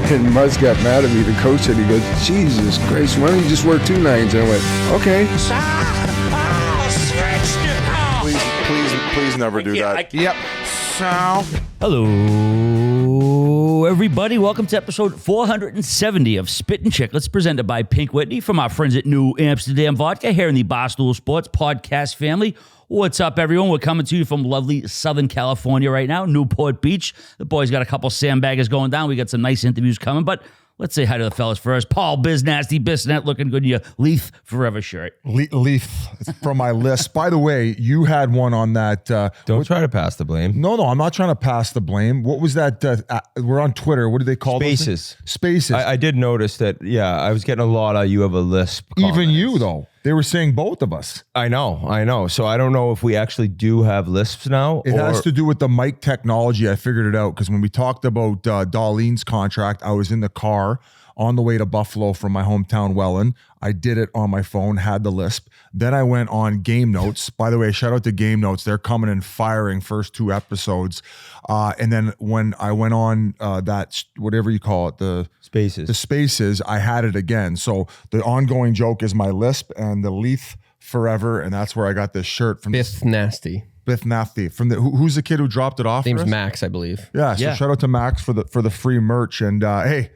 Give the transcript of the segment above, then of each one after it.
And Muzz got mad at me, the coach said, he goes, Jesus Christ, why don't you just work 2 nines? And I went, okay. Please never do that. Yep. So. Hello, everybody. Welcome to episode 470 of Spittin Chiclets, presented by Pink Whitney from our friends at New Amsterdam Vodka here in the Barstool Sports podcast family. What's up, everyone? We're coming to you from lovely Southern California right now, Newport Beach. The boys got a couple sandbaggers going down. We got some nice interviews coming, but let's say hi to the fellas first. Paul Biznasty Bissnet, looking good in your Leaf Forever shirt. Leaf from my list. By the way, you had one on that. Don't try to pass the blame. No, I'm not trying to pass the blame. What was that? We're on Twitter. What do they call Spaces. Those? Spaces. I did notice that, yeah, I was getting a lot of you have a lisp comments. Even you, though. They were saying both of us. I know. So I don't know if we actually do have lisps now. It has to do with the mic technology. I figured it out because when we talked about Darlene's contract, I was in the car on the way to Buffalo from my hometown, Welland. I did it on my phone, had the lisp. Then I went on Game Notes. By the way, shout out to Game Notes. They're coming and firing first 2 episodes. And then when I went on that, whatever you call it, the Spaces, I had it again. So the ongoing joke is my lisp and the Leaf Forever. And that's where I got this shirt from. Biff Nasty. From the who's the kid who dropped it off? Name's Max, I believe. Yeah. So shout out to Max for the free merch. And hey,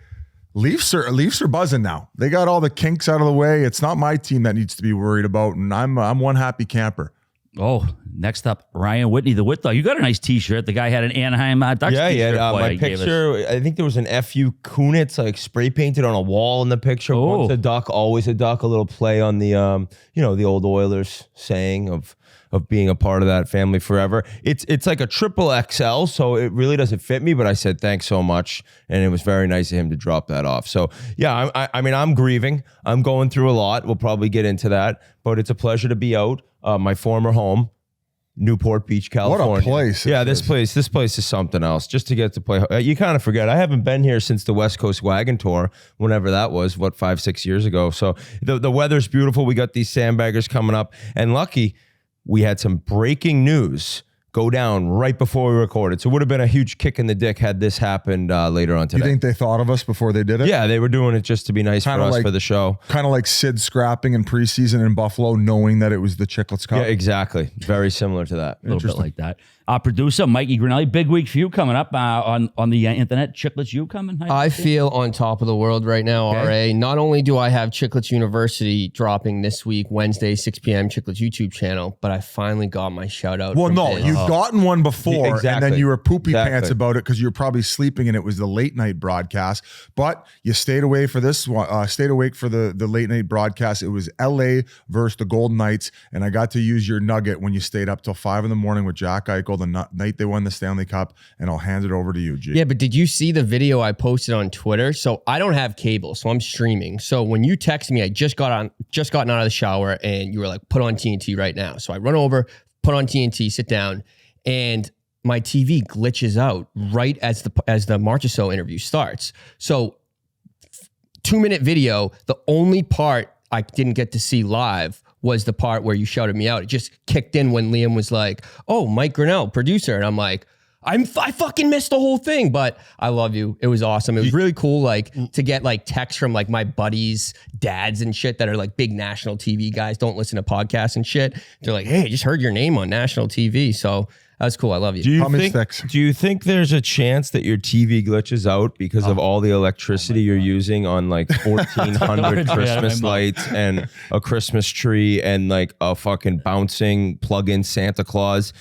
Leafs are buzzing now. They got all the kinks out of the way. It's not my team that needs to be worried about, and I'm one happy camper. Oh, next up, Ryan Whitney, the Whit Dog. You got a nice T-shirt. The guy had an Anaheim Ducks T-shirt. Yeah. My picture, I think there was an FU Kunitz like spray painted on a wall in the picture. Oh. Once a duck, always a duck. A little play on the the old Oilers saying of being a part of that family forever. It's like a triple XL, so it really doesn't fit me, but I said thanks so much, and it was very nice of him to drop that off. So yeah, I'm grieving. I'm going through a lot. We'll probably get into that, but it's a pleasure to be out. My former home, Newport Beach, California. What a place. Yeah, this place is something else. Just to get to play. You kind of forget. I haven't been here since the West Coast Wagon Tour, whenever that was, 5-6 years ago. So the weather's beautiful. We got these sandbaggers coming up, and lucky, we had some breaking news go down right before we recorded. So it would have been a huge kick in the dick had this happened later on today. You think they thought of us before they did it? Yeah, they were doing it just to be nice kinda for us like, for the show. Kind of like Sid scrapping in preseason in Buffalo, knowing that it was the Chiclets Cup. Yeah, exactly. Very similar to that. A little bit like that. Our producer, Mikey Grinelli, big week for you coming up on the internet. Chiclets, you coming? I feel on top of the world right now, Okay. RA. Not only do I have Chiclets University dropping this week, Wednesday, 6 p.m., Chiclets YouTube channel, but I finally got my shout out. Well, no, you've gotten one before, and then you were poopy pants about it because you were probably sleeping and it was the late night broadcast. But you stayed away for this one, stayed awake for the late night broadcast. It was LA versus the Golden Knights, and I got to use your nugget when you stayed up till 5 a.m. with Jack Eichel the night they won the Stanley Cup, and I'll hand it over to you, G. Yeah, but did you see the video I posted on Twitter? So I don't have cable, so I'm streaming. So when you text me, I just gotten out of the shower, and you were like, put on TNT right now. So I run over, put on TNT, sit down, and my TV glitches out right as the Marchessault interview starts. So 2-minute video, the only part I didn't get to see live was the part where you shouted me out. It just kicked in when Liam was like, oh, Mike Grinnell, producer. And I'm like, I fucking missed the whole thing, but I love you. It was awesome. It was really cool, like, to get like texts from like my buddies' dads and shit that are like big national TV guys, don't listen to podcasts and shit. They're like, hey, I just heard your name on national TV. So that's cool. I love you. Do you think there's a chance that your TV glitches out because of all the electricity you're using on like 1,400 Christmas lights and a Christmas tree and like a fucking bouncing plug-in Santa Claus?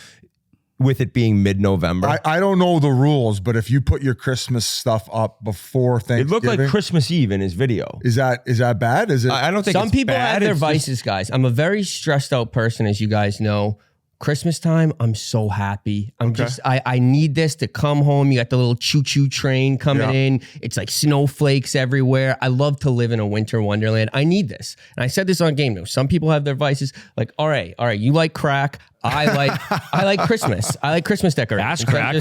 With it being mid-November. I don't know the rules, but if you put your Christmas stuff up before Thanksgiving, it looked like Christmas Eve in his video. Is that bad? Is it? I don't think some it's people bad. have their It's vices, guys. I'm a very stressed out person, as you guys know. Christmas time, I'm so happy. I need this to come home. You got the little choo-choo train coming in. It's like snowflakes everywhere. I love to live in a winter wonderland. I need this. And I said this on Game Notes. Some people have their vices. Like, all right, you like crack. I like Christmas. I like Christmas decorations. That's crack.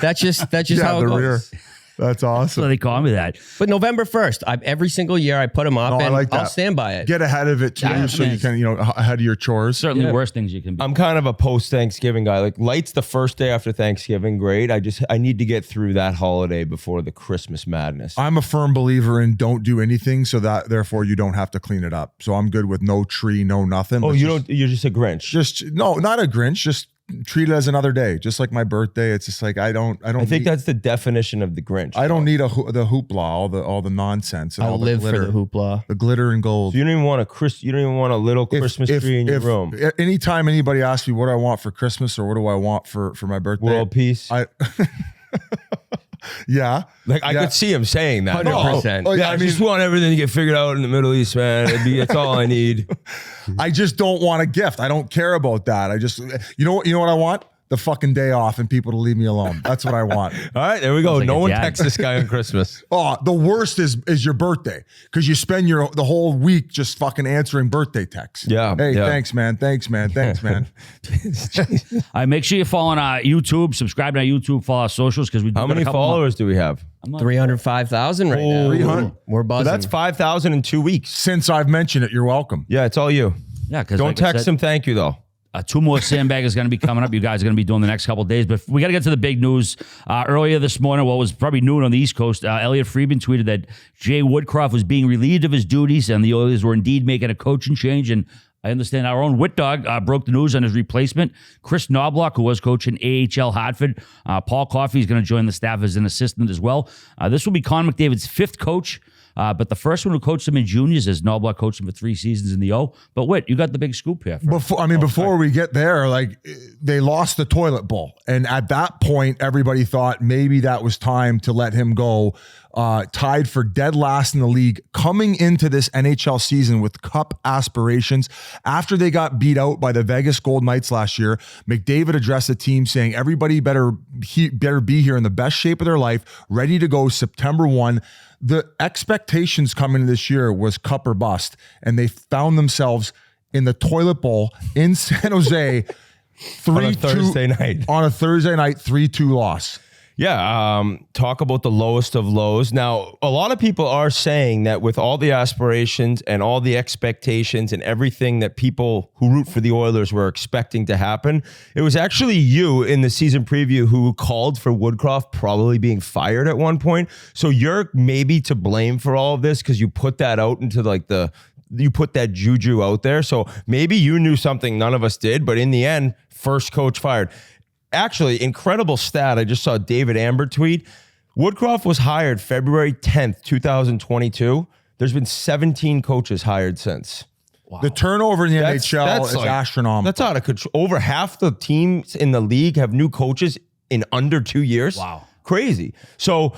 That's just how it goes. That's So awesome. they call me that. But November 1st, every single year I put them up, No, I and like that. I'll stand by it. Get ahead of it too, Yeah, so man. you can, ahead of your chores. Certainly worse things you can be. I'm kind of a post-Thanksgiving guy. Like lights the first day after Thanksgiving, great. I need to get through that holiday before the Christmas madness. I'm a firm believer in don't do anything, so that therefore you don't have to clean it up. So I'm good with no tree, no nothing. Oh, Let's you just- don't? You're just a Grinch. Just no, not a Grinch. Just treat it as another day, just like my birthday. It's just like I don't. I think need, that's the definition of the Grinch. I don't need the hoopla, all the nonsense, and I'll all the live glitter, for the hoopla. the glitter and gold. So you don't even want you don't even want a little Christmas tree in your room. Anytime anybody asks me what I want for Christmas or what do I want for my birthday, World peace. Yeah. Like I Yeah. could see him saying that. 100%. Oh, Yeah, I just want everything to get figured out in the Middle East, man. That's all I need. I just don't want a gift. I don't care about that. I just, you know what I want? The fucking day off and people to leave me alone. That's what I want. All right, there we go. like No a one dad. texts this guy on Christmas. Oh, the worst is your birthday because you spend the whole week just fucking answering birthday texts. Yeah, Hey, yeah. thanks, man. Thanks, man. Thanks, man. Make sure you're following our YouTube, subscribe to our YouTube, follow our socials because we do How got a many couple more- followers do we have? 305,000 right now. 300. We're buzzing. That's 5,000 in 2 weeks. Since I've mentioned it, you're welcome. Yeah, it's all you. Yeah, because Don't text him. Thank you though. Two more sandbaggers going to be coming up. You guys are going to be doing the next couple of days. But we got to get to the big news. Earlier this morning, what was probably noon on the East Coast, Elliot Friedman tweeted that Jay Woodcroft was being relieved of his duties and the Oilers were indeed making a coaching change. And I understand our own Whit Dog broke the news on his replacement. Chris Knobloch, who was coaching AHL Hartford. Paul Coffey is going to join the staff as an assistant as well. This will be Conor McDavid's fifth coach. But the first one who coached him in juniors is Knobloch coached him for 3 seasons in the O. But Whit, you got the big scoop here. Before we get there, like they lost the toilet bowl. And at that point, everybody thought maybe that was time to let him go. Tied for dead last in the league coming into this NHL season with cup aspirations. After they got beat out by the Vegas Golden Knights last year, McDavid addressed the team saying everybody better be here in the best shape of their life, ready to go September 1. The expectations coming into this year was cup or bust, and they found themselves in the toilet bowl in San Jose 3-2 On a Thursday night. On a Thursday night, 3-2 loss. Yeah, talk about the lowest of lows. Now, a lot of people are saying that with all the aspirations and all the expectations and everything that people who root for the Oilers were expecting to happen, it was actually you in the season preview who called for Woodcroft probably being fired at one point. So you're maybe to blame for all of this because you put that out into like you put that juju out there. So maybe you knew something none of us did, but in the end, first coach fired. Actually, incredible stat. I just saw David Amber tweet. Woodcroft was hired February 10th, 2022. There's been 17 coaches hired since. Wow. The turnover in the NHL is like- astronomical. That's out of control. Over half the teams in the league have new coaches in under 2 years. Wow. Crazy. So,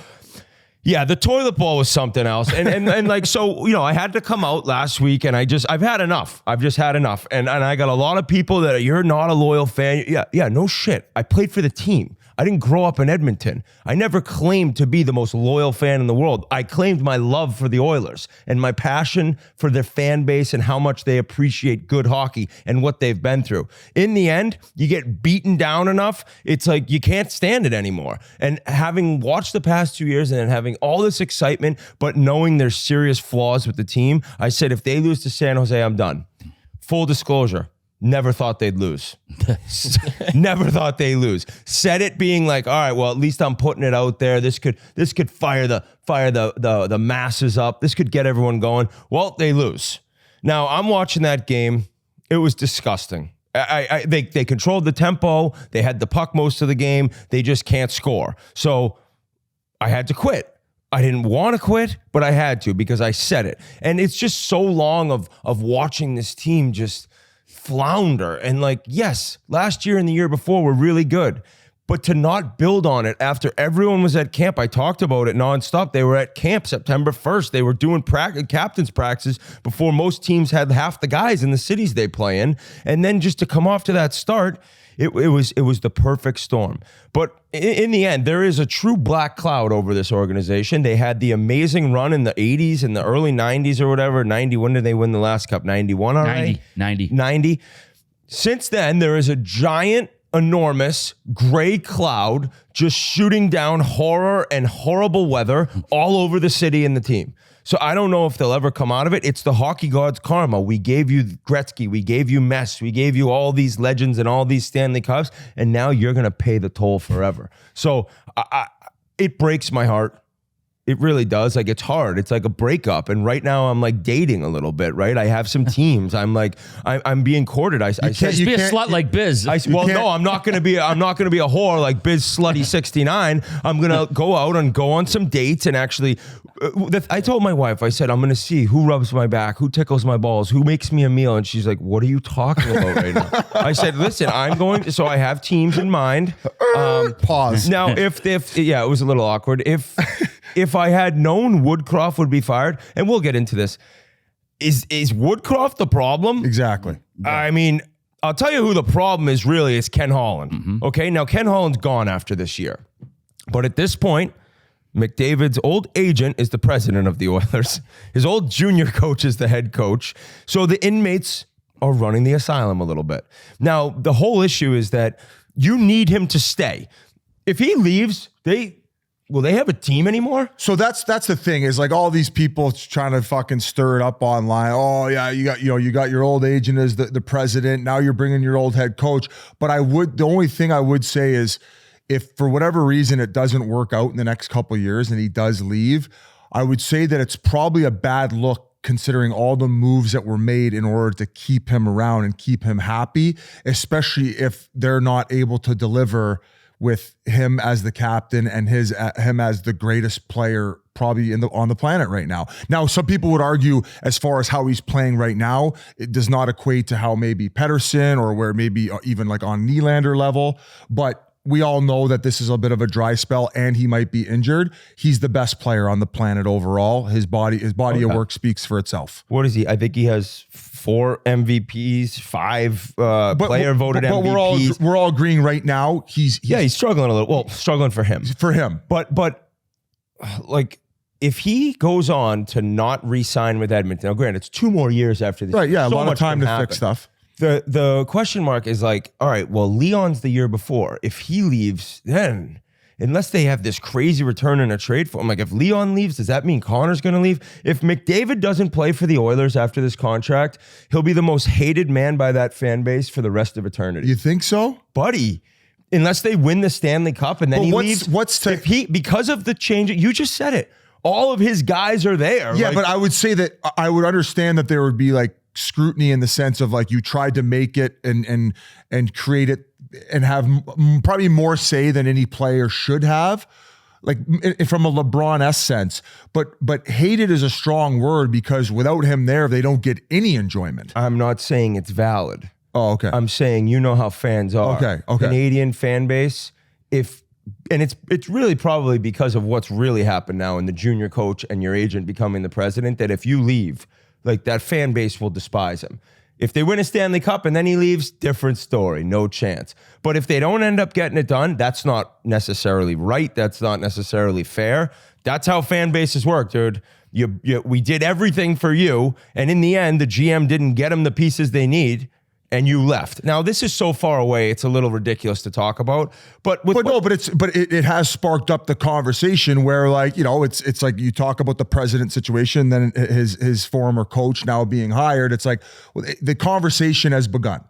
yeah, the toilet bowl was something else. And like, so, I had to come out last week and I've had enough. I've just had enough. And I got a lot of people that you're not a loyal fan. Yeah, no shit. I played for the team. I didn't grow up in Edmonton. I never claimed to be the most loyal fan in the world. I claimed my love for the Oilers and my passion for their fan base and how much they appreciate good hockey and what they've been through. In the end, you get beaten down enough, it's like you can't stand it anymore. And having watched the past 2 years and then having all this excitement, but knowing there's serious flaws with the team, I said, if they lose to San Jose, I'm done. Full disclosure. Never thought they'd lose. Never thought they'd lose. Said it being like, all right, well, at least I'm putting it out there. This could fire the masses up. This could get everyone going. Well, they lose. Now I'm watching that game. It was disgusting. They controlled the tempo. They had the puck most of the game. They just can't score. So I had to quit. I didn't want to quit, but I had to because I said it. And it's just so long of watching this team just flounder. And like, yes, last year and the year before were really good, but to not build on it after everyone was at camp. I talked about it nonstop. They were at camp September 1st. They were doing captain's practices before most teams had half the guys in the cities they play in. And then just to come off to that start, it was the perfect storm. But in the end, there is a true black cloud over this organization. They had the amazing run in the 80s and the early 90s or whatever. 90, when did they win the last cup? 91 already? 90. 90. Since then, there is a giant enormous gray cloud just shooting down horror and horrible weather all over the city and the team. So I don't know if they'll ever come out of it. It's the hockey gods' karma. We gave you Gretzky, we gave you Mess, we gave you all these legends and all these Stanley Cups, and now you're going to pay the toll forever. So it breaks my heart. It really does. Like, it's hard. It's like a breakup. And right now I'm like dating a little bit, right? I have some teams. I'm like, I'm being courted. I said, Just be a slut like Biz. no, I'm not going to be a whore like Biz Slutty 69. I'm going to go out and go on some dates and actually, I told my wife, I said, I'm going to see who rubs my back, who tickles my balls, who makes me a meal. And she's like, what are you talking about right now? I said, listen, so I have teams in mind. Pause. Now, if yeah, it was a little awkward. If I had known Woodcroft would be fired, and we'll get into this, is Woodcroft the problem? Exactly. I mean, I'll tell you who the problem is really is Ken Holland. Mm-hmm. Okay, now Ken Holland's gone after this year. But at this point, McDavid's old agent is the president of the Oilers. His old junior coach is the head coach. So the inmates are running the asylum a little bit. Now, the whole issue is that you need him to stay. If he leaves, will they have a team anymore? So that's the thing is like all these people trying to fucking stir it up online. Oh yeah, you got your old agent as the president. Now you're bringing your old head coach. But the only thing I would say is if for whatever reason it doesn't work out in the next couple of years and he does leave, I would say that it's probably a bad look considering all the moves that were made in order to keep him around and keep him happy, especially if they're not able to deliver with him as the captain and him as the greatest player probably on the planet right now. Now, some people would argue as far as how he's playing right now, it does not equate to how maybe Pettersson or where maybe even like on Nylander level, but we all know that this is a bit of a dry spell and he might be injured. He's the best player on the planet overall. His body of work speaks for itself. What is he? I think he has 4 MVPs, 5 player voted MVPs. But we're all agreeing right now. He's struggling a little. Well, struggling for him. But like if he goes on to not re-sign with Edmonton, now granted, it's 2 more years after this. Right, yeah, so a lot of time to fix stuff. The question mark is like, all right, well, Leon's the year before. If he leaves, then unless they have this crazy return in a trade for him, like if Leon leaves, does that mean Connor's going to leave? If McDavid doesn't play for the Oilers after this contract, he'll be the most hated man by that fan base for the rest of eternity. You think so? Buddy, unless they win the Stanley Cup and then he leaves. Because of the change, you just said it. All of his guys are there. Yeah, but I would say that I would understand that there would be like scrutiny in the sense of like you tried to make it and create it and have probably more say than any player should have, like from a LeBron-esque sense. But hated is a strong word because without him there, they don't get any enjoyment. I'm not saying it's valid. Oh, okay. I'm saying you know how fans are. Okay. Canadian fan base, and it's really probably because of what's really happened now in the junior coach and your agent becoming the president, that if you leave, like that fan base will despise him. If they win a Stanley Cup and then he leaves, different story, no chance. But if they don't end up getting it done, that's not necessarily right. That's not necessarily fair. That's how fan bases work, dude. We did everything for you, and in the end, the GM didn't get them the pieces they need, and you left. Now, this is so far away, it's a little ridiculous to talk about. But it has sparked up the conversation where, like, you know, it's like you talk about the president situation, then his former coach now being hired. It's like the conversation has begun.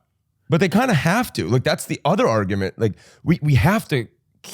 But they kind of have to. Like, that's the other argument. Like, we have to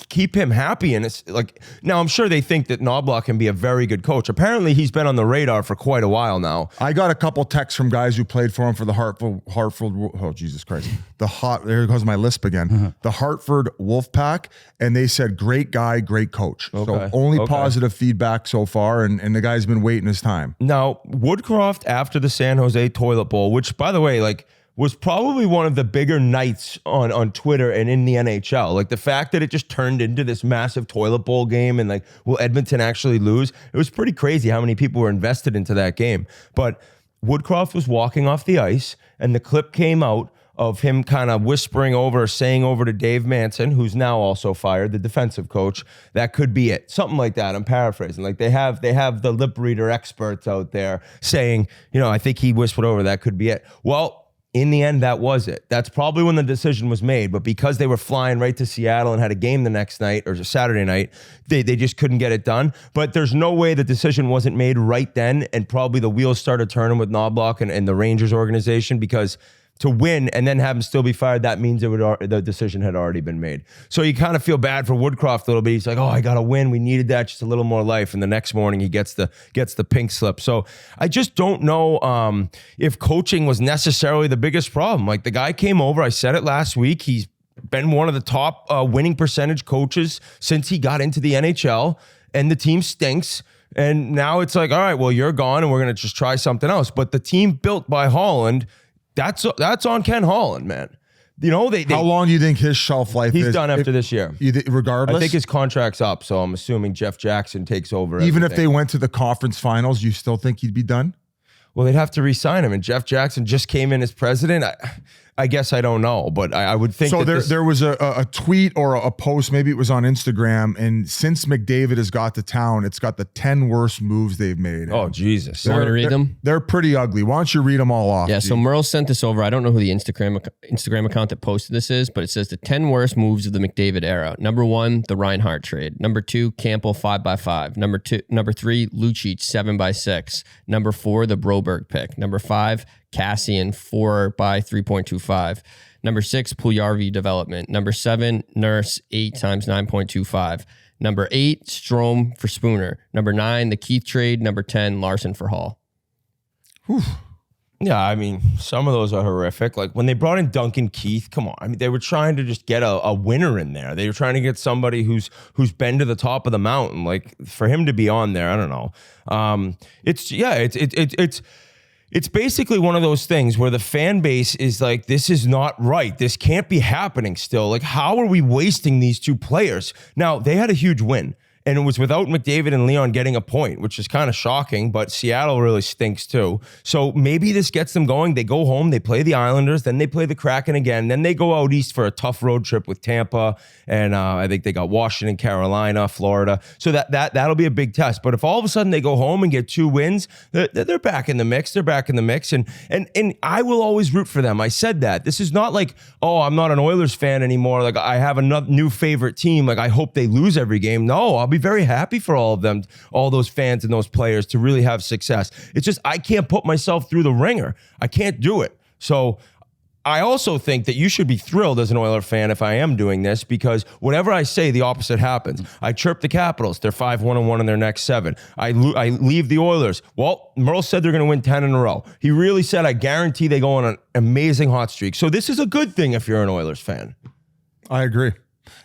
keep him happy. And it's like, now I'm sure they think that Knobloch can be a very good coach. Apparently he's been on the radar for quite a while now. I got a couple texts from guys who played for him for the Hartford, oh Jesus Christ. There goes my lisp again. The Hartford Wolfpack. And they said, great guy, great coach. Okay. So only positive feedback so far. And the guy's been waiting his time. Now, Woodcroft after the San Jose Toilet Bowl, which by the way, like, was probably one of the bigger nights on Twitter and in the NHL. Like the fact that it just turned into this massive toilet bowl game and like, will Edmonton actually lose? It was pretty crazy how many people were invested into that game. But Woodcroft was walking off the ice and the clip came out of him kind of saying over to Dave Manson, who's now also fired, the defensive coach, that could be it. Something like that. I'm paraphrasing. Like they have the lip reader experts out there saying, you know, I think he whispered over, that could be it. Well, in the end, that was it. That's probably when the decision was made. But because they were flying right to Seattle and had a game the next night or Saturday night, they just couldn't get it done. But there's no way the decision wasn't made right then. And probably the wheels started turning with Knobloch and the Rangers organization, because to win and then have him still be fired, that means the decision had already been made. So you kind of feel bad for Woodcroft a little bit. He's like, oh, I got to win. We needed that, just a little more life. And the next morning he gets the pink slip. So I just don't know if coaching was necessarily the biggest problem. Like, the guy came over, I said it last week, he's been one of the top winning percentage coaches since he got into the NHL, and the team stinks. And now it's like, all right, well, you're gone and we're going to just try something else. But the team built by Holland, that's on Ken Holland, man. You know, how long do you think his shelf life is? He's done after this year. Regardless? I think his contract's up, so I'm assuming Jeff Jackson takes over. Even if they went to the conference finals, you still think he'd be done? Well, they'd have to re-sign him, and Jeff Jackson just came in as president. I guess I don't know, but I would think so. There was a tweet or a post, maybe it was on Instagram, and since McDavid has got to town, it's got the 10 worst moves they've made. Oh, Jesus. You want me to read them? They're pretty ugly. Why don't you read them all off? Yeah, so Merle sent this over. I don't know who the Instagram account that posted this is, but it says the 10 worst moves of the McDavid era. Number 1, the Reinhart trade. Number 2, Campbell 5x5. Number 3, Lucic 7x6. Number 4, the Broberg pick. Number 5, Cassian 4x3.25. Number 6, Puljujarvi development. Number 7, Nurse 8x9.25. Number 8, Strome for Spooner. Number 9, the Keith trade. Number 10, Larson for Hall. Whew. Yeah, I mean, some of those are horrific. Like when they brought in Duncan Keith, come on. I mean, they were trying to just get a winner in there. They were trying to get somebody who's been to the top of the mountain. Like, for him to be on there, I don't know. It's basically one of those things where the fan base is like, this is not right. This can't be happening still. Like, how are we wasting these two players? Now, they had a huge win, and it was without McDavid and Leon getting a point, which is kind of shocking, but Seattle really stinks too. So maybe this gets them going. They go home, they play the Islanders, then they play the Kraken again, then they go out east for a tough road trip with Tampa, and I think they got Washington, Carolina, Florida. So that'll be a big test. But if all of a sudden they go home and get 2 wins, they're back in the mix. They're back in the mix, and I will always root for them. I said that. This is not like, oh, I'm not an Oilers fan anymore. Like, I have a new favorite team. Like, I hope they lose every game. No, I'll be very happy for all of them, all those fans and those players to really have success. It's just, I can't put myself through the ringer. I can't do it. So I also think that you should be thrilled as an Oiler fan if I am doing this, because whatever I say, the opposite happens. I chirp the Capitals. They're 5-1-1 in their next 7. I leave the Oilers. Well, Merle said they're going to win 10 in a row. He really said, I guarantee they go on an amazing hot streak. So this is a good thing if you're an Oilers fan. I agree.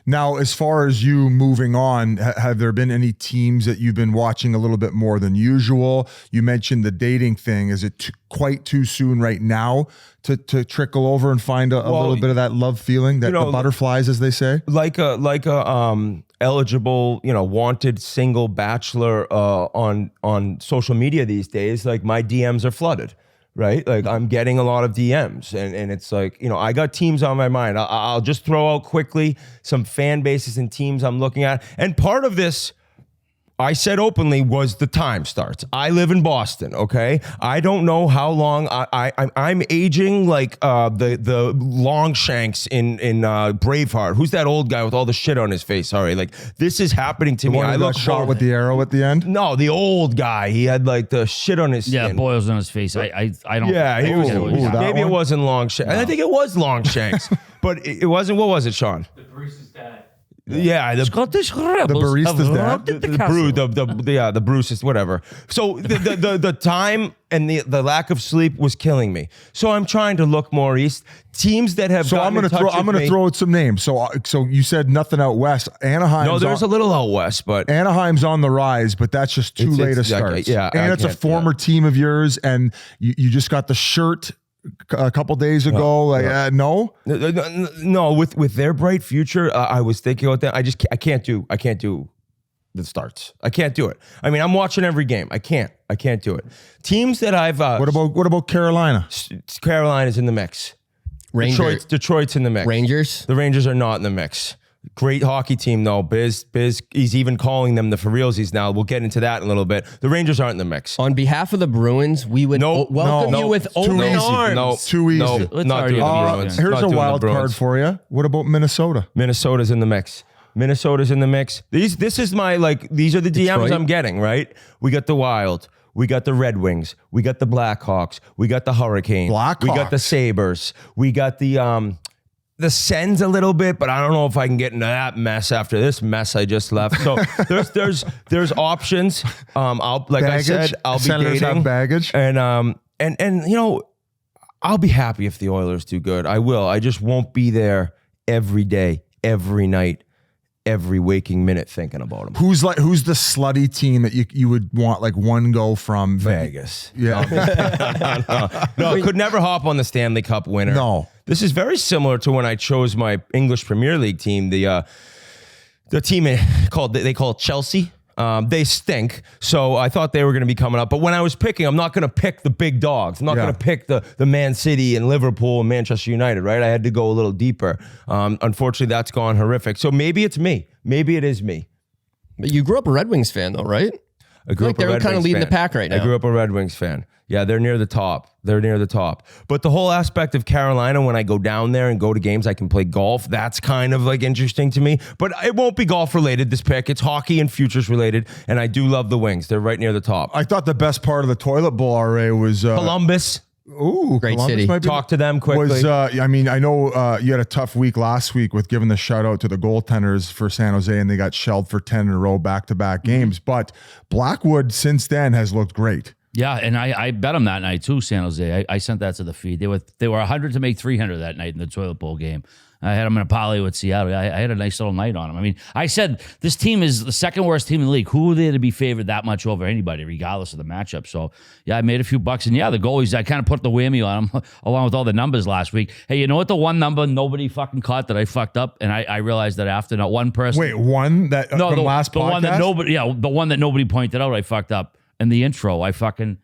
Now, as far as you moving on, have there been any teams that you've been watching a little bit more than usual? You mentioned the dating thing. Is it quite too soon right now to trickle over and find a little bit of that love feeling, that the butterflies, as they say? Like a eligible, wanted single bachelor on social media these days. Like, my DMs are flooded. Right? Like, I'm getting a lot of DMs, and it's like, I got teams on my mind. I'll just throw out quickly some fan bases and teams I'm looking at. And part of this, I said openly, was the time starts. I live in Boston, okay? I don't know how long I'm aging like the Longshanks in Braveheart. Who's that old guy with all the shit on his face? Sorry, like, this is happening to me. I look shot with the arrow at the end. No, the old guy. He had like the shit on his skin. Yeah, boils on his face. I don't. Yeah, he was. Maybe it wasn't Longshanks. No. I think it was Longshanks, but it wasn't. What was it, Sean? The Bruce's dad. Yeah, the Scottish Rebels barista's dad. the Bruce's, whatever. So the time and the lack of sleep was killing me. So I'm trying to look more east. Teams that have. So I'm gonna throw out some names. So you said nothing out west. Anaheim. No, there's a little out west, but Anaheim's on the rise, but that's just too late a start. Yeah, and it's a former team of yours, and you just got the shirt a couple days ago. No, with their bright future, I was thinking about that. I can't do the starts. I can't do it. I mean, I'm watching every game. I can't do it. Teams that I've what about Carolina? Carolina's in the mix. Detroit's in the mix. Rangers? The Rangers are not in the mix. Great hockey team, though. Biz, he's even calling them the Forrealzies now. We'll get into that in a little bit. The Rangers aren't in the mix. On behalf of the Bruins, we would welcome you with open arms. No, Too easy. No, Let's not argue doing the about Bruins. it. Here's Not a doing the wild card Bruins. for you. What about Minnesota? Minnesota's in the mix. Minnesota's in the mix. This is my, these are the DMs Detroit? I'm getting, right? We got the Wild. We got the Red Wings. We got the Blackhawks. We got the Hurricanes. We got the Sabres. We got the Sens a little bit, but I don't know if I can get into that mess after this mess I just left. So there's options. I'll be Senators dating have baggage. and I'll be happy if the Oilers do good. I will. I just won't be there every day, every night, every waking minute thinking about them. Who's the slutty team that you would want one go from? Vegas. Yeah. No, could never hop on the Stanley Cup winner. No. This is very similar to when I chose my English Premier League team, the team they call it Chelsea. They stink, so I thought they were going to be coming up. But when I was picking, I'm not going to pick the big dogs. I'm not going to pick the Man City and Liverpool and Manchester United, right? I had to go a little deeper. Unfortunately, that's gone horrific. So maybe it's me. Maybe it is me. But you grew up a Red Wings fan, though, right? I grew up a they're Red kind of Wings leading fan. the pack right now. I grew up a Red Wings fan. Yeah, they're near the top. But the whole aspect of Carolina, when I go down there and go to games, I can play golf. That's kind of interesting to me. But it won't be golf related, this pick. It's hockey and futures related. And I do love the Wings. They're right near the top. I thought the best part of the toilet bowl, RA, was Columbus. Ooh, Great Columbus city. might be- Talk to them quickly. I know you had a tough week last week with giving the shout out to the goaltenders for San Jose, and they got shelled for 10 in a row back-to-back games. But Blackwood since then has looked great. Yeah, and I bet them that night too, San Jose. I sent that to the feed. They were 100 to make 300 that night in the toilet bowl game. I had them in a parlay with Seattle. I had a nice little night on them. I mean, I said this team is the second worst team in the league. Who are they to be favored that much over anybody, regardless of the matchup? So, yeah, I made a few bucks. And, yeah, the goalies, I kind of put the whammy on them along with all the numbers last week. Hey, you know what? The one number nobody fucking caught that I fucked up, and I realized that after not one person. Wait, one that No, from the last the podcast? one that nobody, the one that nobody pointed out, I fucked up. In the intro, I said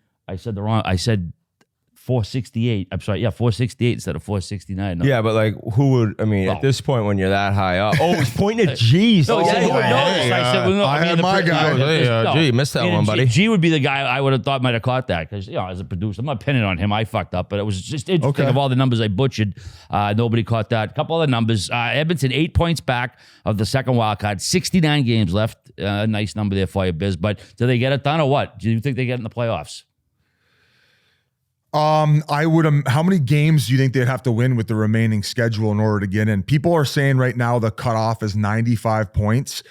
468. I'm sorry, 468 instead of 469. No. Yeah, but who would, at this point when you're that high up. Oh, he's pointing at G. No, So yeah, who knows? I said, well, no, I had the my guy. Hey, G, missed that one, buddy. G would be the guy I would have thought might have caught that because, as a producer, I'm not pinning on him. I fucked up, but it was just interesting Okay. of all the numbers I butchered. Nobody caught that. A couple other numbers. Edmonton, 8 points back of the second wild card, 69 games left. Nice number there for you, Biz. But do they get it done or what? Do you think they get in the playoffs? I would. How many games do you think they'd have to win with the remaining schedule in order to get in? People are saying right now the cutoff is 95 points.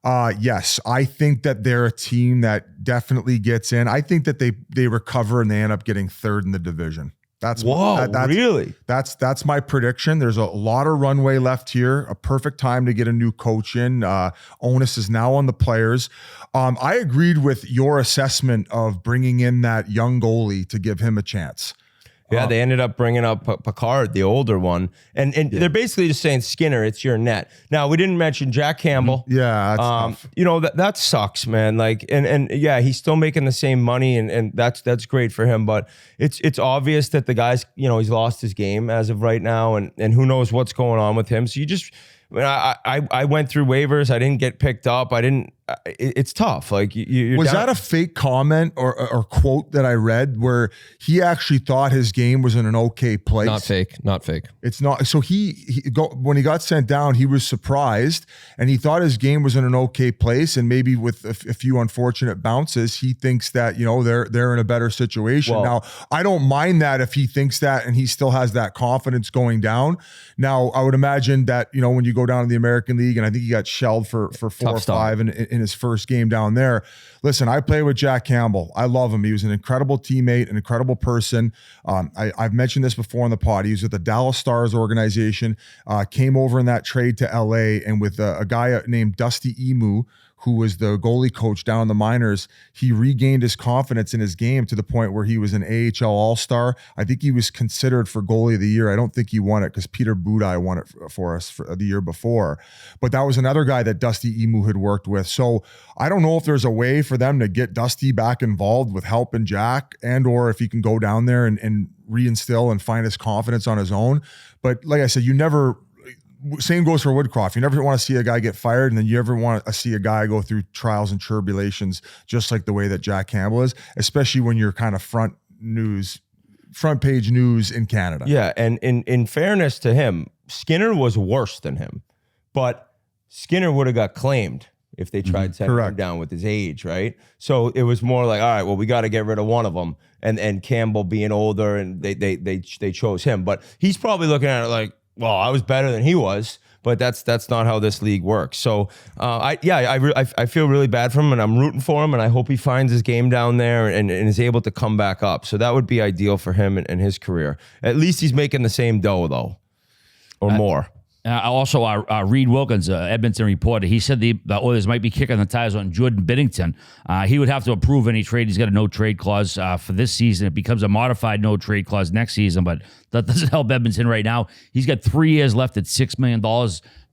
Yes, I think that they're a team that definitely gets in. I think that they recover and they end up getting third in the division. That's really? That's my prediction. There's a lot of runway left here. A perfect time to get a new coach in. Onus is now on the players. I agreed with your assessment of bringing in that young goalie to give him a chance. Yeah, they ended up bringing up Picard, the older one. And they're basically just saying, Skinner, it's your net. Now, we didn't mention Jack Campbell. Yeah, that's tough. That sucks, man. And yeah, he's still making the same money and that's great for him. But it's obvious that the guy's, he's lost his game as of right now. And who knows what's going on with him. So you just, I went through waivers. I didn't get picked up. It's tough. You're was down. that a fake comment or quote that I read where he actually thought his game was in an okay place? Not fake. It's not. So when he got sent down, he was surprised and he thought his game was in an okay place. And maybe with a few unfortunate bounces, he thinks that, they're in a better situation. Now, I don't mind that if he thinks that and he still has that confidence going down. Now, I would imagine that, when you go down to the American League, and I think he got shelled for 4 or 5 in his first game down there. Listen, I played with Jack Campbell. I love him. He was an incredible teammate, an incredible person. I've mentioned this before on the pod. He was with the Dallas Stars organization, came over in that trade to LA, and with a guy named Dusty Emu, who was the goalie coach down in the minors, he regained his confidence in his game to the point where he was an AHL All-Star. I think he was considered for goalie of the year. I don't think he won it because Peter Budaj won it for us for the year before. But that was another guy that Dusty Emu had worked with. So I don't know if there's a way for them to get Dusty back involved with helping Jack, and or if he can go down there and reinstill and find his confidence on his own. But like I said, same goes for Woodcroft. You never want to see a guy get fired, and then you ever want to see a guy go through trials and tribulations, just like the way that Jack Campbell is, especially when you're kind of front page news in Canada. Yeah, and in fairness to him, Skinner was worse than him, but Skinner would have got claimed if they tried setting him down with his age, right? So it was more like, all right, well, we got to get rid of one of them, and Campbell being older, and they chose him, but he's probably looking at it like, well, I was better than he was, but that's not how this league works. So I feel really bad for him, and I'm rooting for him, and I hope he finds his game down there and is able to come back up. So that would be ideal for him and his career. At least he's making the same dough though, or more. Also, Reed Wilkins, Edmonton reporter, he said the Oilers might be kicking the tires on Jordan Binnington. He would have to approve any trade. He's got a no-trade clause for this season. It becomes a modified no-trade clause next season, but that doesn't help Edmonton right now. He's got 3 years left at $6 million.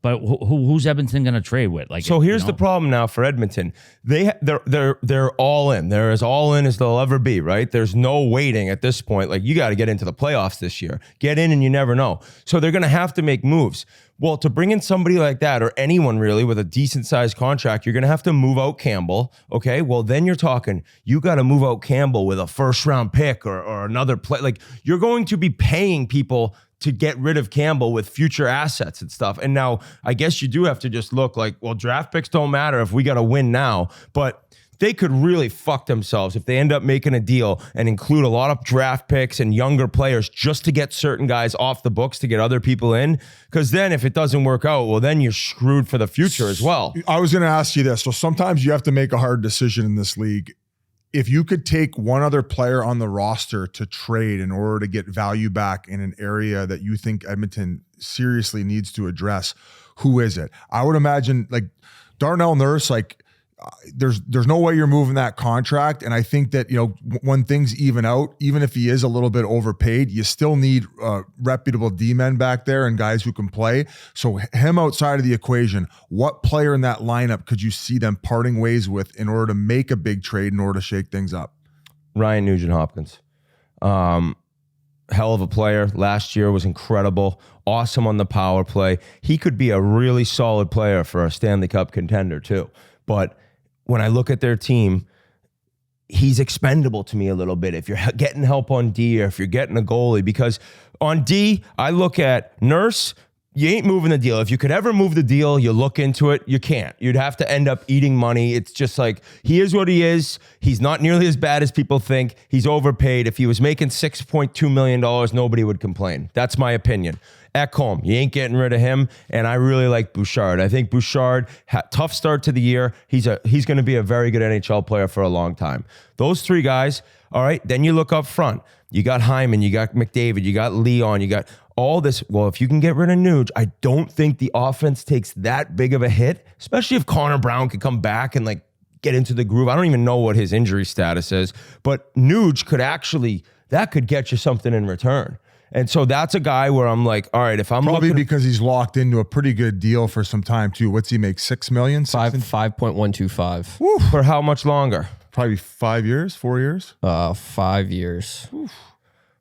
But who's Edmonton going to trade with? So here's the problem now for Edmonton. They're all in. They're as all in as they'll ever be, right? There's no waiting at this point. Like, you got to get into the playoffs this year. Get in and you never know. So they're going to have to make moves. Well, to bring in somebody like that, or anyone really with a decent sized contract, you're going to have to move out Campbell. Okay. Well, then you're talking, you got to move out Campbell with a first round pick or another play. Like, you're going to be paying people to get rid of Campbell with future assets and stuff. And now I guess you do have to just look like, well, draft picks don't matter if we got to win now, but they could really fuck themselves if they end up making a deal and include a lot of draft picks and younger players just to get certain guys off the books to get other people in. Because then if it doesn't work out, well, then you're screwed for the future as well. I was going to ask you this. So sometimes you have to make a hard decision in this league. If you could take one other player on the roster to trade in order to get value back in an area that you think Edmonton seriously needs to address, who is it? I would imagine like Darnell Nurse, like there's no way you're moving that contract. And I think that, you know, when things even out, even if he is a little bit overpaid, you still need reputable D-men back there and guys who can play. So him outside of the equation, what player in that lineup could you see them parting ways with in order to make a big trade in order to shake things up? Ryan Nugent-Hopkins. Hell of a player. Last year was incredible. Awesome on the power play. He could be a really solid player for a Stanley Cup contender too. But when I look at their team, he's expendable to me a little bit if you're getting help on D or if you're getting a goalie. Because on D, I look at Nurse, you ain't moving the deal. If you could ever move the deal, you look into it, you can't. You'd have to end up eating money. It's just like, he is what he is. He's not nearly as bad as people think. He's overpaid. If he was making $6.2 million, nobody would complain. That's my opinion. Ekholm, you ain't getting rid of him. And I really like Bouchard. I think Bouchard, tough start to the year. He's going to be a very good NHL player for a long time. Those three guys, all right, then you look up front. You got Hyman, you got McDavid, you got Leon, you got all this. Well, if you can get rid of Nuge, I don't think the offense takes that big of a hit, especially if Connor Brown could come back and like get into the groove. I don't even know what his injury status is, but Nuge could actually, that could get you something in return. And so that's a guy where I'm like, all right, if I'm probably because he's locked into a pretty good deal for some time too. What's he make? $6 million? 5.125. For how much longer? Probably 5 years, 4 years. 5 years. Oof.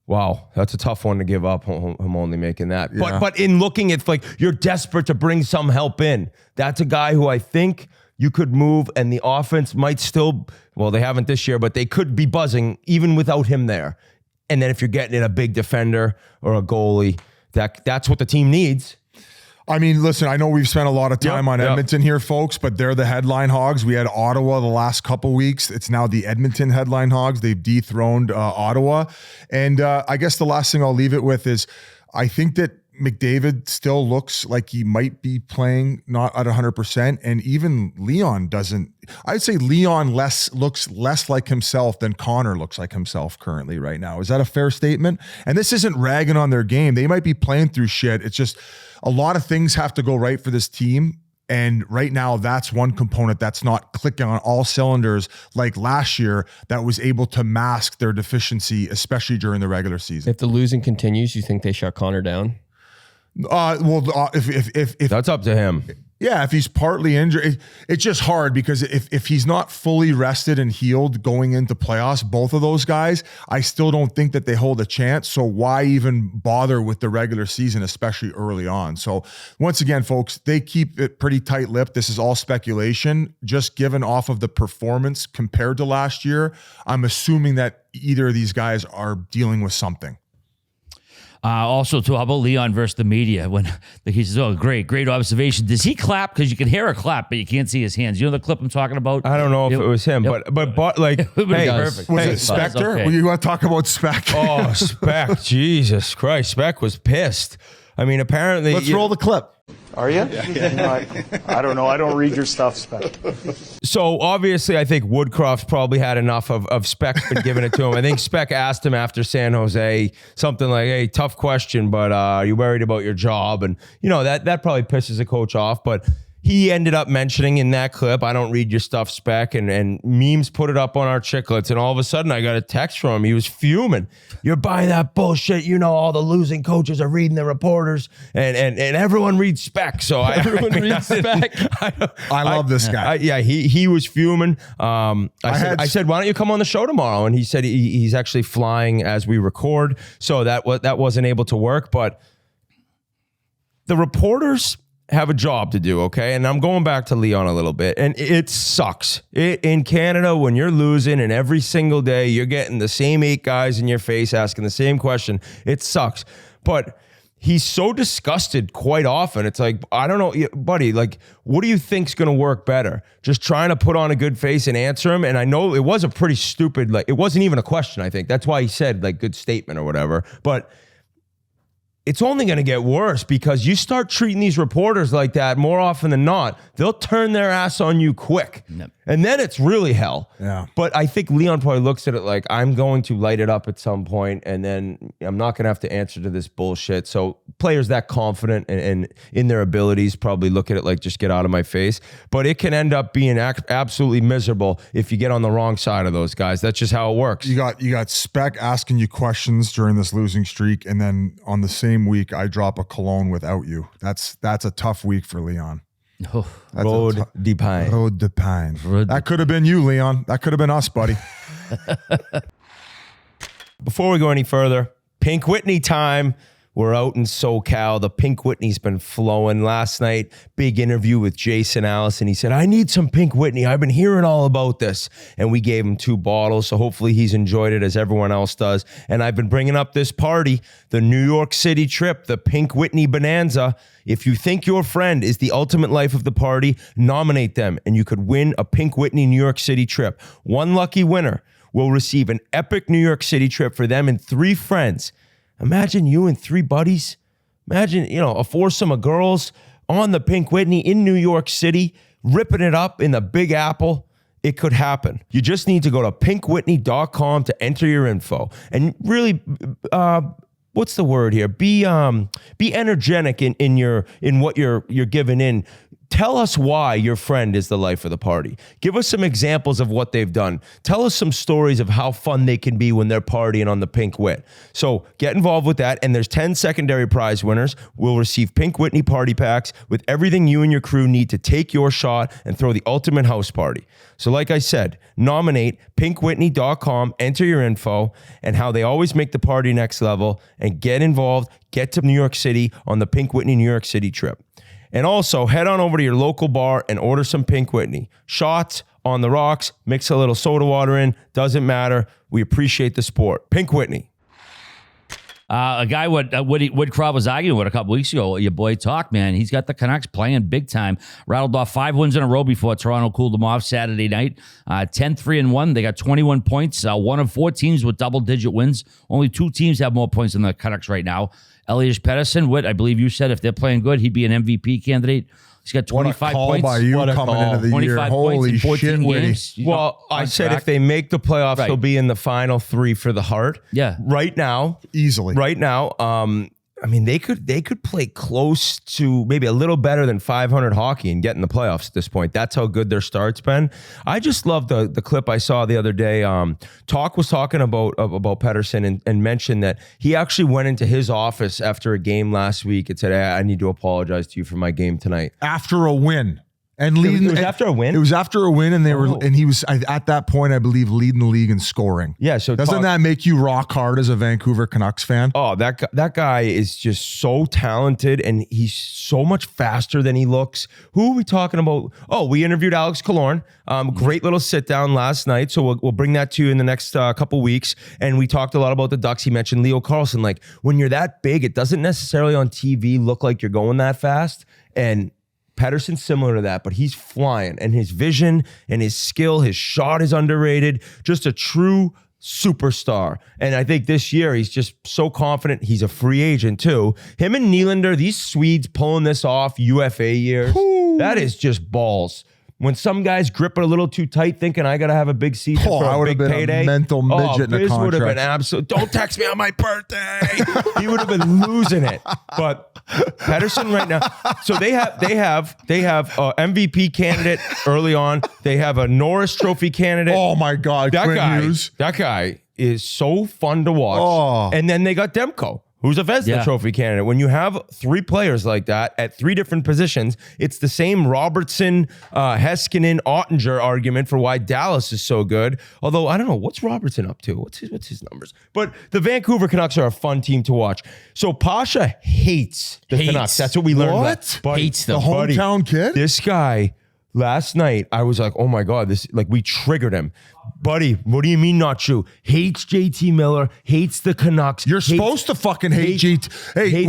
Wow, that's a tough one to give up. I'm only making that. Yeah. But in looking at like you're desperate to bring some help in, that's a guy who I think you could move, and the offense might still. Well, they haven't this year, but they could be buzzing even without him there. And then if you're getting in a big defender or a goalie, that's what the team needs. I mean, listen, I know we've spent a lot of time on Edmonton here, folks, but they're the headline hogs. We had Ottawa the last couple weeks. It's now the Edmonton headline hogs. They've dethroned Ottawa. And I guess the last thing I'll leave it with is I think that McDavid still looks like he might be playing not at 100%. And even Leon doesn't. I'd say Leon looks less like himself than Connor looks like himself currently right now. Is that a fair statement? And this isn't ragging on their game. They might be playing through shit. It's just a lot of things have to go right for this team. And right now, that's one component that's not clicking on all cylinders like last year that was able to mask their deficiency, especially during the regular season. If the losing continues, you think they shut Connor down? If that's up to him. Yeah, if he's partly injured, it's just hard because if he's not fully rested and healed going into playoffs, both of those guys, I still don't think that they hold a chance. So why even bother with the regular season, especially early on? So once again, folks, they keep it pretty tight-lipped. This is all speculation, just given off of the performance compared to last year. I'm assuming that either of these guys are dealing with something. Also, too, how about Leon versus the media? When he says, "Oh, great observation." Does he clap? Because you can hear a clap, but you can't see his hands. You know the clip I'm talking about? I don't know if it was him, but like, It would be hey, perfect. Was Hey, it Spectre? okay. Well, you want to talk about Spec? oh, Spec, Jesus Christ, Spec was pissed. I mean, apparently, Let's roll the clip. Are you? I don't know. I don't read your stuff, Spec. So obviously, I think Woodcroft probably had enough of Spec been giving it to him. I think Spec asked him after San Jose something like, "Hey, tough question, but are you worried about your job?" And that probably pisses a coach off. But he ended up mentioning in that clip, "I don't read your stuff, Spec," and memes put it up on our Chiclets. And all of a sudden, I got a text from him. He was fuming. "You're buying that bullshit. All the losing coaches are reading the reporters, and everyone reads Spec." So everyone reads Spec. I love this guy. He was fuming. I said, "Why don't you come on the show tomorrow?" And he said he's actually flying as we record, so that wasn't able to work. But the reporters have a job to do, okay? And I'm going back to Leon a little bit, and it sucks. In Canada, when you're losing and every single day you're getting the same 8 guys in your face asking the same question, it sucks. But he's so disgusted quite often. It's like, I don't know, buddy, like, what do you think's going to work better? Just trying to put on a good face and answer him? And I know it was a pretty stupid, like, it wasn't even a question, I think. That's why he said, like, good statement or whatever. But it's only going to get worse because you start treating these reporters like that more often than not, they'll turn their ass on you quick. Yep. And then it's really hell. Yeah. But I think Leon probably looks at it like, I'm going to light it up at some point, and then I'm not going to have to answer to this bullshit. So players that confident and in their abilities probably look at it like, just get out of my face. But it can end up being absolutely miserable if you get on the wrong side of those guys. That's just how it works. You got Spec asking you questions during this losing streak, and then on the same week, I drop a cologne without you. That's a tough week for Leon. Road de Pine. That could have been you, Leon. That could have been us, buddy. Before we go any further, Pink Whitney time. We're out in SoCal. The Pink Whitney's been flowing. Last night, big interview with Jason Allison. He said, "I need some Pink Whitney. I've been hearing all about this." And we gave him 2 bottles. So hopefully he's enjoyed it as everyone else does. And I've been bringing up this party, the New York City trip, the Pink Whitney Bonanza. If you think your friend is the ultimate life of the party, nominate them and you could win a Pink Whitney New York City trip. One lucky winner will receive an epic New York City trip for them and 3 friends. Imagine you and 3 buddies. Imagine, a foursome of girls on the Pink Whitney in New York City, ripping it up in the Big Apple. It could happen. You just need to go to pinkwhitney.com to enter your info. And really, what's the word here? Be energetic in what you're giving in. Tell us why your friend is the life of the party. Give us some examples of what they've done. Tell us some stories of how fun they can be when they're partying on the Pink Whit. So get involved with that, and there's 10 secondary prize winners. We'll receive Pink Whitney party packs with everything you and your crew need to take your shot and throw the ultimate house party. So like I said, nominate pinkwhitney.com, enter your info, and how they always make the party next level, and get involved. Get to New York City on the Pink Whitney New York City trip. And also, head on over to your local bar and order some Pink Whitney. Shots, on the rocks, mix a little soda water in, doesn't matter. We appreciate the sport. Pink Whitney. A guy Woodcroft was arguing with a couple weeks ago, your boy Talk, man. He's got the Canucks playing big time. Rattled off 5 wins in a row before Toronto cooled them off Saturday night. 10-3-1. They got 21 points. One of 4 teams with double-digit wins. Only 2 teams have more points than the Canucks right now. Elias Pettersson, Whit, I believe you said if they're playing good, he'd be an MVP candidate. He's got 25 points. By you coming into the year. 25 Holy points in 14 shit, games. Well, I said if they make the playoffs, he'll be in the final 3 for the Hart. Yeah. Right now. Easily. Right now, I mean, they could play close to maybe a little better than 500 hockey and get in the playoffs at this point. That's how good their start's been. I just love the clip I saw the other day. Talk was talking about Pettersson and mentioned that he actually went into his office after a game last week and said, "I need to apologize to you for my game tonight." After a win. And leading, it was after a win? It was after a win, and he was at that point, I believe, leading the league in scoring. Yeah, so doesn't that make you rock hard as a Vancouver Canucks fan? Oh, that guy is just so talented, and he's so much faster than he looks. Who are we talking about? Oh, we interviewed Alex Killorn. Great little sit down last night, so we'll bring that to you in the next couple weeks. And we talked a lot about the Ducks. He mentioned Leo Carlsson. Like, when you're that big, it doesn't necessarily on TV look like you're going that fast, and Pettersson's similar to that, but he's flying, and his vision and his skill, his shot is underrated. Just a true superstar. And I think this year he's just so confident. He's a free agent too. Him and Nylander, these Swedes pulling this off UFA years. That is just balls. When some guys grip it a little too tight, thinking I got to have a big season for a big payday. A mental midget in a contract. Would have been absolute. Don't text me on my birthday. He would have been losing it. But Pettersson right now. So they have MVP candidate early on. They have a Norris Trophy candidate. Oh my God, Quinn Hughes. That guy is so fun to watch. Oh. And then they got Demko, who's a Vezina Trophy candidate. When you have three players like that at three different positions, it's the same Robertson, Heiskanen, Ottinger argument for why Dallas is so good. Although, I don't know, what's Robertson up to? What's his numbers? But the Vancouver Canucks are a fun team to watch. So Pasha hates the Canucks. That's what we learned. What? Buddy, hates them. The hometown kid? This guy, last night, I was like, oh my God, we triggered him. Buddy, what do you mean not true? Hates JT Miller, hates the Canucks. You're supposed to fucking hate JT. Hey,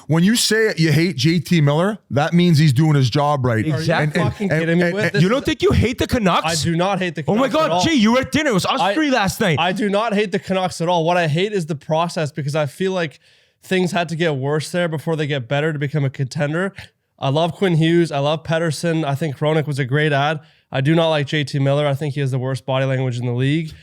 when you say you hate JT Miller, that means he's doing his job right. Exactly. Are you fucking kidding me? Whit? You don't think you hate the Canucks? I do not hate the Canucks. Oh my God, Gee, you were at dinner. It was us three last night. I do not hate the Canucks at all. What I hate is the process, because I feel like things had to get worse there before they get better to become a contender. I love Quinn Hughes. I love Pettersson. I think Hronek was a great ad. I do not like JT Miller. I think he has the worst body language in the league.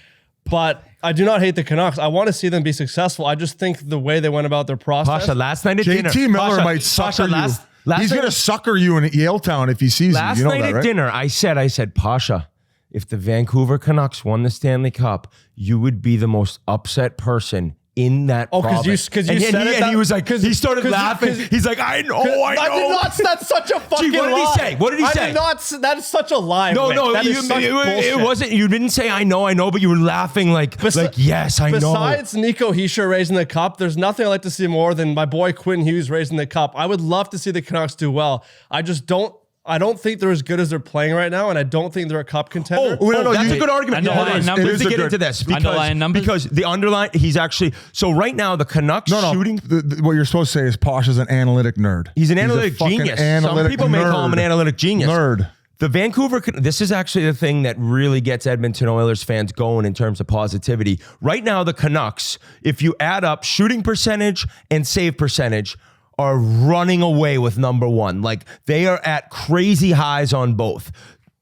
But I do not hate the Canucks. I want to see them be successful. I just think the way they went about their process. Pasha, last night at dinner. JT Miller might sucker you. He's going to sucker you in Yaletown if he sees you. Last night at dinner, I said, Pasha, if the Vancouver Canucks won the Stanley Cup, you would be the most upset person in that province. Because you said it. And he was like, he started laughing. He's like, I know. I did not. That's such a fucking lie. What did he say? What did he say? I did not. That is such a lie. No, it wasn't. You didn't say I know, but you were laughing like yes, I know. Besides Nico Hischier raising the cup, there's nothing I like to see more than my boy Quinn Hughes raising the cup. I would love to see the Canucks do well. I don't think they're as good as they're playing right now, and I don't think they're a cup contender. That's a good argument. Numbers. To get into this Because the underlying, he's actually, so right now the Canucks shooting. What you're supposed to say is Pasha's an analytic nerd. He's an analytic genius. Some people may call him an analytic genius. Nerd. The Vancouver, this is actually the thing that really gets Edmonton Oilers fans going in terms of positivity. Right now, the Canucks, if you add up shooting percentage and save percentage, are running away with number one. Like, they are at crazy highs on both.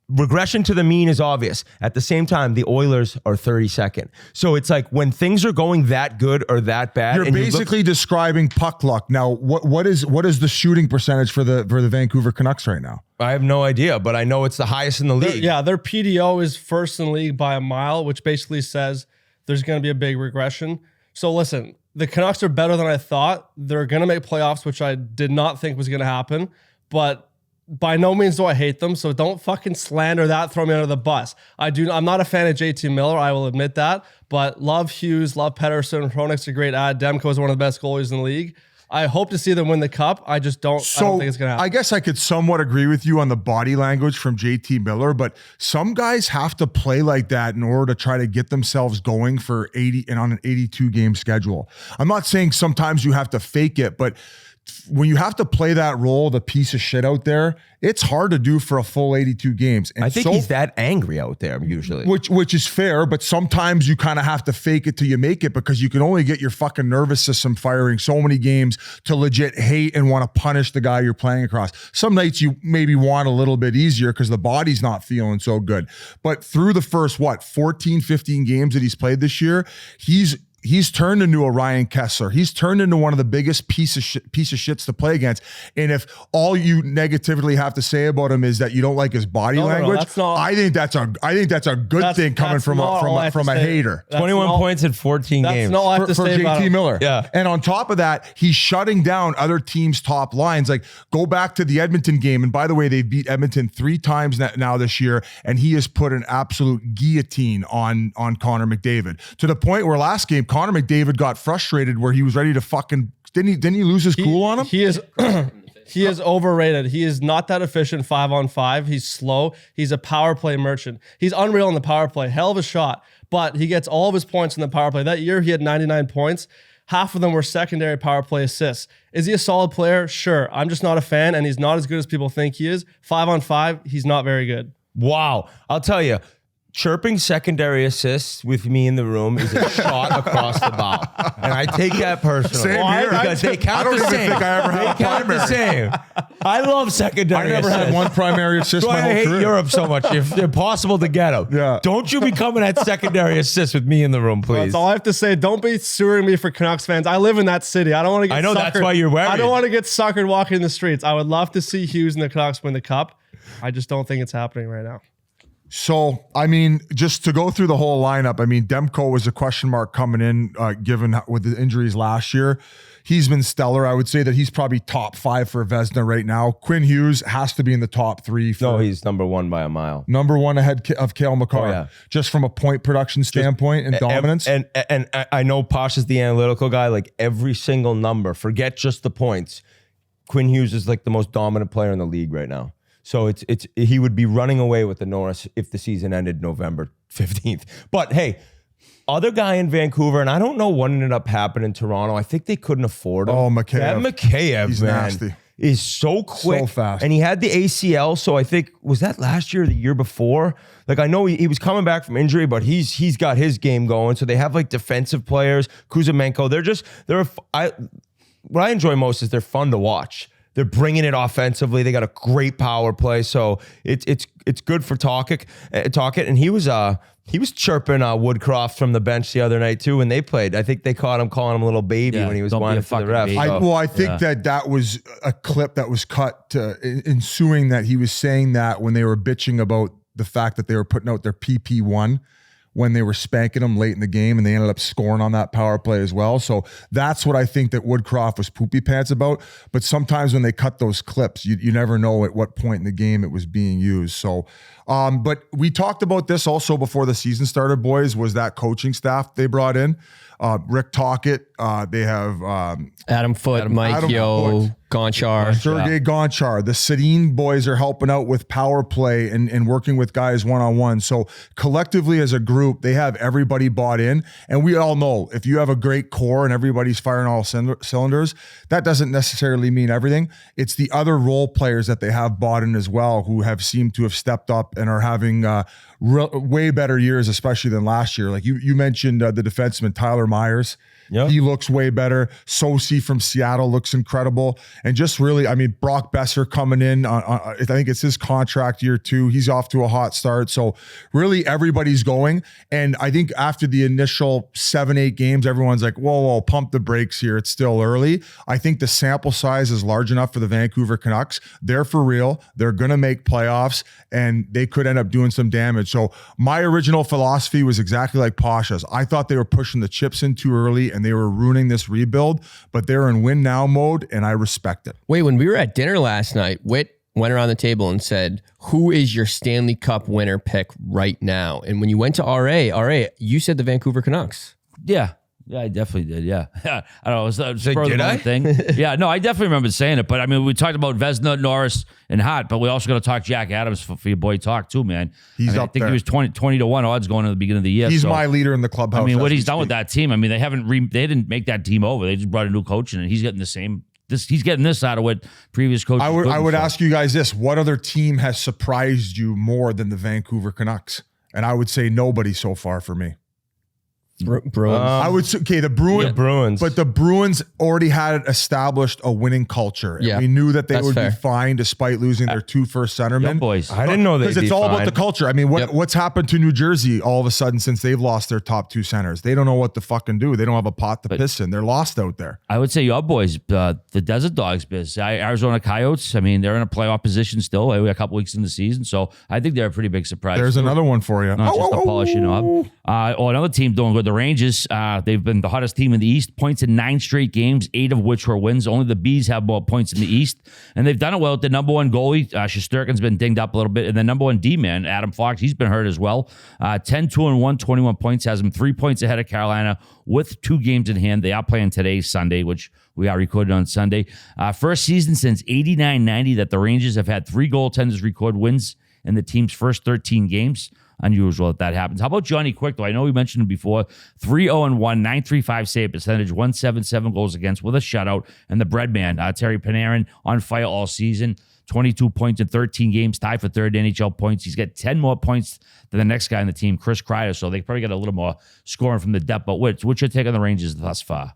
Regression to the mean is obvious. At the same time, the Oilers are 32nd. So it's like when things are going that good or that bad. You're basically describing puck luck. Now, what is the shooting percentage for the Vancouver Canucks right now? I have no idea, but I know it's the highest in the league. Their PDO is first in the league by a mile, which basically says there's going to be a big regression. So listen, the Canucks are better than I thought. They're going to make playoffs, which I did not think was going to happen. But by no means do I hate them, so don't fucking slander that, throw me under the bus. I'm not a fan of JT Miller, I will admit that, but love Hughes, love Pettersson, Hronek's a great ad. Demko is one of the best goalies in the league. I hope to see them win the cup. I just don't think it's going to happen. I guess I could somewhat agree with you on the body language from JT Miller, but some guys have to play like that in order to try to get themselves going for 80 and on an 82 game schedule. I'm not saying sometimes you have to fake it, but when you have to play that role, the piece of shit out there, it's hard to do for a full 82 games. And I think he's that angry out there usually. Which is fair, but sometimes you kind of have to fake it till you make it, because you can only get your fucking nervous system firing so many games to legit hate and want to punish the guy you're playing across. Some nights you maybe want a little bit easier because the body's not feeling so good. But through the first, 14, 15 games that he's played this year, he's he's turned into a Ryan Kessler. He's turned into one of the biggest piece of shits to play against. And if all you negatively have to say about him is that you don't like his body language, that's not, I think that's a good thing coming from a hater. 21 points in 14 games. That's not all I have to For say about JT him. Miller. Yeah. And on top of that, he's shutting down other teams' top lines. Like, go back to the Edmonton game. And by the way, they've beat Edmonton 3 times now this year. And he has put an absolute guillotine on Connor McDavid, to the point where last game, Connor McDavid got frustrated where he was ready to fucking, didn't he lose his cool on him? He is he is overrated. He is not that efficient 5-on-5. He's slow. He's a power play merchant. He's unreal in the power play. Hell of a shot. But he gets all of his points in the power play. That year he had 99 points. Half of them were secondary power play assists. Is he a solid player? Sure. I'm just not a fan, and he's not as good as people think he is. 5-on-5, he's not very good. Wow. I'll tell you, chirping secondary assists with me in the room is a shot across the bow. And I take that personally. Same here. Because they count the same. think I ever had a They count the same. I love secondary I never assists. had one primary assist That's my why I whole hate career. Europe so much. It's impossible to get them. Yeah. Don't you be coming at secondary assists with me in the room, please. That's all I have to say. Don't be suing me for Canucks fans. I live in that city. I don't want to get I know, that's suckered. why you're worried. I don't want to get suckered walking in the streets. I would love to see Hughes and the Canucks win the cup. I just don't think it's happening right now. So, I mean, just to go through the whole lineup, I mean, Demko was a question mark coming in, given with the injuries last year. He's been stellar. I would say that he's probably top 5 for Vezina right now. Quinn Hughes has to be in the top 3. No, he's number 1 by a mile. Number 1 ahead of Cale Makar, yeah. just from a point production standpoint and dominance. And I know Posh is the analytical guy. Like, every single number, forget just the points. Quinn Hughes is like the most dominant player in the league right now. So he would be running away with the Norris if the season ended November 15th. But hey, other guy in Vancouver, and I don't know what ended up happening in Toronto. I think they couldn't afford him. Oh, Mikheyev. That Mikheyev, He's man, nasty. is so quick. So fast. And he had the ACL, so I think, was that last year or the year before? Like, I know he was coming back from injury, but he's got his game going. So they have like defensive players, Kuzmenko. What I enjoy most is they're fun to watch. They're bringing it offensively. They got a great power play, so it's good for Talkett. And he was chirping Woodcroft from the bench the other night too when they played. I think they caught him calling him a little baby when he was whining for the ref. I think that was a clip that was cut ensuing that he was saying that when they were bitching about the fact that they were putting out their PP1 when they were spanking them late in the game, and they ended up scoring on that power play as well. So that's what I think that Woodcroft was poopy pants about. But sometimes when they cut those clips, you never know at what point in the game it was being used. So, but we talked about this also before the season started, boys, was that coaching staff they brought in. Rick Tocchet, they have Adam Foote, Mike Adam Yo, Foote. Gonchar. Sergei Gonchar. The Sedin boys are helping out with power play and working with guys one-on-one. So collectively as a group, they have everybody bought in. And we all know if you have a great core and everybody's firing all cylinders, that doesn't necessarily mean everything. It's the other role players that they have bought in as well who have seemed to have stepped up and are having way better years, especially than last year. Like you mentioned the defenseman Tyler Myers. Yep. He looks way better. Sosi from Seattle looks incredible. And just really, I mean, Brock Besser coming in, I think it's his contract year too. He's off to a hot start. So really everybody's going. And I think after the initial 7-8 games, everyone's like, whoa, pump the brakes here. It's still early. I think the sample size is large enough for the Vancouver Canucks. They're for real. They're going to make playoffs and they could end up doing some damage. So my original philosophy was exactly like Pasha's. I thought they were pushing the chips in too early and they were ruining this rebuild, but they're in win now mode and I respect it. Wait, when we were at dinner last night, Whit went around the table and said, who is your Stanley Cup winner pick right now? And when you went to RA, you said the Vancouver Canucks. Yeah, I definitely did. Yeah. I don't know. It was a spur of the did I? moment thing. Yeah, no, I definitely remember saying it. But I mean, we talked about Vezina, Norris, and Hart, but we also got to talk Jack Adams for your boy Talk too, man. He's I up think there. he was 20-1 odds going into the beginning of the year. He's so, my leader in the clubhouse. I mean, what as we he's done with speak. that team. I mean, they didn't make that team over. They just brought a new coach in, and he's getting the same. He's getting this out of what previous coaches. I would ask you guys this: what other team has surprised you more than the Vancouver Canucks? And I would say nobody so far for me. Bruins. I would say, okay, the Bruins, but the Bruins already had established a winning culture. And Yeah, we knew that they that's would fair. be fine despite losing their 2 first centermen. boys. I didn't know Because they'd it's be all about fine. the culture. I mean, what's happened to New Jersey all of a sudden since they've lost their top 2 centers? They don't know what to fucking do. They don't have a pot to piss in. They're lost out there. I would say your boys, the Desert Dogs biz, Arizona Coyotes. I mean, they're in a playoff position still. We're a couple weeks in the season, so I think they're a pretty big surprise. There's too. another one for you. Not just a polishing up. Another team doing good. The Rangers. They've been the hottest team in the East. Points in 9 straight games, 8 of which were wins. Only the Bees have more points in the East, and they've done it well with the number 1 goalie. Shesterkin's been dinged up a little bit, and the number 1 D-man, Adam Fox, he's been hurt as well. 10-2-1, 21 points, has him 3 points ahead of Carolina with 2 games in hand. They are playing today, Sunday, which we are recording on Sunday. First season since 89-90 that the Rangers have had 3 goaltenders record wins in the team's first 13 games. Unusual that happens. How about Johnny Quick, though? I know we mentioned him before. 3-0-1, 9.35 save percentage, 1.77 goals against with a shutout. And the breadman, Terry Panarin, on fire all season. 22 points in 13 games, tied for 3rd NHL points. He's got 10 more points than the next guy in the team, Chris Kreider. So they probably got a little more scoring from the depth. But what's your take on the Rangers thus far?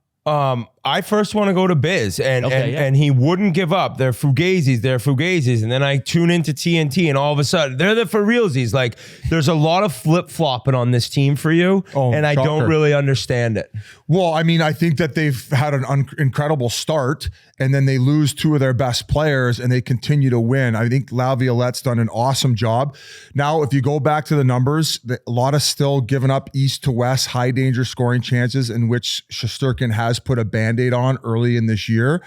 I first want to go to Biz, and he wouldn't give up. They're Fugazis, and then I tune into TNT, and all of a sudden they're the Forrealzies. Like, there's a lot of flip flopping on this team for you, and I don't really understand it. Well, I mean, I think that they've had an incredible start, and then they lose 2 of their best players, and they continue to win. I think Laviolette's done an awesome job. Now, if you go back to the numbers, a lot of still giving up east to west, high danger scoring chances, in which Shesterkin has put a Band-Aid on early in this year.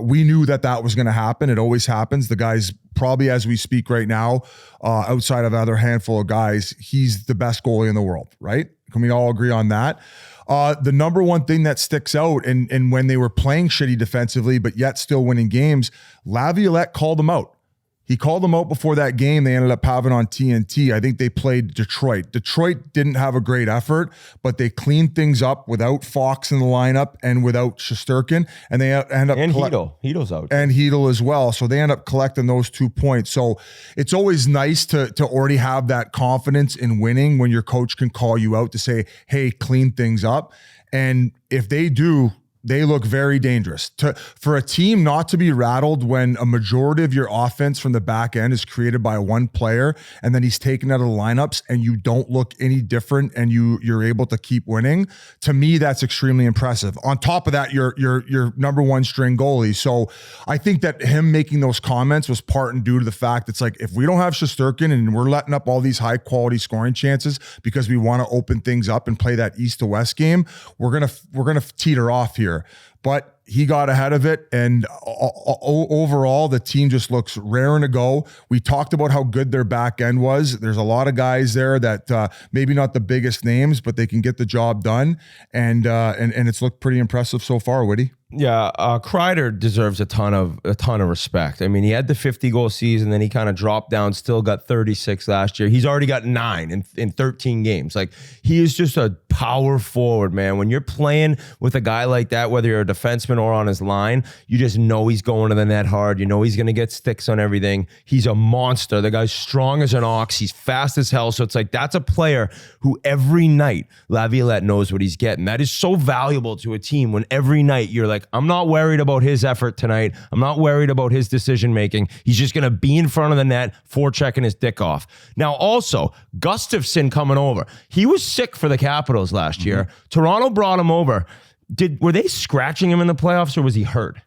We knew that was going to happen. It always happens. The guy's probably, as we speak right now, outside of another handful of guys, he's the best goalie in the world, right? Can we all agree on that? The number one thing that sticks out, and when they were playing shitty defensively, but yet still winning games, Laviolette called them out. He called them out before that game. They ended up having on TNT. I think they played Detroit. Detroit didn't have a great effort, but they cleaned things up without Fox in the lineup and without Shesterkin. And they end up Hedo's out. And Hedel as well. So they end up collecting those 2 points. So it's always nice to already have that confidence in winning when your coach can call you out to say, hey, clean things up. And if they do, they look very dangerous. For a team not to be rattled when a majority of your offense from the back end is created by 1 player, and then he's taken out of the lineups, and you don't look any different, and you're able to keep winning. To me, that's extremely impressive. On top of that, you're number 1 string goalie. So I think that him making those comments was part and due to the fact it's like, if we don't have Shesterkin and we're letting up all these high quality scoring chances because we want to open things up and play that east to west game, we're gonna teeter off here. But he got ahead of it, and overall, the team just looks raring to go. We talked about how good their back end was. There's a lot of guys there that maybe not the biggest names, but they can get the job done, and it's looked pretty impressive so far, Whitty. Yeah, Kreider deserves a ton of respect. I mean, he had the 50-goal season, then he kind of dropped down, still got 36 last year. He's already got 9 in 13 games. Like, he is just a power forward, man. When you're playing with a guy like that, whether you're a defenseman or on his line, you just know he's going to the net hard. You know he's going to get sticks on everything. He's a monster. The guy's strong as an ox. He's fast as hell. So it's like, that's a player who every night Laviolette knows what he's getting. That is so valuable to a team when every night you're like, I'm not worried about his effort tonight. I'm not worried about his decision making. He's just going to be in front of the net, forechecking his dick off. Now, also, Gustafsson coming over. He was sick for the Capitals last year. Toronto brought him over. Were they scratching him in the playoffs, or was he hurt?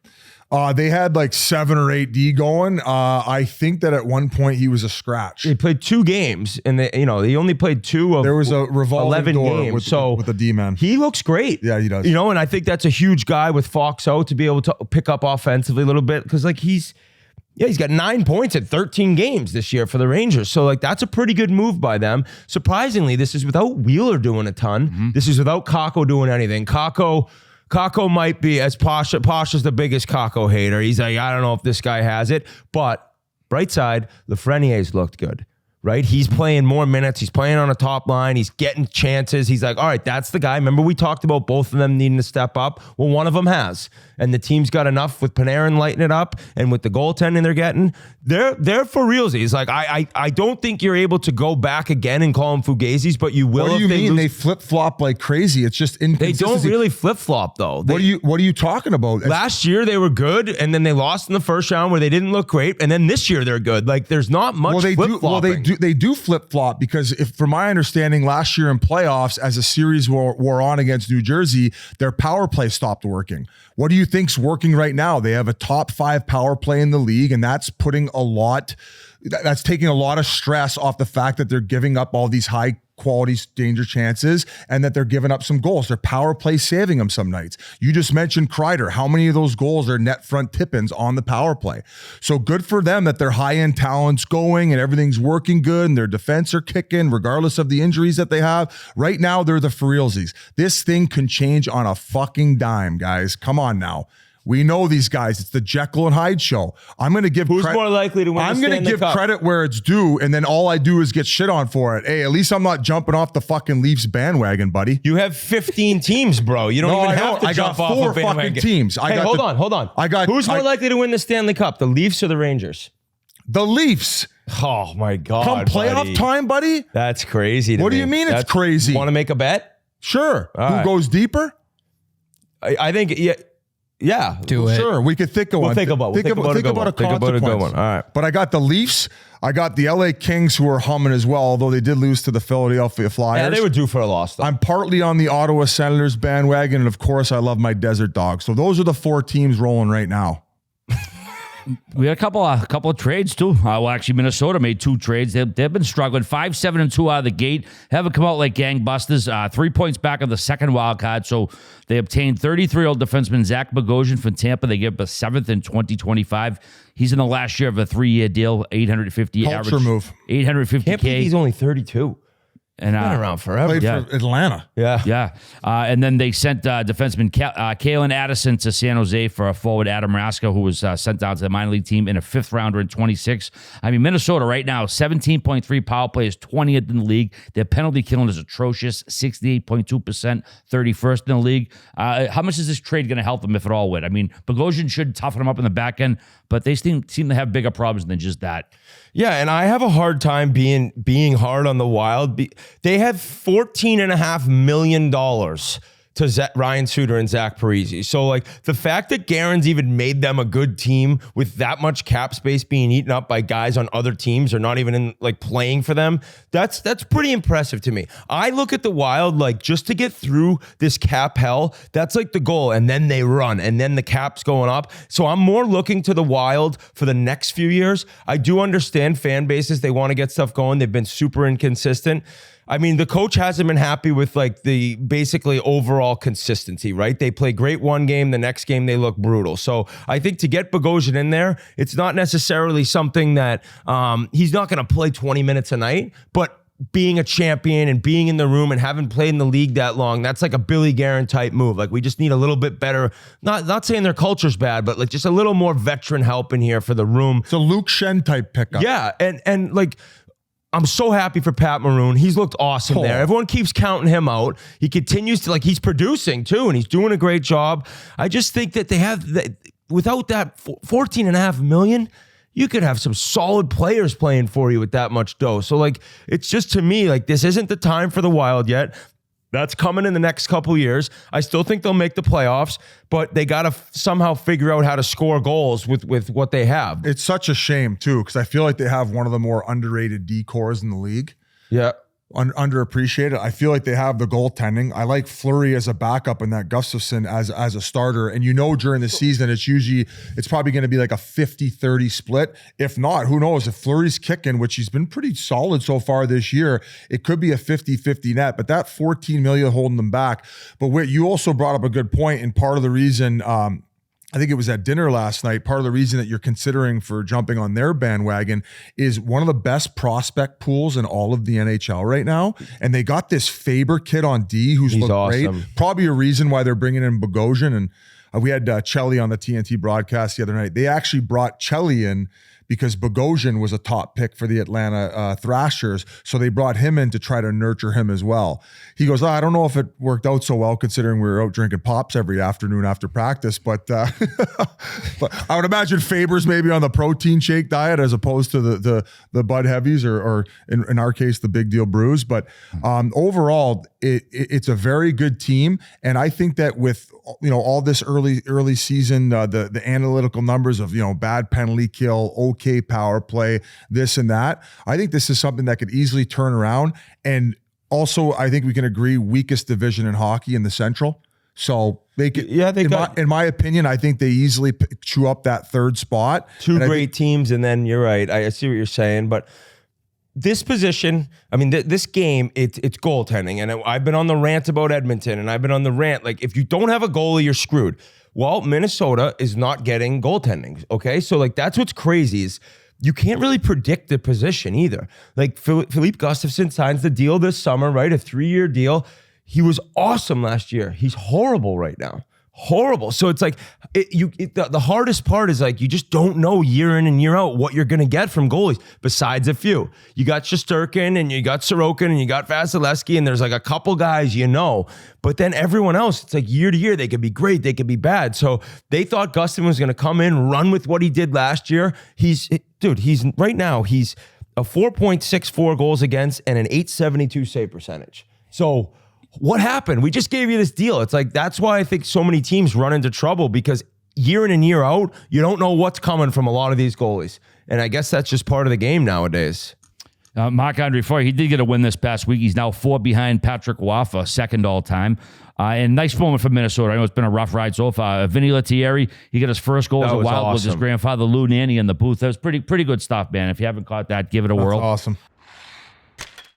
They had like 7 or 8 D going. I think that at one point he was a scratch. He played 2 games, and he only played 2 of there was a revolving 11 door games. with the D-man. He looks great. Yeah, he does. And I think that's a huge guy with Fox out to be able to pick up offensively a little bit, because like he's got 9 points in 13 games this year for the Rangers. So like that's a pretty good move by them. Surprisingly, this is without Wheeler doing a ton. This is without Kakko doing anything. Kakko might be, as Posh is the biggest Kakko hater. He's like, I don't know if this guy has it. But bright side, Lafreniere's looked good. right? He's playing more minutes. He's playing on a top line. He's getting chances. He's like, all right, that's the guy. Remember we talked about both of them needing to step up? Well, one of them has. And the team's got enough with Panarin lighting it up and with the goaltending they're getting. They're for realsies. Like, I don't think you're able to go back again and call them fugazis, but you will. What do you mean? They flip-flop like crazy. It's just They inconsistency. don't really flip-flop, though. What are you talking about? Last year they were good, and then they lost in the first round where they didn't look great, and then this year they're good. Like, there's not much flip-flopping. They do flip-flop because if, from my understanding, last year in playoffs, as a series wore on against New Jersey, their power play stopped working. What do you think's working right now? They have a top 5 power play in the league, and that's taking a lot of stress off the fact that they're giving up all these high quality danger chances and that they're giving up some goals. Their power play saving them some nights. You just mentioned Kreider. How many of those goals are net front tip-ins on the power play? So good for them that their high-end talent's going and everything's working good and their defense are kicking regardless of the injuries that they have. Right now, they're the Forrealzies. This thing can change on a fucking dime, guys. Come on now. We know these guys. It's the Jekyll and Hyde show. I'm going to give Who's more likely to win I'm the going to Stanley give Cup? credit where it's due, and then all I do is get shit on for it. Hey, at least I'm not jumping off the fucking Leafs bandwagon, buddy. You have 15 teams, bro. You don't even have to I jump got off 4 a bandwagon. fucking teams. Hold on. Who's more likely to win the Stanley Cup, the Leafs or the Rangers? The Leafs. Oh, my God, Come playoff buddy. time, buddy? That's crazy to What do me. you mean it's crazy? Want to make a bet? Sure. All Who right. goes deeper? I think, yeah. Do it. Sure, we could think of one. Think about a good one. All right. But I got the Leafs. I got the LA Kings, who are humming as well, although they did lose to the Philadelphia Flyers. Yeah, they were due for a loss, though. I'm partly on the Ottawa Senators bandwagon, and of course, I love my Desert Dogs. So those are the 4 teams rolling right now. We had a couple of trades too. Well, actually, Minnesota made 2 trades. They've been struggling. 5-7-2 out of the gate. Haven't come out like gangbusters. 3 points back of the second wild card. So they obtained 33-year-old defenseman Zach Bogosian from Tampa. They give up a 7th in 2025. He's in the last year of a 3-year deal. 850 Culture average. move. 850K. Can't believe he's only 32. And Been around forever. Played for Atlanta. Yeah. Yeah. And then they sent defenseman Kalen Addison to San Jose for a forward, Adam Raska, who was sent down to the minor league team in a 5th rounder in 26. I mean, Minnesota right now, 17.3 power play is 20th in the league. Their penalty killing is atrocious, 68.2%, 31st in the league. How much is this trade going to help them, if at all, Whit? I mean, Bogosian should toughen them up in the back end, but they seem to have bigger problems than just that. Yeah, and I have a hard time being hard on the Wild. They have $14.5 million to Ryan Suter and Zach Parise. So, like, the fact that Guerin's even made them a good team with that much cap space being eaten up by guys on other teams or not even in, like, playing for them, that's pretty impressive to me. I look at the Wild, like, just to get through this cap hell, that's like the goal, and then they run, and then the cap's going up. So I'm more looking to the Wild for the next few years. I do understand fan bases, they want to get stuff going. They've been super inconsistent. I mean, the coach hasn't been happy with like the basically overall consistency, right? They play great one game, the next game they look brutal. So I think to get Bogosian in there, it's not necessarily something that he's not going to play 20 minutes a night, but being a champion and being in the room and having played in the league that long, that's like a Billy Guerin type move. Like, we just need a little bit better, not saying their culture's bad, but like just a little more veteran help in here for the room. It's a Luke Shen type pickup. Yeah, and like, I'm so happy for Pat Maroon. He's looked awesome there. Everyone keeps counting him out. He continues to, like, he's producing too, and he's doing a great job. I just think that they have, without that $14.5 million, you could have some solid players playing for you with that much dough. So, like, it's just, to me, like, this isn't the time for the Wild yet. That's coming in the next couple years. I still think they'll make the playoffs, but they got to somehow figure out how to score goals with what they have. It's such a shame, too, because I feel like they have one of the more underrated D-cores in the league. Yeah. Underappreciated. I feel like they have the goaltending. I like Fleury as a backup and that Gustafsson as a starter. And during the season, it's probably going to be like a 50-30 split. If not, who knows? If Fleury's kicking, which he's been pretty solid so far this year, it could be a 50-50 net. But that $14 million holding them back. But Whit, you also brought up a good point, and part of the reason I think it was at dinner last night, part of the reason that you're considering for jumping on their bandwagon is one of the best prospect pools in all of the NHL right now. And they got this Faber kid on D who's looked awesome. great. Probably a reason why they're bringing in Bogosian. And we had Chelly on the TNT broadcast the other night. They actually brought Chelly in because Bogosian was a top pick for the Atlanta Thrashers. So they brought him in to try to nurture him as well. He goes, I don't know if it worked out so well considering we were out drinking pops every afternoon after practice, but but I would imagine Faber's maybe on the protein shake diet as opposed to the Bud Heavies or in our case, the Big Deal Brews. But overall, it's a very good team. And I think that with, all this early season, the analytical numbers of, bad penalty kill, okay power play, this and that, I think this is something that could easily turn around. And also, I think we can agree, weakest division in hockey in the Central. So they could, in my opinion, I think they easily chew up that third spot. Two great teams, and then you're right. I see what you're saying, but this position, this game, it's goaltending. And I've been on the rant about Edmonton, and I've been on the rant, like, if you don't have a goalie, you're screwed. Well, Minnesota is not getting goaltending, okay? So, like, that's what's crazy is you can't really predict the position either. Like, Philippe Gustafsson signs the deal this summer, right? A 3-year deal. He was awesome last year. He's horrible right now. Horrible. So it's like the hardest part is, like, you just don't know year in and year out what you're going to get from goalies besides a few. You got Shesterkin and you got Sorokin and you got Vasilevsky, and there's like a couple guys, but then everyone else, it's like year to year, they could be great, they could be bad. So they thought Gustin was going to come in, run with what he did last year. He's right now, he's a 4.64 goals against and an 872 save percentage. So what happened? We just gave you this deal. It's like, that's why I think so many teams run into trouble, because year in and year out, you don't know what's coming from a lot of these goalies. And I guess that's just part of the game nowadays. Marc-Andre Fleury, he did get a win this past week. He's now 4 behind Patrick Waffa, second all time. And nice moment for Minnesota. I know it's been a rough ride so far. Vinny Lettieri, he got his first goal as a Wild with his grandfather Lou Nanny in the booth. That was pretty good stuff, man. If you haven't caught that, give it a whirl. Awesome.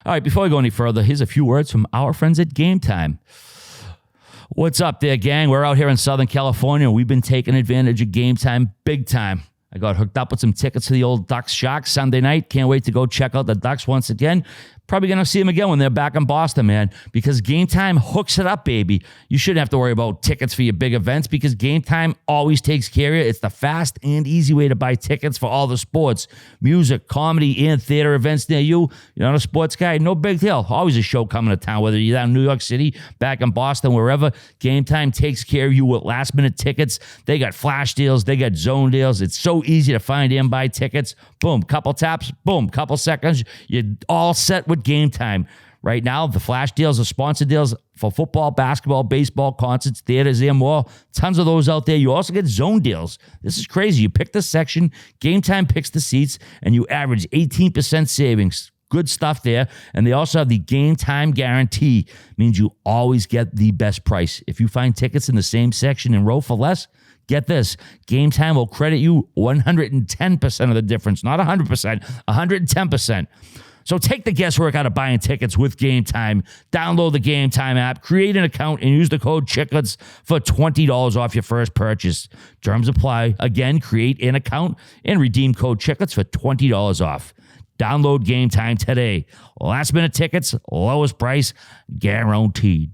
All right, before we go any further, here's a few words from our friends at Game Time. What's up there, gang? We're out here in Southern California. We've been taking advantage of Game Time big time. I got hooked up with some tickets to the old Ducks Sharks Sunday night. Can't wait to go check out the Ducks once again. Probably going to see them again when they're back in Boston, man, because Game Time hooks it up, baby. You shouldn't have to worry about tickets for your big events because Game Time always takes care of you. It's the fast and easy way to buy tickets for all the sports, music, comedy, and theater events near you. You're not a sports guy? No big deal. Always a show coming to town, whether you're down in New York City, back in Boston, wherever. Game Time takes care of you with last-minute tickets. They got flash deals. They got zone deals. It's so easy to find and buy tickets. Boom, couple taps. Boom, couple seconds. You're all set with Game Time. Right now, the flash deals are sponsored deals for football, basketball, baseball, concerts, theaters, and more. Tons of those out there. You also get zone deals. This is crazy. You pick the section, Game Time picks the seats, and you average 18% savings. Good stuff there. And they also have the Game Time guarantee. Means you always get the best price. If you find tickets in the same section and row for less, get this, Game Time will credit you 110% of the difference. Not 100%, 110%. So take the guesswork out of buying tickets with Game Time. Download the Game Time app, create an account, and use the code Chiclets for $20 off your first purchase. Terms apply. Again, create an account and redeem code Chiclets for $20 off. Download Game Time today. Last minute tickets, lowest price, guaranteed.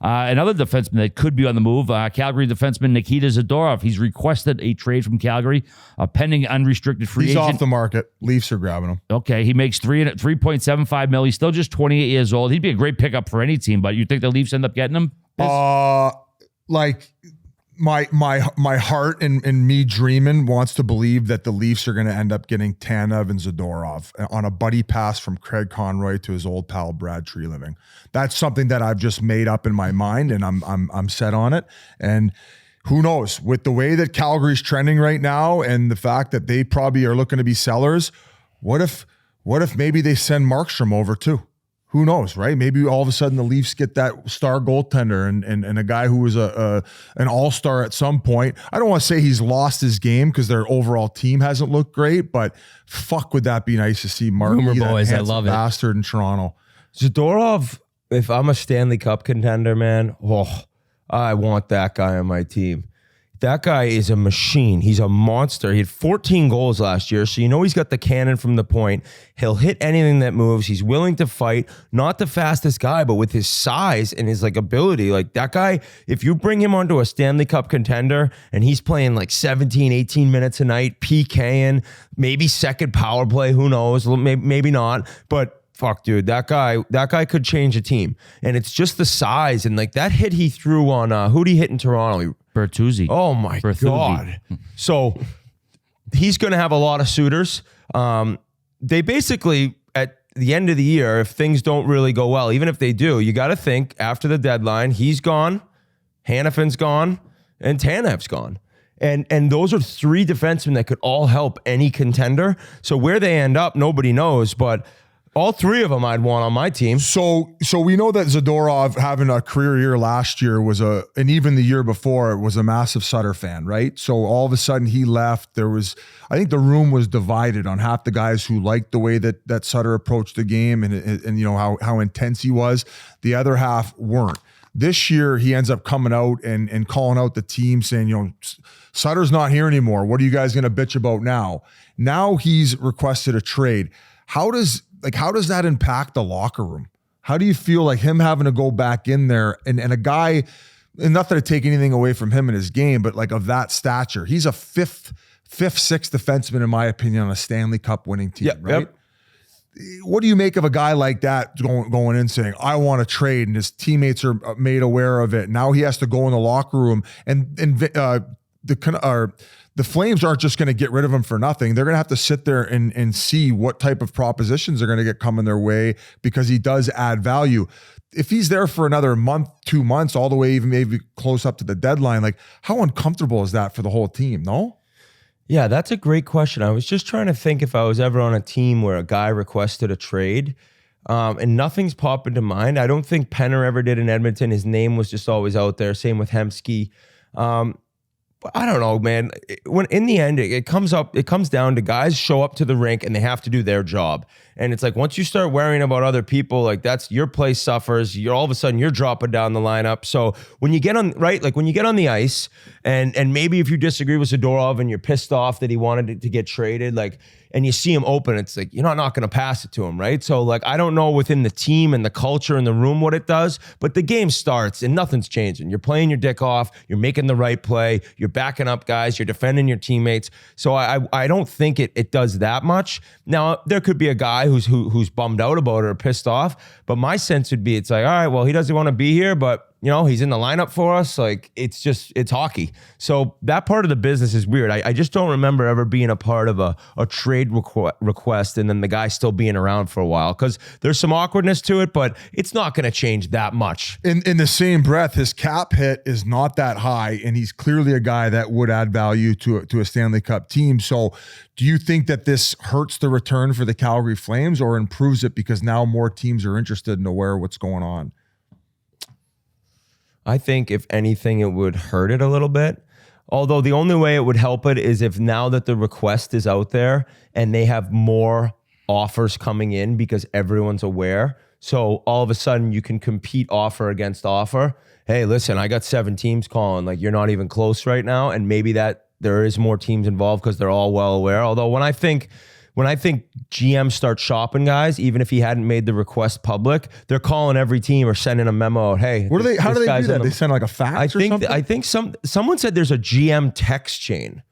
Another defenseman that could be on the move, Calgary defenseman Nikita Zadorov. He's requested a trade from Calgary, a pending unrestricted free agent. He's off the market. Leafs are grabbing him. Okay, he makes $3.75 million. He's still just 28 years old. He'd be a great pickup for any team, but you think the Leafs end up getting him? Like my heart and me dreaming wants to believe that the Leafs are going to end up getting Tanev and Zadorov on a buddy pass from Craig Conroy to his old pal Brad Treliving. That's something that I've just made up in my mind, and I'm set on it. And who knows, with the way that Calgary's trending right now, and the fact that they probably are looking to be sellers, what if maybe they send Markstrom over too? Who knows, right? Maybe all of a sudden the Leafs get that star goaltender and a guy who was an all-star at some point. I don't want to say he's lost his game because their overall team hasn't looked great, but fuck, would that be nice to see Mark Rumor boys, I love it. Bastard in Toronto. Zadorov, if I'm a Stanley Cup contender, man, I want that guy on my team. That guy is a machine. He's a monster. He had 14 goals last year, so you know he's got the cannon from the point. He'll hit anything that moves. He's willing to fight. Not the fastest guy, but with his size and his ability, that guy, if you bring him onto a Stanley Cup contender and he's playing 17, 18 minutes a night, PKing, maybe second power play, who knows, maybe not, but fuck, dude, that guy could change a team. And it's just the size and that hit he threw on who'd he hit in Toronto? Bertuzzi. Oh my God. So he's going to have a lot of suitors. They basically, at the end of the year, if things don't really go well, even if they do, you got to think after the deadline, he's gone, Hannafin's gone, and Tanev's gone. And those are three defensemen that could all help any contender. So where they end up, nobody knows, but all three of them I'd want on my team. So we know that Zadorov having a career year last year and even the year before, was a massive Sutter fan, right? So all of a sudden he left. I think the room was divided on half the guys who liked the way that Sutter approached the game and you know how intense he was. The other half weren't. This year he ends up coming out and calling out the team saying, Sutter's not here anymore. What are you guys going to bitch about now? Now he's requested a trade. How does that impact the locker room? How do you feel like him having to go back in there and a guy, and not that I take anything away from him in his game, but of that stature, he's a fifth, sixth defenseman, in my opinion, on a Stanley Cup winning team, right? Yep. What do you make of a guy like that going in saying, I want to trade, and his teammates are made aware of it? Now he has to go in the locker room and the Flames aren't just going to get rid of him for nothing. They're going to have to sit there and see what type of propositions are going to get coming their way because he does add value. If he's there for another month, 2 months, all the way even maybe close up to the deadline, how uncomfortable is that for the whole team, no? Yeah, that's a great question. I was just trying to think if I was ever on a team where a guy requested a trade, and nothing's popped into mind. I don't think Penner ever did in Edmonton. His name was just always out there. Same with Hemsky. I don't know, man. When in the end, it comes down to guys show up to the rink and they have to do their job. And it's once you start worrying about other people, that's your place suffers. You're all of a sudden you're dropping down the lineup. So when you get on when you get on the ice and maybe if you disagree with Zadorov and you're pissed off that he wanted to get traded, and you see him open, it's you're not going to pass it to him, right? So I don't know within the team and the culture in the room what it does, but the game starts and nothing's changing. You're playing your dick off. You're making the right play. You're backing up guys. You're defending your teammates. So I don't think it does that much. Now there could be a guy who's bummed out about it or pissed off, but my sense would be it's all right, well, he doesn't want to be here, but he's in the lineup for us. It's hockey. So that part of the business is weird. I just don't remember ever being a part of a trade request and then the guy still being around for a while because there's some awkwardness to it, but it's not going to change that much. In the same breath, his cap hit is not that high, and he's clearly a guy that would add value to a Stanley Cup team. So do you think that this hurts the return for the Calgary Flames or improves it because now more teams are interested and aware of what's going on? I think if anything, it would hurt it a little bit. Although the only way it would help it is if now that the request is out there and they have more offers coming in because everyone's aware. So all of a sudden you can compete offer against offer. Hey, listen, I got 7 teams calling. You're not even close right now. And maybe that there is more teams involved because they're all well aware. Although when I think GM start shopping guys, even if he hadn't made the request public, they're calling every team or sending a memo out. Hey, how do they do that? They send a fax or something? I think someone said there's a GM text chain,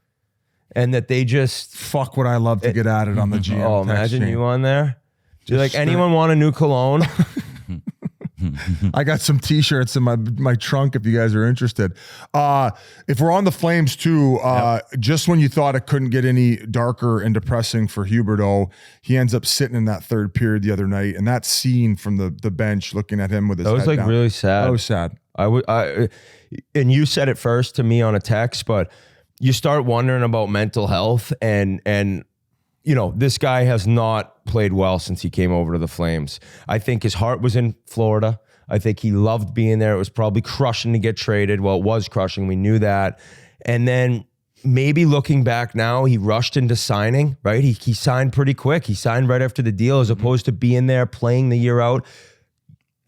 and that they just fuck. What I love to get at it on the GM. Oh, text imagine chain. You on there. Do anyone want a new cologne? I got some t-shirts in my trunk if you guys are interested. If we're on the Flames too, just when you thought it couldn't get any darker and depressing for Huberdeau, he ends up sitting in that third period the other night, and that scene from the bench looking at him with his head down. That was really sad. That was sad. And you said it first to me on a text, but you start wondering about mental health and this guy has not played well since he came over to the Flames. I think his heart was in Florida. I think he loved being there. It was probably crushing to get traded. Well, it was crushing. We knew that. And then maybe looking back now, he rushed into signing, right? He signed pretty quick. He signed right after the deal as opposed to being there, playing the year out.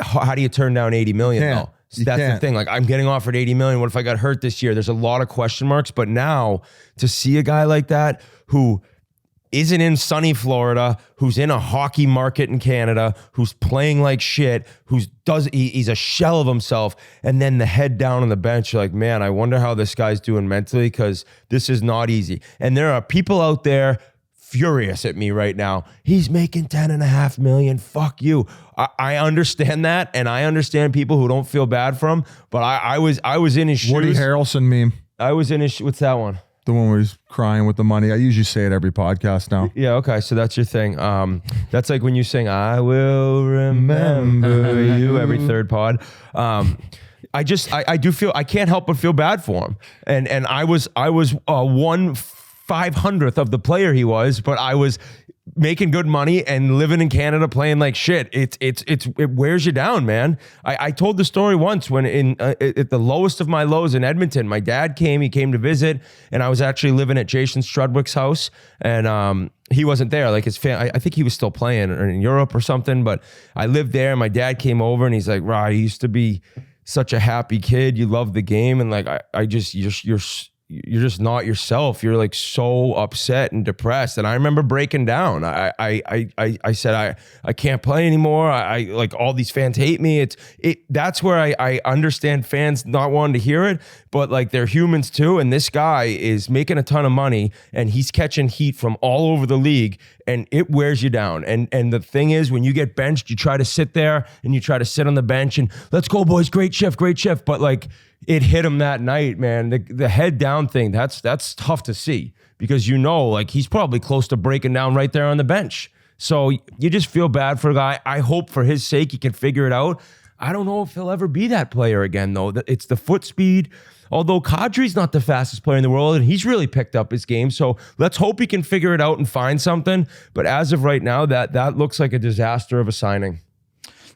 How do you turn down $80 million though? So that's the can't. thing. Like, I'm getting offered $80 million. What if I got hurt this year? There's a lot of question marks. But now to see a guy like that who isn't in sunny Florida, who's in a hockey market in Canada, who's playing like shit, he's a shell of himself, and then the head down on the bench, you're like, man, I wonder how this guy's doing mentally, because this is not easy. And there are people out there furious at me right now. He's making $10.5 million. Fuck you. I understand that, and I understand people who don't feel bad for him, but I was in his shoes. Woody Harrelson meme. I was in his what's that one? The one where he's crying with the money. I usually say it every podcast now. Yeah, okay, so that's your thing. That's like when you sing "I Will Remember You" every third pod. I do feel, I can't help but feel bad for him, and I was 1/500th of the player he was, but I was making good money and living in Canada playing like shit. It wears you down, man. I told the story once when at the lowest of my lows in Edmonton, my dad came to visit, and I was actually living at Jason Strudwick's house, and he wasn't there. Like his family, I think he was still playing in Europe or something, but I lived there, and my dad came over, and he's like, "Rah, you used to be such a happy kid. You loved the game, and like you're just not yourself. You're like so upset and depressed." And I remember breaking down. I said, I can't play anymore. I like, all these fans hate me. That's where I understand fans not wanting to hear it, but like, they're humans too. And this guy is making a ton of money, and he's catching heat from all over the league, and it wears you down. And the thing is, when you get benched, you try to sit there and you try to sit on the bench and let's go, boys. Great shift. But like, it hit him that night, man. The head down thing, that's tough to see, because like, he's probably close to breaking down right there on the bench. So you just feel bad for a guy. I hope for his sake he can figure it out. I don't know if he'll ever be that player again, though. It's the foot speed. Although Kadri's not the fastest player in the world, and he's really picked up his game. So let's hope he can figure it out and find something. But as of right now, that looks like a disaster of a signing.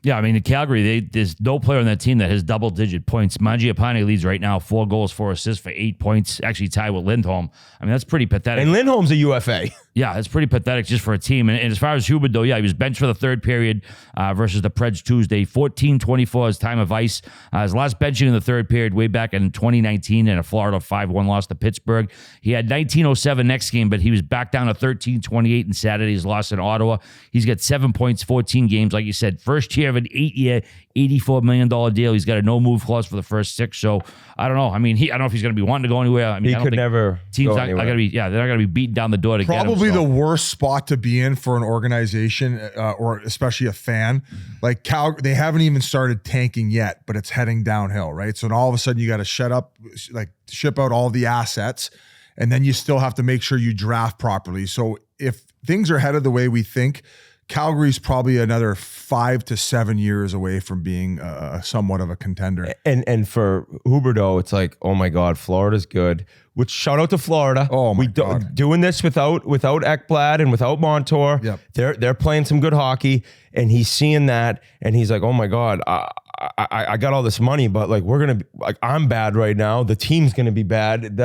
Yeah, I mean, in Calgary, there's no player on that team that has double-digit points. Mangiapane leads right now, 4 goals, 4 assists for 8 points, actually tied with Lindholm. I mean, that's pretty pathetic. And Lindholm's a UFA. Yeah, it's pretty pathetic just for a team. And as far as Huber, though, yeah, he was benched for the third period versus the Preds Tuesday. 14-24 his time of ice. His last benching in the third period way back in 2019 in a Florida 5-1 loss to Pittsburgh. He had 19:07 next game, but he was back down to 13-28 in Saturday's loss in Ottawa. He's got 7 points, 14 games. Like you said, first year of an 8-year, $84 million deal. He's got a no-move clause for the first 6. So I don't know. I mean, I don't know if he's going to be wanting to go anywhere. I mean, he could never. Teams are going to be, they're not going to be beating down the door to get him. Probably the worst spot to be in for an organization, or especially a fan. Like they haven't even started tanking yet, but it's heading downhill, right? So all of a sudden you got to ship out all the assets, and then you still have to make sure you draft properly. So if things are headed the way we think, Calgary's probably another 5 to 7 years away from being somewhat of a contender. And for Huberdeau, it's like, oh my God, Florida's good. Which, shout out to Florida. Oh my God. Doing this without Ekblad and without Montour. Yep. They're playing some good hockey, and he's seeing that, and he's like, oh my God, I got all this money, but like, we're gonna be, like, I'm bad right now. The team's gonna be bad.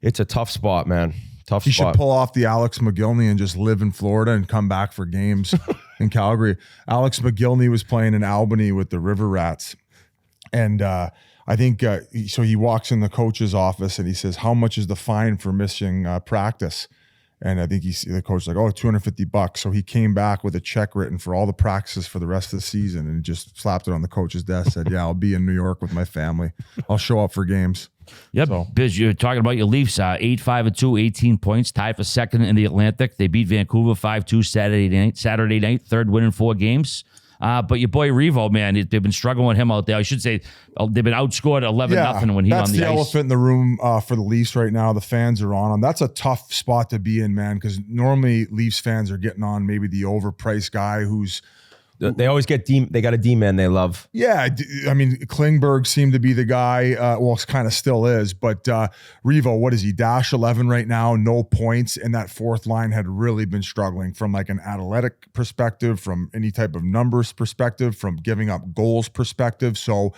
It's a tough spot, man. He should pull off the Alex McGillney and just live in Florida and come back for games in Calgary. Alex McGillney was playing in Albany with the River Rats. And I think, so he walks in the coach's office and he says, how much is the fine for missing practice? And I think the coach's like, oh, $250. So he came back with a check written for all the practices for the rest of the season and just slapped it on the coach's desk, said, yeah, I'll be in New York with my family. I'll show up for games. Yep, so. Biz, you're talking about your Leafs, 8-5-2, 18 points, tied for second in the Atlantic. They beat Vancouver 5-2 Saturday night, third win in 4 games. But your boy Revo, man, they've been struggling with him out there. I should say they've been outscored 11-0 when he's on the ice. That's the elephant in the room for the Leafs right now. The fans are on him. That's a tough spot to be in, man, because normally Leafs fans are getting on maybe the overpriced guy who's They always get they got a D-man they love. Yeah, I mean, Klingberg seemed to be the guy, well, kind of still is, but Revo, what is he, -11 right now, no points, and that fourth line had really been struggling from like an athletic perspective, from any type of numbers perspective, from giving up goals perspective. So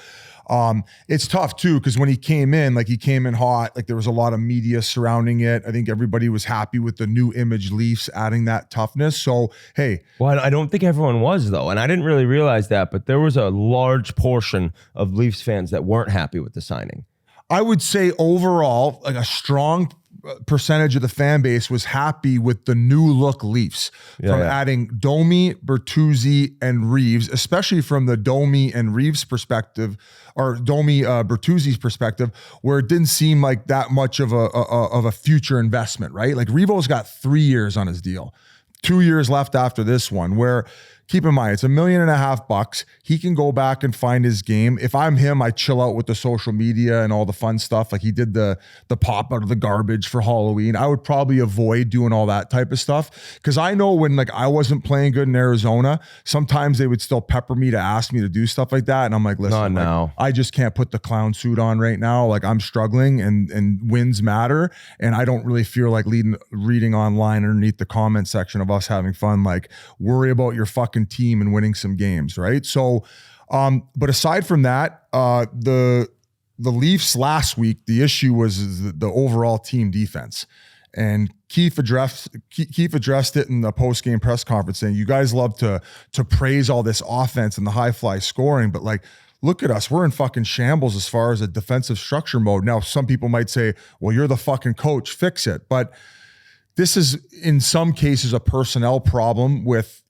it's tough too, because when he came in hot, like there was a lot of media surrounding it. I think everybody was happy with the new image Leafs adding that toughness. So, hey. Well, I don't think everyone was though. and I didn't really realize that, but there was a large portion of Leafs fans that weren't happy with the signing. I would say overall, like a strong percentage of the fan base was happy with the new look Leafs adding Domi, Bertuzzi, and Reeves, especially from the Domi and Reeves perspective, or Domi Bertuzzi's perspective, where it didn't seem like that much of a future investment, right? Like Revo's got 3 years on his deal, 2 years left after this one, where keep in mind, it's $1.5 million. He can go back and find his game. If I'm him, I chill out with the social media and all the fun stuff. Like he did the pop out of the garbage for Halloween. I would probably avoid doing all that type of stuff. Because I know when like I wasn't playing good in Arizona, sometimes they would still pepper me to ask me to do stuff like that. And I'm like, listen, I just can't put the clown suit on right now. Like I'm struggling and wins matter. And I don't really feel like reading online underneath the comment section of us having fun. Like worry about your fucking team and winning some games, right? So, but aside from that, the Leafs last week, the issue was the overall team defense, and Keefe addressed it in the post-game press conference, saying, "You guys love to praise all this offense and the high fly scoring, but like, look at us, we're in fucking shambles as far as a defensive structure mode." Now, some people might say, "Well, you're the fucking coach, fix it," but this is in some cases a personnel problem with,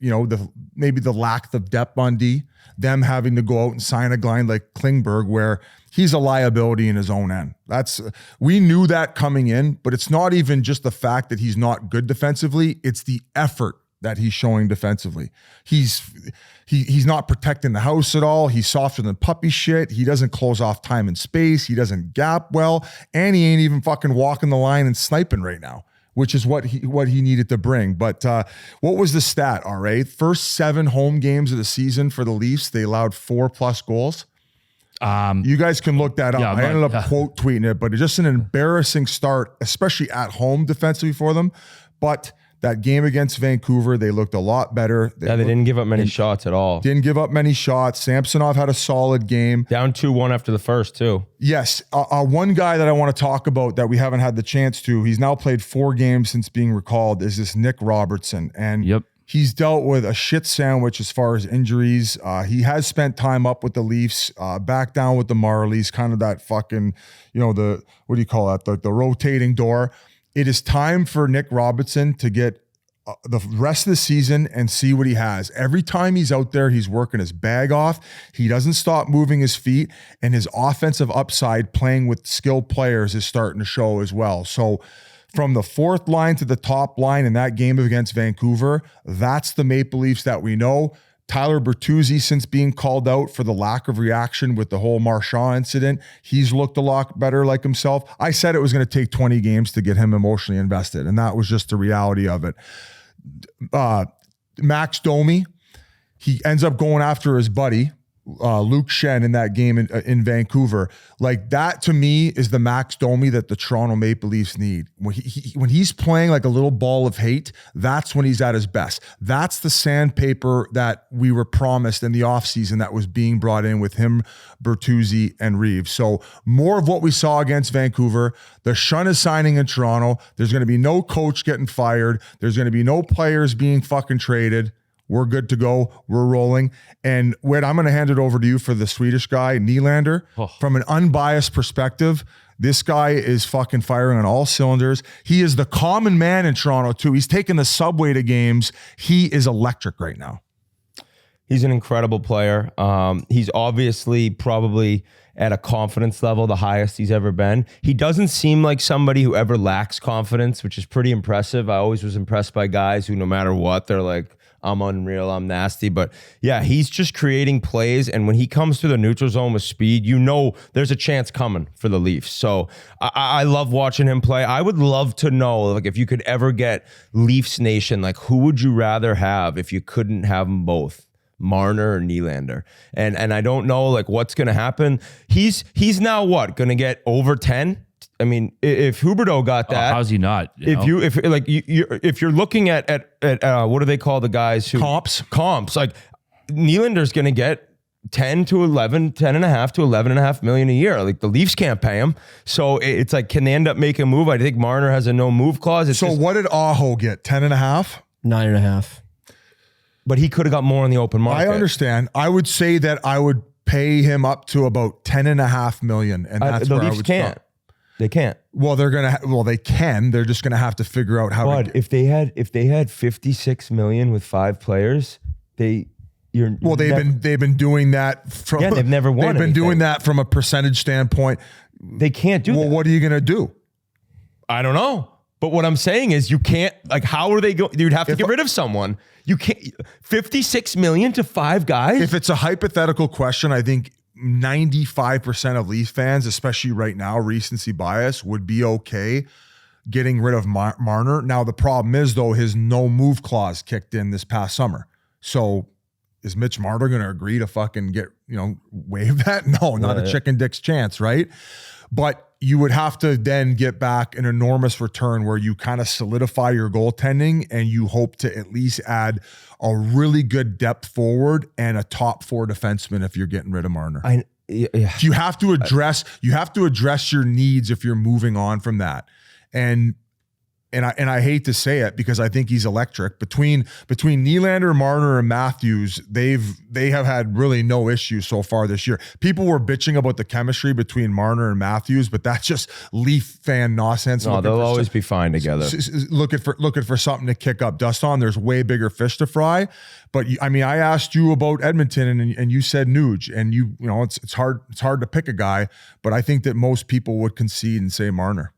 maybe the lack of depth on D, them having to go out and sign a guy like Klingberg where he's a liability in his own end. We knew that coming in, but it's not even just the fact that he's not good defensively, it's the effort that he's showing defensively. He's not protecting the house at all. He's softer than puppy shit. He doesn't close off time and space. He doesn't gap well, and he ain't even fucking walking the line and sniping right now, which is what he needed to bring. But what was the stat, RA? First 7 home games of the season for the Leafs, they allowed 4+ goals. You guys can look that up. I ended up quote tweeting it, but it's just an embarrassing start, especially at home defensively for them. But that game against Vancouver, they looked a lot better. They didn't give up many shots at all. Didn't give up many shots. Samsonov had a solid game. Down 2-1 after the first, too. Yes. One guy that I want to talk about that we haven't had the chance to, he's now played 4 games since being recalled, is this Nick Robertson. And he's dealt with a shit sandwich as far as injuries. He has spent time up with the Leafs, back down with the Marlies, kind of that fucking, what do you call that? The rotating door. It is time for Nick Robertson to get the rest of the season and see what he has. Every time he's out there, he's working his bag off. He doesn't stop moving his feet, and his offensive upside playing with skilled players is starting to show as well. So from the 4th line to the top line in that game against Vancouver, that's the Maple Leafs that we know. Tyler Bertuzzi, since being called out for the lack of reaction with the whole Marchand incident, he's looked a lot better like himself. I said it was going to take 20 games to get him emotionally invested, and that was just the reality of it. Max Domi, he ends up going after his buddy, Luke Schenn, in that game in Vancouver. Like, that to me is the Max Domi that the Toronto Maple Leafs need. When he's playing like a little ball of hate, that's when he's at his best. That's the sandpaper that we were promised in the offseason that was being brought in with him, Bertuzzi, and Reeves. So more of what we saw against Vancouver. The Schenn is signing in Toronto. There's going to be no coach getting fired. There's going to be no players being fucking traded. We're good to go. We're rolling. And Whit, I'm going to hand it over to you for the Swedish guy, Nylander. From an unbiased perspective, this guy is fucking firing on all cylinders. He is the common man in Toronto, too. He's taking the subway to games. He is electric right now. He's an incredible player. He's obviously probably at a confidence level the highest he's ever been. He doesn't seem like somebody who ever lacks confidence, which is pretty impressive. I always was impressed by guys who, no matter what, they're like, I'm unreal, I'm nasty. But yeah, he's just creating plays. And when he comes to the neutral zone with speed, there's a chance coming for the Leafs. So I love watching him play. I would love to know, like, if you could ever get Leafs Nation, like, who would you rather have if you couldn't have them both? Marner or Nylander. And I don't know, like, what's going to happen. He's now what? Going to get over 10? I mean, if Huberdeau got that, how's he not? If you're looking at what do they call the guys who comps, like Nylander's going to get 10 to 11, 10.5 to 11.5 million a year. Like, the Leafs can't pay him. So it's like, can they end up making a move? I think Marner has a no move clause. What did Aho get? 10.5? 9.5. But he could have got more on the open market. I understand. I would say that I would pay him up to about $10.5 million, and that's the where Leafs I would can't. stop. They can't. Well, they can. They're just gonna have to figure out how. But if they had $56 million with 5 players, they've been doing that from. Yeah, they've never won. They've been doing that from a percentage standpoint. They can't do that. Well, what are you gonna do? I don't know. But what I'm saying is you can't, like, how are they going? You'd have to get rid of someone. You can't, $56 million to 5 guys? If it's a hypothetical question, I think 95% of Leafs fans, especially right now, recency bias, would be okay getting rid of Marner. Now, the problem is, though, his no move clause kicked in this past summer. So is Mitch Marner going to agree to fucking waive that? No, not a chicken dick's chance, right? But you would have to then get back an enormous return where you kind of solidify your goaltending and you hope to at least add a really good depth forward and a top 4 defenseman if you're getting rid of Marner. You have to address your needs if you're moving on from that. And I hate to say it because I think he's electric. Between Nylander, Marner, and Matthews, they have had really no issues so far this year. People were bitching about the chemistry between Marner and Matthews, but that's just Leaf fan nonsense. No, they'll always be fine together. Looking for something to kick up dust on. There's way bigger fish to fry. But I asked you about Edmonton, and you said Nuge, and it's hard to pick a guy, but I think that most people would concede and say Marner.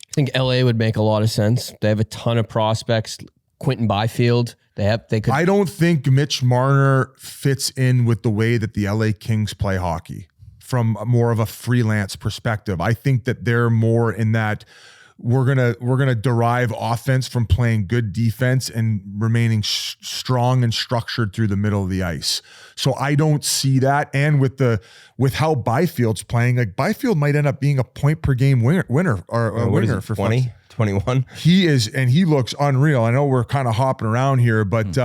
I think LA would make a lot of sense. They have a ton of prospects. Quentin Byfield. They could. I don't think Mitch Marner fits in with the way that the LA Kings play hockey from more of a freelance perspective. I think that they're more in that we're gonna derive offense from playing good defense and remaining strong and structured through the middle of the ice. So I don't see that. And with how Byfield's playing, like Byfield might end up being a point per game winner or a winger for 20, 21. He is, and he looks unreal. I know we're kind of hopping around here, but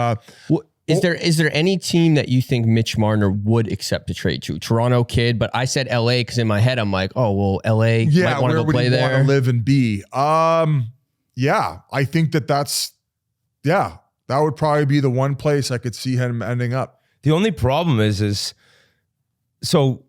is there any team that you think Mitch Marner would accept a trade to? Toronto kid, but I said LA because in my head I'm like, oh well, LA might want to go play there. Live and be. Yeah, I think that would probably be the one place I could see him ending up. The only problem is so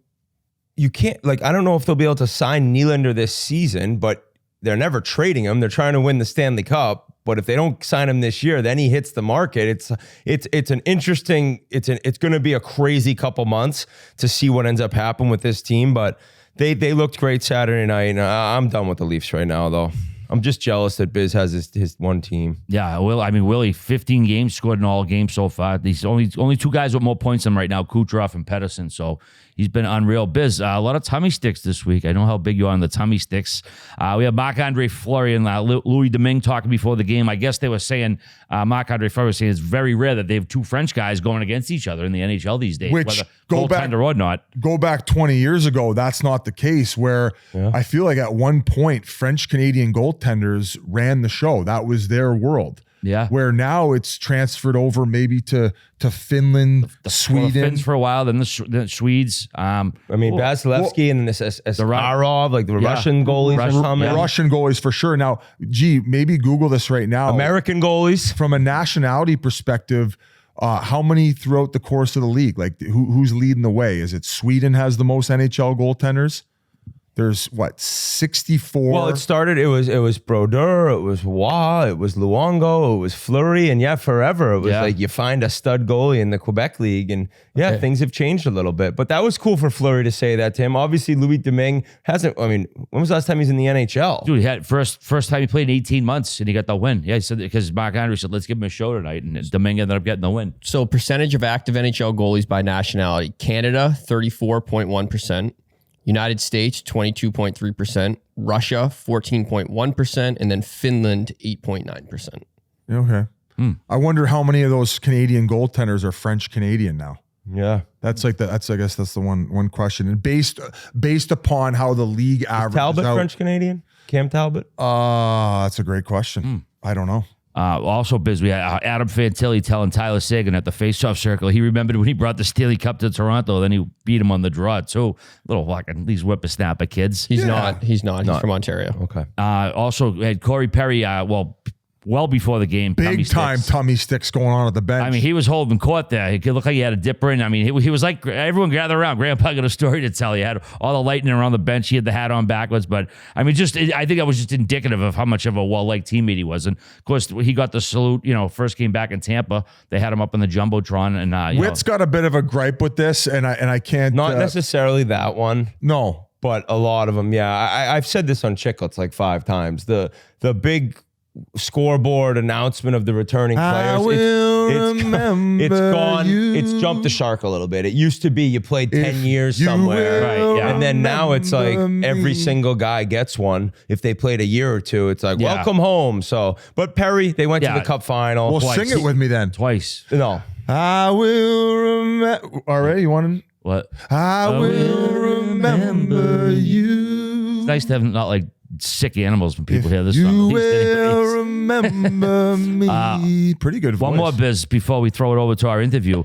you can't, I don't know if they'll be able to sign Nylander this season, but they're never trading him. They're trying to win the Stanley Cup. But if they don't sign him this year, then he hits the market. It's going to be a crazy couple months to see what ends up happening with this team. But they looked great Saturday night. And I'm done with the Leafs right now, though. I'm just jealous that Biz has his one team. Yeah, Willie, 15 games, scored in all games so far. These only 2 guys with more points than him right now, Kucherov and Pedersen. So he's been unreal. Biz, a lot of tummy sticks this week. I know how big you are on the tummy sticks. We have Marc-Andre Fleury and Louis Domingue talking before the game. I guess they were saying, Marc-Andre Fleury was saying it's very rare that they have 2 French guys going against each other in the NHL these days, Which, whether goaltender or not. Go back 20 years ago, that's not the case, where I feel like at one point, French-Canadian goaltenders ran the show. That was their world. Yeah. Where now it's transferred over maybe to Finland, Sweden. The Finns for a while, then the Swedes. Vasilevsky and this Arov, the Russian goalies are coming. The Russian goalies for sure. Now, maybe Google this right now. American goalies. From a nationality perspective, how many throughout the course of the league? Who's leading the way? Is it Sweden has the most NHL goaltenders? There's 64. Well, it was Brodeur, it was Waugh, it was Luongo, it was Fleury, and forever it was you find a stud goalie in the Quebec League, and things have changed a little bit. But that was cool for Fleury to say that to him. Obviously, Louis Domingue hasn't. When was the last time he's in the NHL? Dude, he had first time he played in 18 months, and he got the win. Yeah, he said because Marc-Andre said, "Let's give him a show tonight," and Domingue ended up getting the win. So, percentage of active NHL goalies by nationality: Canada 34.1%. United States, 22.3%, Russia, 14.1%, and then Finland, 8.9%. Okay. I wonder how many of those Canadian goaltenders are French Canadian now. Yeah. I guess that's the one question. And based upon how the league averages Talbot out, French Canadian? Cam Talbot? That's a great question. I don't know. Also, Biz, we had Adam Fantilli telling Tyler Seguin at the faceoff circle. He remembered when he brought the Stanley Cup to Toronto, then he beat him on the draw too. Little fucking these whippersnapper kids. He's not. He's from Ontario. Okay. Also, we had Corey Perry. well before the game. Big time tummy sticks going on at the bench. I mean, he was holding court there. He could look like he had a dipper in. I mean, he was like, everyone gather around. Grandpa got a story to tell. He had all the lightning around the bench. He had the hat on backwards. But, I mean, I think that was just indicative of how much of a well-liked teammate he was. And, of course, he got the salute, first came back in Tampa. They had him up in the Jumbotron. And Whit's got a bit of a gripe with this, and I can't. Not necessarily that one. No. But a lot of them, yeah. I've said this on Chiclets like 5 times. The big scoreboard announcement of the returning players. It's gone. It's jumped the shark a little bit. It used to be you played 10 years somewhere. Right, yeah. And then now it's like every single guy gets one. If they played a year or two, it's like, welcome home. So, but Perry, they went to the cup final. Well, sing it with me then. Twice. No. I will remember. All right, you want to? What? I will remember you. It's nice to have not like sick animals when people hear this song. You will remember me. Pretty good voice. One more biz before we throw it over to our interview.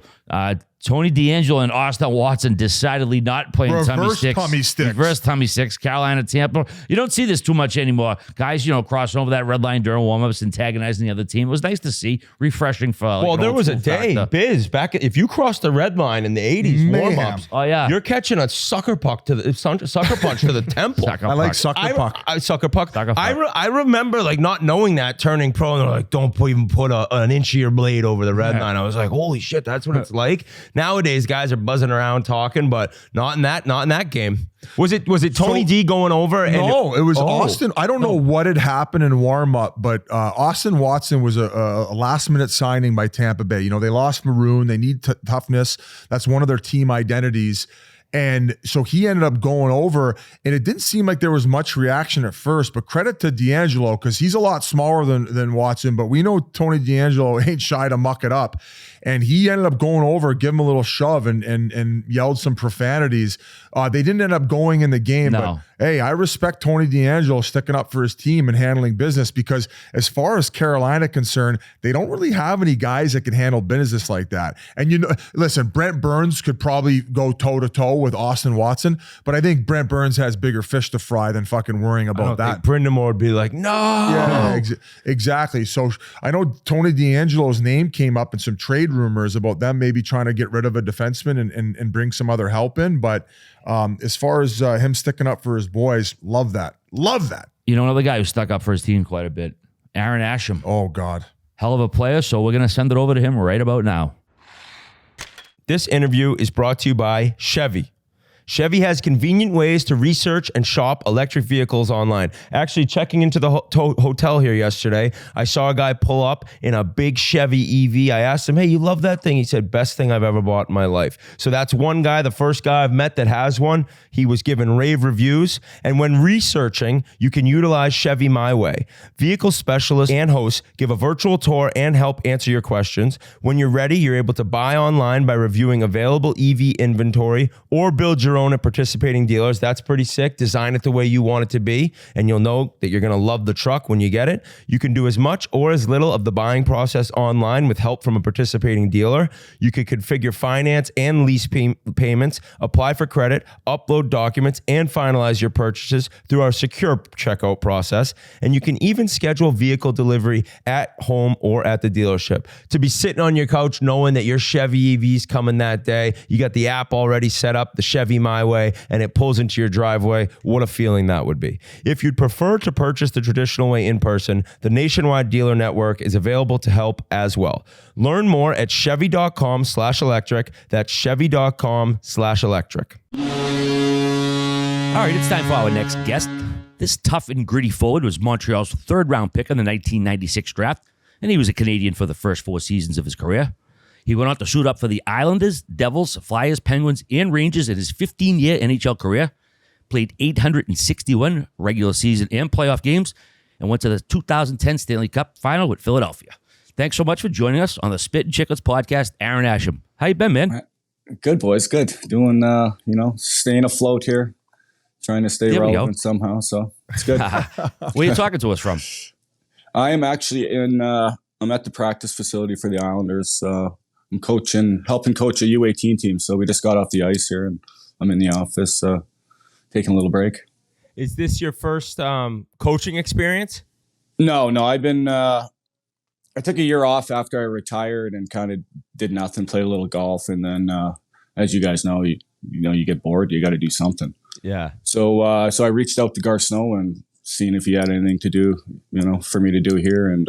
Tony D'Angelo and Austin Watson decidedly not playing tummy sticks. Reverse tummy sticks. Carolina, Tampa. You don't see this too much anymore. Guys, crossing over that red line during warm-ups, antagonizing the other team. It was nice to see. Refreshing for there was a day, Biz, back if you crossed the red line in the 80s warm-ups, you're catching a sucker punch to the temple. I like sucker puck. Sucker puck. I remember like not knowing that, turning pro, and they're like, don't even put an inch of your blade over the red line. I was like, holy shit, that's what it's like. Nowadays, guys are buzzing around talking, but not in that game. Was it Tony D going over? No, it was Austin. I don't know what had happened in warm up, but Austin Watson was a last minute signing by Tampa Bay. They lost Maroon. They need toughness. That's one of their team identities. And so he ended up going over, and it didn't seem like there was much reaction at first, but credit to D'Angelo, because he's a lot smaller than Watson, but we know Tony D'Angelo ain't shy to muck it up. And he ended up going over, give him a little shove, and yelled some profanities. They didn't end up going in the game, but hey, I respect Tony D'Angelo sticking up for his team and handling business, because as far as Carolina concerned, they don't really have any guys that can handle business like that. And listen, Brent Burns could probably go toe-to-toe with Austin Watson, but I think Brent Burns has bigger fish to fry than fucking worrying about that. Brindamore would be like, no. Yeah, exactly. So I know Tony D'Angelo's name came up in some trade rumors about them maybe trying to get rid of a defenseman and bring some other help in, but as far as him sticking up for his boys, love that. Love that. Another guy who stuck up for his team quite a bit, Arron Asham. Oh, God. Hell of a player, so we're going to send it over to him right about now. This interview is brought to you by Chevy. Chevy has convenient ways to research and shop electric vehicles online. Actually, checking into the hotel here yesterday, I saw a guy pull up in a big Chevy EV. I asked him, hey, you love that thing? He said, best thing I've ever bought in my life. So that's one guy, the first guy I've met that has one. He was given rave reviews. And when researching, you can utilize Chevy My Way. Vehicle specialists and hosts give a virtual tour and help answer your questions. When you're ready, you're able to buy online by reviewing available EV inventory or build your own at participating dealers. That's pretty sick. Design it the way you want it to be, and you'll know that you're going to love the truck when you get it. You can do as much or as little of the buying process online with help from a participating dealer. You can configure finance and lease payments, apply for credit, upload documents, and finalize your purchases through our secure checkout process. And you can even schedule vehicle delivery at home or at the dealership. To be sitting on your couch knowing that your Chevy EV's coming that day, you got the app already set up, the Chevy My Way, and it pulls into your driveway. What a feeling that would be. If you'd prefer to purchase the traditional way in person, the nationwide dealer network is available to help as well. Learn more at chevy.com/electric. That's chevy.com/electric. All right, it's time for our next guest. This tough and gritty forward was Montreal's third-round pick in the 1996 draft, and he was a Canadian for the first 4 seasons of his career. He went on to suit up for the Islanders, Devils, Flyers, Penguins, and Rangers in his 15-year NHL career, played 861 regular season and playoff games, and went to the 2010 Stanley Cup Final with Philadelphia. Thanks so much for joining us on the Spittin Chiclets podcast, Arron Asham. How you been, man? Good, boys. Good. Doing, staying afloat here, trying to stay relevant somehow, so it's good. Where are you talking to us from? I am actually I'm at the practice facility for the Islanders. I'm helping coach a U18 team. So we just got off the ice here, and I'm in the office taking a little break. Is this your first coaching experience? No. I've been I took a year off after I retired and kind of did nothing, played a little golf, and then as you guys know, you get bored, you got to do something. Yeah. So I reached out to Gar Snow and seeing if he had anything to do, for me to do here, and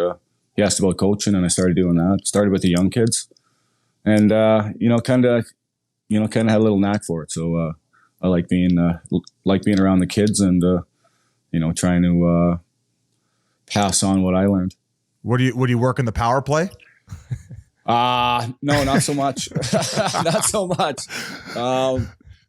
he asked about coaching, and I started doing that. Started with the young kids, and kind of had a little knack for it. So I like being around the kids and trying to pass on what I learned. Would you work in the power play? No, not so much. Not so much.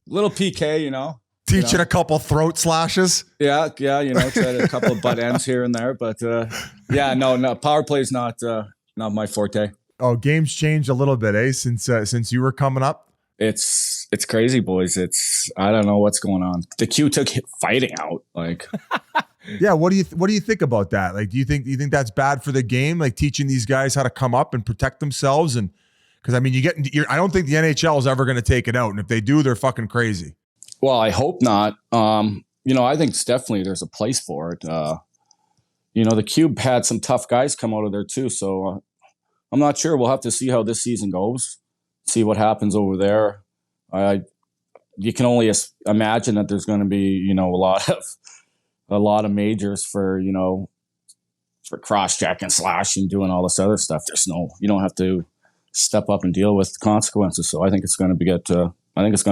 Little PK, Teaching a couple throat slashes. Yeah, tried a couple of butt ends here and there, but no, power play is not my forte. Oh, game's changed a little bit, eh? Since you were coming up. It's crazy, boys. I don't know what's going on. The Q took fighting out, like. Yeah, what do you think about that? Like, do you think that's bad for the game? Like teaching these guys how to come up and protect themselves, and because I mean, I don't think the NHL is ever going to take it out, and if they do, they're fucking crazy. Well, I hope not. I think there's a place for it. The Cube had some tough guys come out of there too, so I'm not sure. We'll have to see how this season goes. See what happens over there. You can only imagine that there's going to be a lot of majors for cross check and slash and doing all this other stuff. You don't have to step up and deal with consequences. So I think it's going to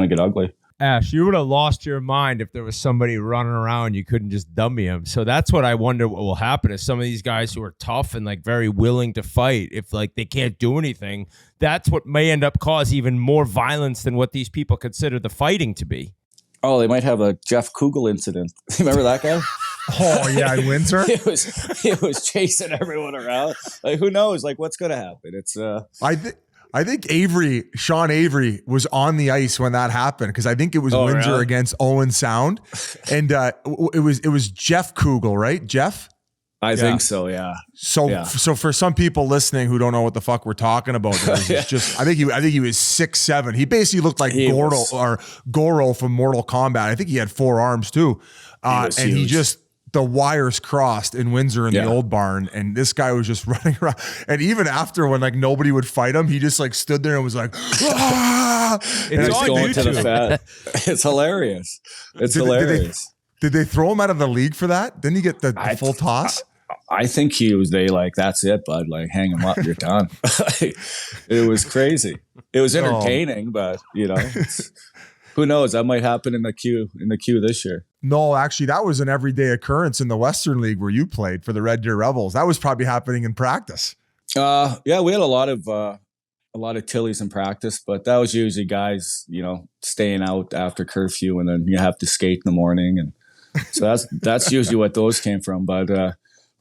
get ugly. Ash, you would have lost your mind if there was somebody running around. You couldn't just dummy him. So that's what I wonder what will happen is some of these guys who are tough and like very willing to fight, if like they can't do anything, that's what may end up cause even more violence than what these people consider the fighting to be. Oh, they might have a Jeff Kugel incident. Remember that guy? Oh yeah, in Windsor. It was chasing everyone around. Like, who knows? Like, what's going to happen? It's I think Sean Avery was on the ice when that happened because I think it was Windsor really? against Owen Sound, and it was Jeff Kugel, right? Jeff. I think so, yeah. So for some people listening who don't know what the fuck we're talking about, it's just I think he was 6'7". He basically looked like Goro from Mortal Kombat. I think he had 4 arms too, and huge. he just. The wires crossed in Windsor in the old barn, and this guy was just running around. And even after, when like nobody would fight him, he just like stood there and was like, ah! It's on YouTube. It's hilarious. It's hilarious. Did they throw him out of the league for that? Didn't he get the full toss? I think that's it, bud. Like, hang him up, you're done. It was crazy. It was entertaining, but who knows? That might happen in the queue this year. No, actually, that was an everyday occurrence in the Western League where you played for the Red Deer Rebels. That was probably happening in practice. Yeah, we had a lot of tillies in practice, but that was usually guys, staying out after curfew, and then you have to skate in the morning, and so that's usually what those came from. But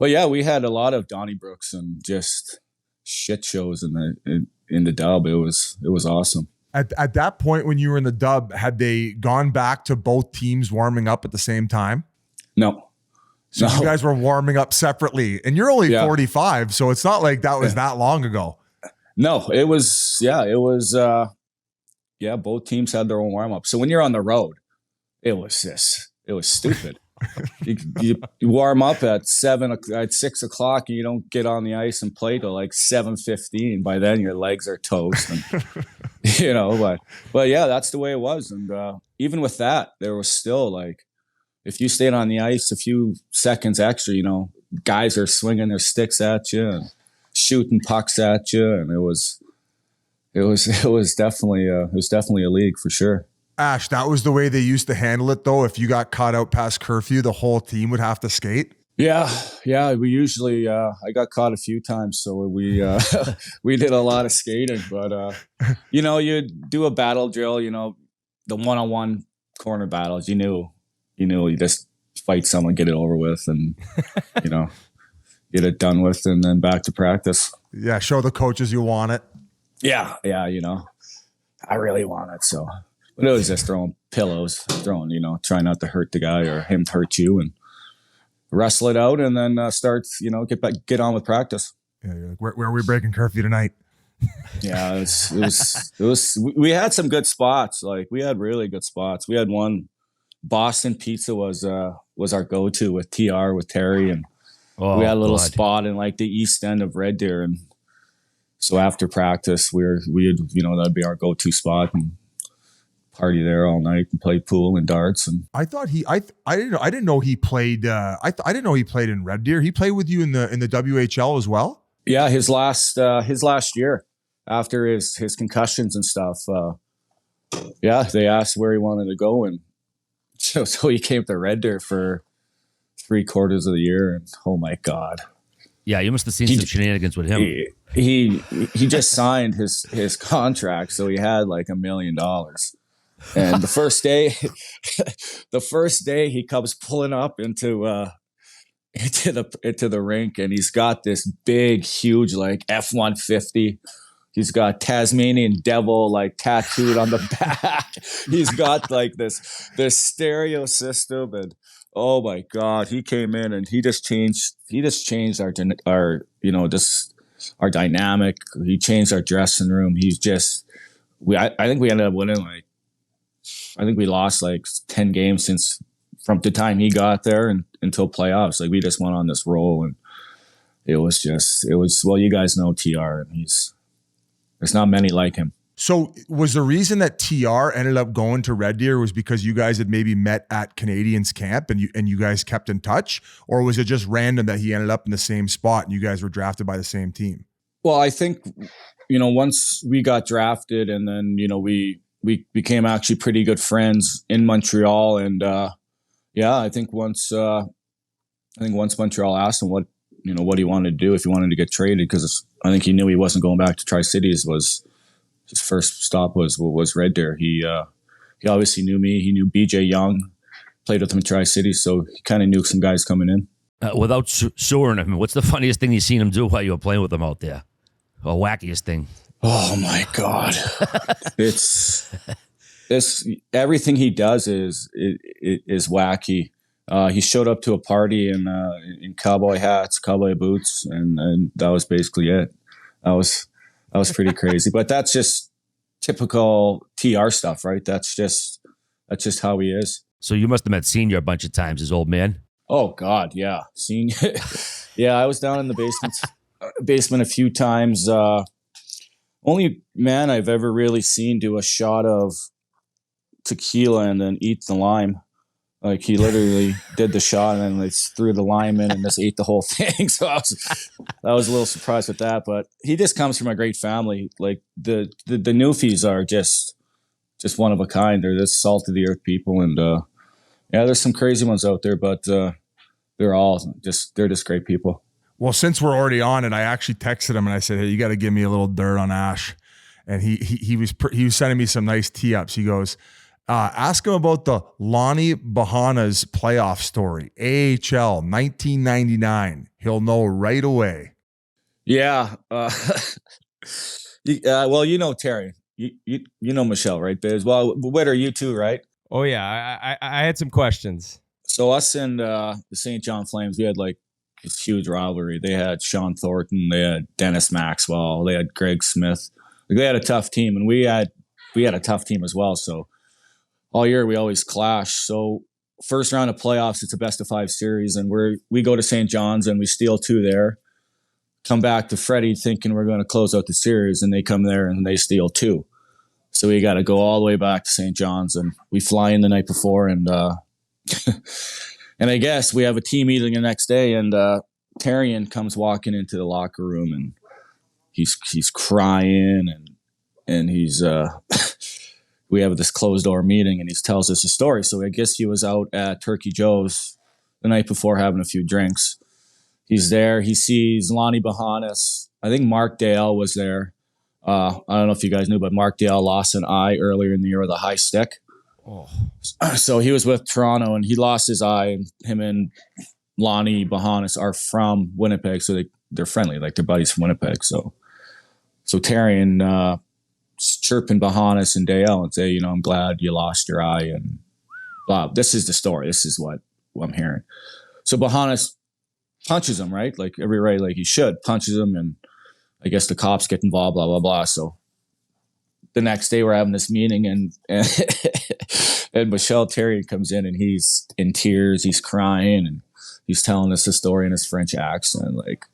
yeah, we had a lot of Donnybrooks and just shit shows in the dub. It was awesome. At that point, when you were in the dub, had they gone back to both teams warming up at the same time? No. So you guys were warming up separately, and you're only 45, so it's not like that was that long ago. No, it was, both teams had their own warm up. So when you're on the road, it was stupid. you warm up at 6 o'clock, and you don't get on the ice and play till like 7:15. By then, your legs are toast, and but yeah, that's the way it was. And even with that, there was still like, if you stayed on the ice a few seconds extra, guys are swinging their sticks at you and shooting pucks at you, and it was definitely a league for sure. Ash, that was the way they used to handle it, though. If you got caught out past curfew, the whole team would have to skate. Yeah. We usually, I got caught a few times, so we did a lot of skating. But you do a battle drill. The one-on-one corner battles. You knew you just fight someone, get it over with, and get it done with, and then back to practice. Yeah, show the coaches you want it. Yeah. I really want it, so. But it was just throwing pillows, trying not to hurt the guy or him to hurt you, and wrestle it out, and then start, get on with practice. Yeah, you're like, where are we breaking curfew tonight? Yeah, it was. We had some good spots. Like, we had really good spots. We had one. Boston Pizza was our go-to with TR, with Terry, and Oh, we had a little God. spot in like the east end of Red Deer, and so after practice, we'd that'd be our go-to spot and party there all night and play pool and darts. And I thought I didn't know he played. I didn't know he played in Red Deer. He played with you in the WHL as well. yeah, his last year after his concussions and stuff. They asked where he wanted to go, and so he came to Red Deer for 3/4 of the year. And oh my God, Yeah, you must have seen some shenanigans with him. he just signed his contract, so he had like $1 million. And the first day he comes pulling up into the rink, and he's got this big, huge like F-150. He's got Tasmanian devil like tattooed on the back. He's got like this stereo system, and oh my God, he came in and he just changed our dynamic. He changed our dressing room. I think we ended up winning I think we lost like 10 games from the time he got there until playoffs. Like we just went on this roll, and it was well, you guys know TR, and there's not many like him. So was the reason that TR ended up going to Red Deer was because you guys had maybe met at Canadians camp and you guys kept in touch, or was it just random that he ended up in the same spot and you guys were drafted by the same team? Well, I think, once we got drafted, and then, we became actually pretty good friends in Montreal. And I think once Montreal asked him what he wanted to do, if he wanted to get traded, because I think he knew he wasn't going back to Tri-Cities, his first stop was Red Deer. He obviously knew me. He knew BJ Young, played with him in Tri-Cities, so he kind of knew some guys coming in. Without suing him, what's the funniest thing you've seen him do while you were playing with him out there? Or wackiest thing? Oh my God. It's everything he does is wacky. He showed up to a party in cowboy hats, cowboy boots, and that was basically it. That was pretty crazy, but that's just typical TR stuff, right? That's just how he is. So you must have met Senior a bunch of times, his old man. Oh God, yeah, Senior. Yeah, I was down in the basement a few times. Only man I've ever really seen do a shot of tequila and then eat the lime. Like he literally did the shot and then like threw the lime in and just ate the whole thing. So I was a little surprised with that. But he just comes from a great family. Like the Newfies are just one of a kind. They're just salt of the earth people, and there's some crazy ones out there, but they're just great people. Well, since we're already on it, I actually texted him and I said, "Hey, you got to give me a little dirt on Ash," and he was sending me some nice tee ups. He goes, ask him about the Lonnie Bahana's playoff story, AHL 1999. He'll know right away. Yeah. Well, Terry, you know Michelle, right, Biz? Well, Whit, are you too, right? Oh yeah, I had some questions. So us and the St. John Flames, we had like this huge rivalry. They had Sean Thornton, they had Dennis Maxwell, they had Greg Smith. Like, they had a tough team, and we had a tough team as well. So all year we always clash. So first round of playoffs, it's a best of 5 series, and we go to St. John's and we steal 2 there. Come back to Freddie thinking we're going to close out the series, and they come there and they steal 2. So we got to go all the way back to St. John's, and we fly in the night before, and and I guess we have a team meeting the next day, and Tarian comes walking into the locker room, and he's crying, and he's we have this closed door meeting, and he tells us a story. So I guess he was out at Turkey Joe's the night before having a few drinks. He's there. He sees Lonnie Bahanas. I think Mark Dale was there. I don't know if you guys knew, but Mark Dale lost an eye earlier in the year with a high stick. Oh. So he was with Toronto, and he lost his eye, and him and Lonnie Bahanas are from Winnipeg, so they're friendly, like they're buddies from Winnipeg. So Tarian chirping Bahanas and Dale and say, I'm glad you lost your eye, and blah. This is the story. This is what I'm hearing. So Bahanas punches him, right? Like every right, like he should, punches him, and I guess the cops get involved, blah, blah, blah. So the next day we're having this meeting, and Michelle Terry comes in, and he's in tears. He's crying, and he's telling us the story in his French accent, like,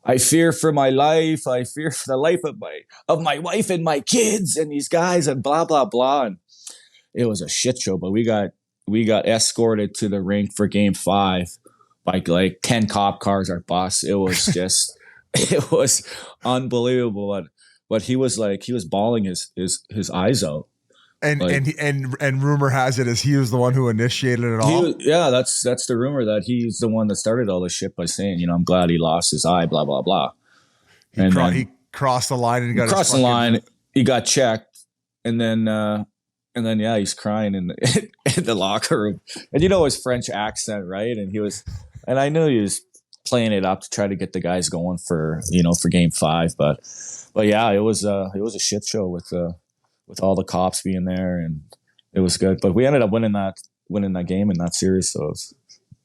I fear for my life. I fear for the life of my wife and my kids and these guys and blah, blah, blah. And it was a shit show, but we got escorted to the rink for game 5 by like 10 cop cars or bus. It was just, it was unbelievable. But he was bawling his eyes out. And like, and rumor has it is he was the one who initiated it all. That's the rumor, that he's the one that started all this shit by saying, I'm glad he lost his eye, blah blah blah. He crossed the line and got crossed the line. He got checked, and then he's crying in the locker room, and his French accent, right? And I knew he was playing it up to try to get the guys going for game 5, but yeah, it was a shit show with all the cops being there, and it was good. But we ended up winning that game in that series, so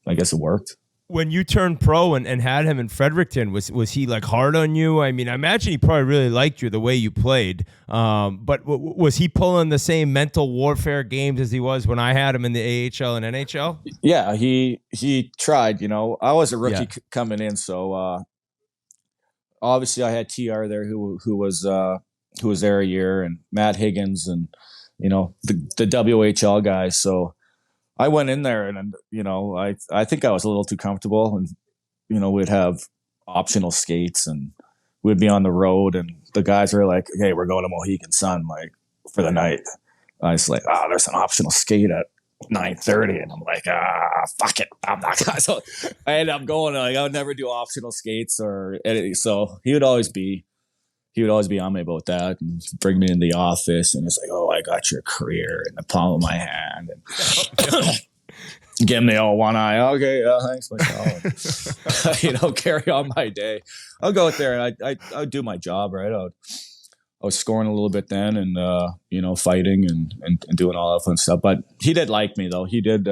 I guess it worked. When you turned pro and had him in Fredericton, was he like hard on you? I mean, I imagine he probably really liked you the way you played. But was he pulling the same mental warfare games as he was when I had him in the AHL and NHL? Yeah, he tried. I was a rookie coming in, so obviously I had TR there who was there a year, and Matt Higgins, and the WHL guys. So I went in there, and I think I was a little too comfortable, and we'd have optional skates, and we'd be on the road, and the guys were like, "Hey, we're going to Mohegan Sun like for the night." I was like, there's an optional skate at 9:30, and I'm like, fuck it, I'm not gonna. So I ended up going. Like, I would never do optional skates or anything. So he would always be on me about that, and bring me in the office, and it's like, "Oh, I got your career in the palm of my hand," and give me all one eye. Okay, thanks, Michelle. Carry on my day. I'll go out there, and I'd do my job, right? I was scoring a little bit then, and fighting and doing all that fun stuff. But he did like me, though. He did.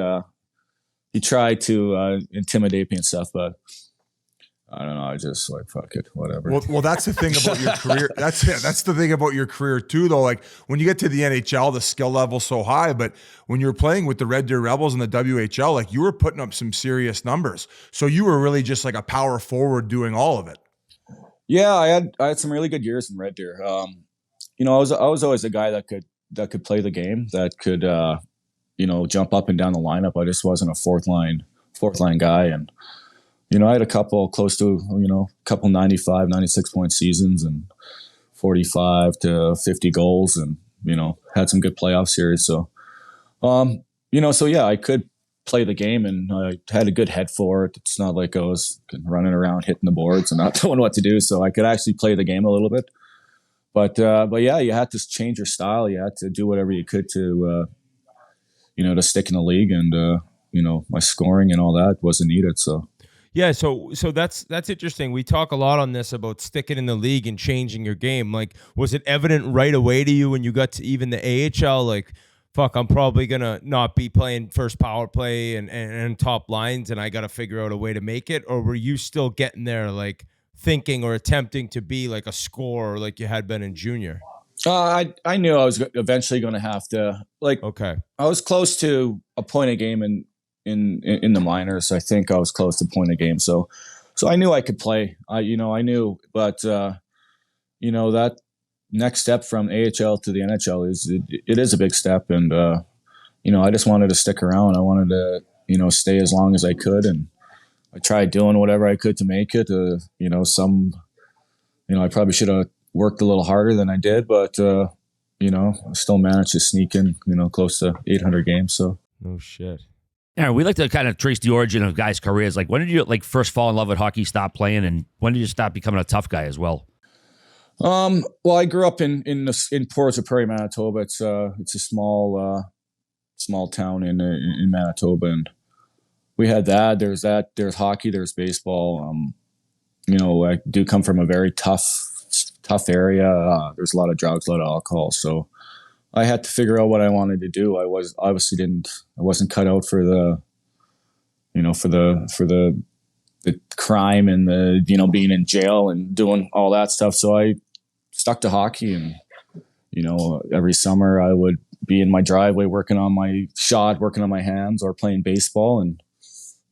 He tried to intimidate me and stuff, but I don't know. I just like, fuck it, whatever. Well, that's the thing about your career. That's the thing about your career too, though. Like when you get to the NHL, the skill level's so high, but when you're playing with the Red Deer Rebels and the WHL, like you were putting up some serious numbers. So you were really just like a power forward doing all of it. Yeah, I had some really good years in Red Deer. I was always a guy that could play the game, that could jump up and down the lineup. I just wasn't a fourth line guy, and I had a couple close to, couple 95, 96 point seasons and 45 to 50 goals, and, had some good playoff series. So, so yeah, I could play the game, and I had a good head for it. It's not like I was running around hitting the boards and not knowing what to do. So I could actually play the game a little bit. But yeah, you had to change your style. You had to do whatever you could to, to stick in the league, and, my scoring and all that wasn't needed. So. Yeah, so that's interesting. We talk a lot on this about sticking in the league and changing your game. Like, was it evident right away to you when you got to even the AHL? Like, fuck, I'm probably gonna not be playing first power play and top lines, and I got to figure out a way to make it. Or were you still getting there, like thinking or attempting to be like a scorer, like you had been in junior? I knew I was eventually going to have to. Like, okay, I was close to a point a game in the minors. I think I was close to point a game. So I knew I could play. I knew, but that next step from AHL to the NHL is a big step. And, I just wanted to stick around. I wanted to, stay as long as I could. And I tried doing whatever I could to make it. I probably should have worked a little harder than I did, but, I still managed to sneak in, close to 800 games. So. No shit. Aaron, we like to kind of trace the origin of guys' careers. Like, when did you first fall in love with hockey, stop playing, and when did you stop becoming a tough guy as well? Well, I grew up in Ports Prairie, Manitoba. It's a small town in Manitoba, and we had that. There's hockey. There's baseball. I do come from a very tough area. There's a lot of drugs, a lot of alcohol. So I had to figure out what I wanted to do. I wasn't cut out for the crime and the, being in jail and doing all that stuff. So I stuck to hockey, and, every summer I would be in my driveway working on my shot, working on my hands, or playing baseball. And,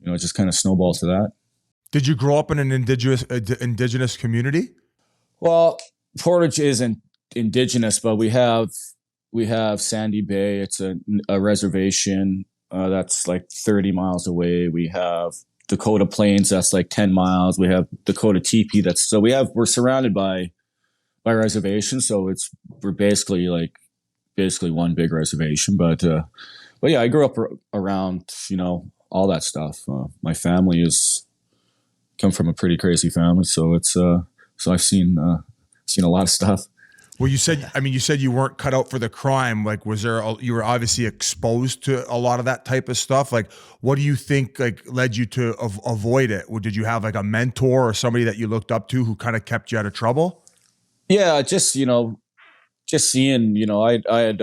it just kind of snowballed to that. Did you grow up in an indigenous community? Well, Portage isn't indigenous, but we have Sandy Bay. It's a reservation that's like 30 miles away. We have Dakota Plains, that's like 10 miles. We have Dakota Teepee. We're surrounded by reservations. So we're basically one big reservation. But yeah, I grew up around, all that stuff. My family come from a pretty crazy family. So so I've seen a lot of stuff. Well, you said you weren't cut out for the crime. Like, you were obviously exposed to a lot of that type of stuff. Like, what do you think led you to avoid it? Did you have like a mentor or somebody that you looked up to who kind of kept you out of trouble? Yeah, just seeing, I had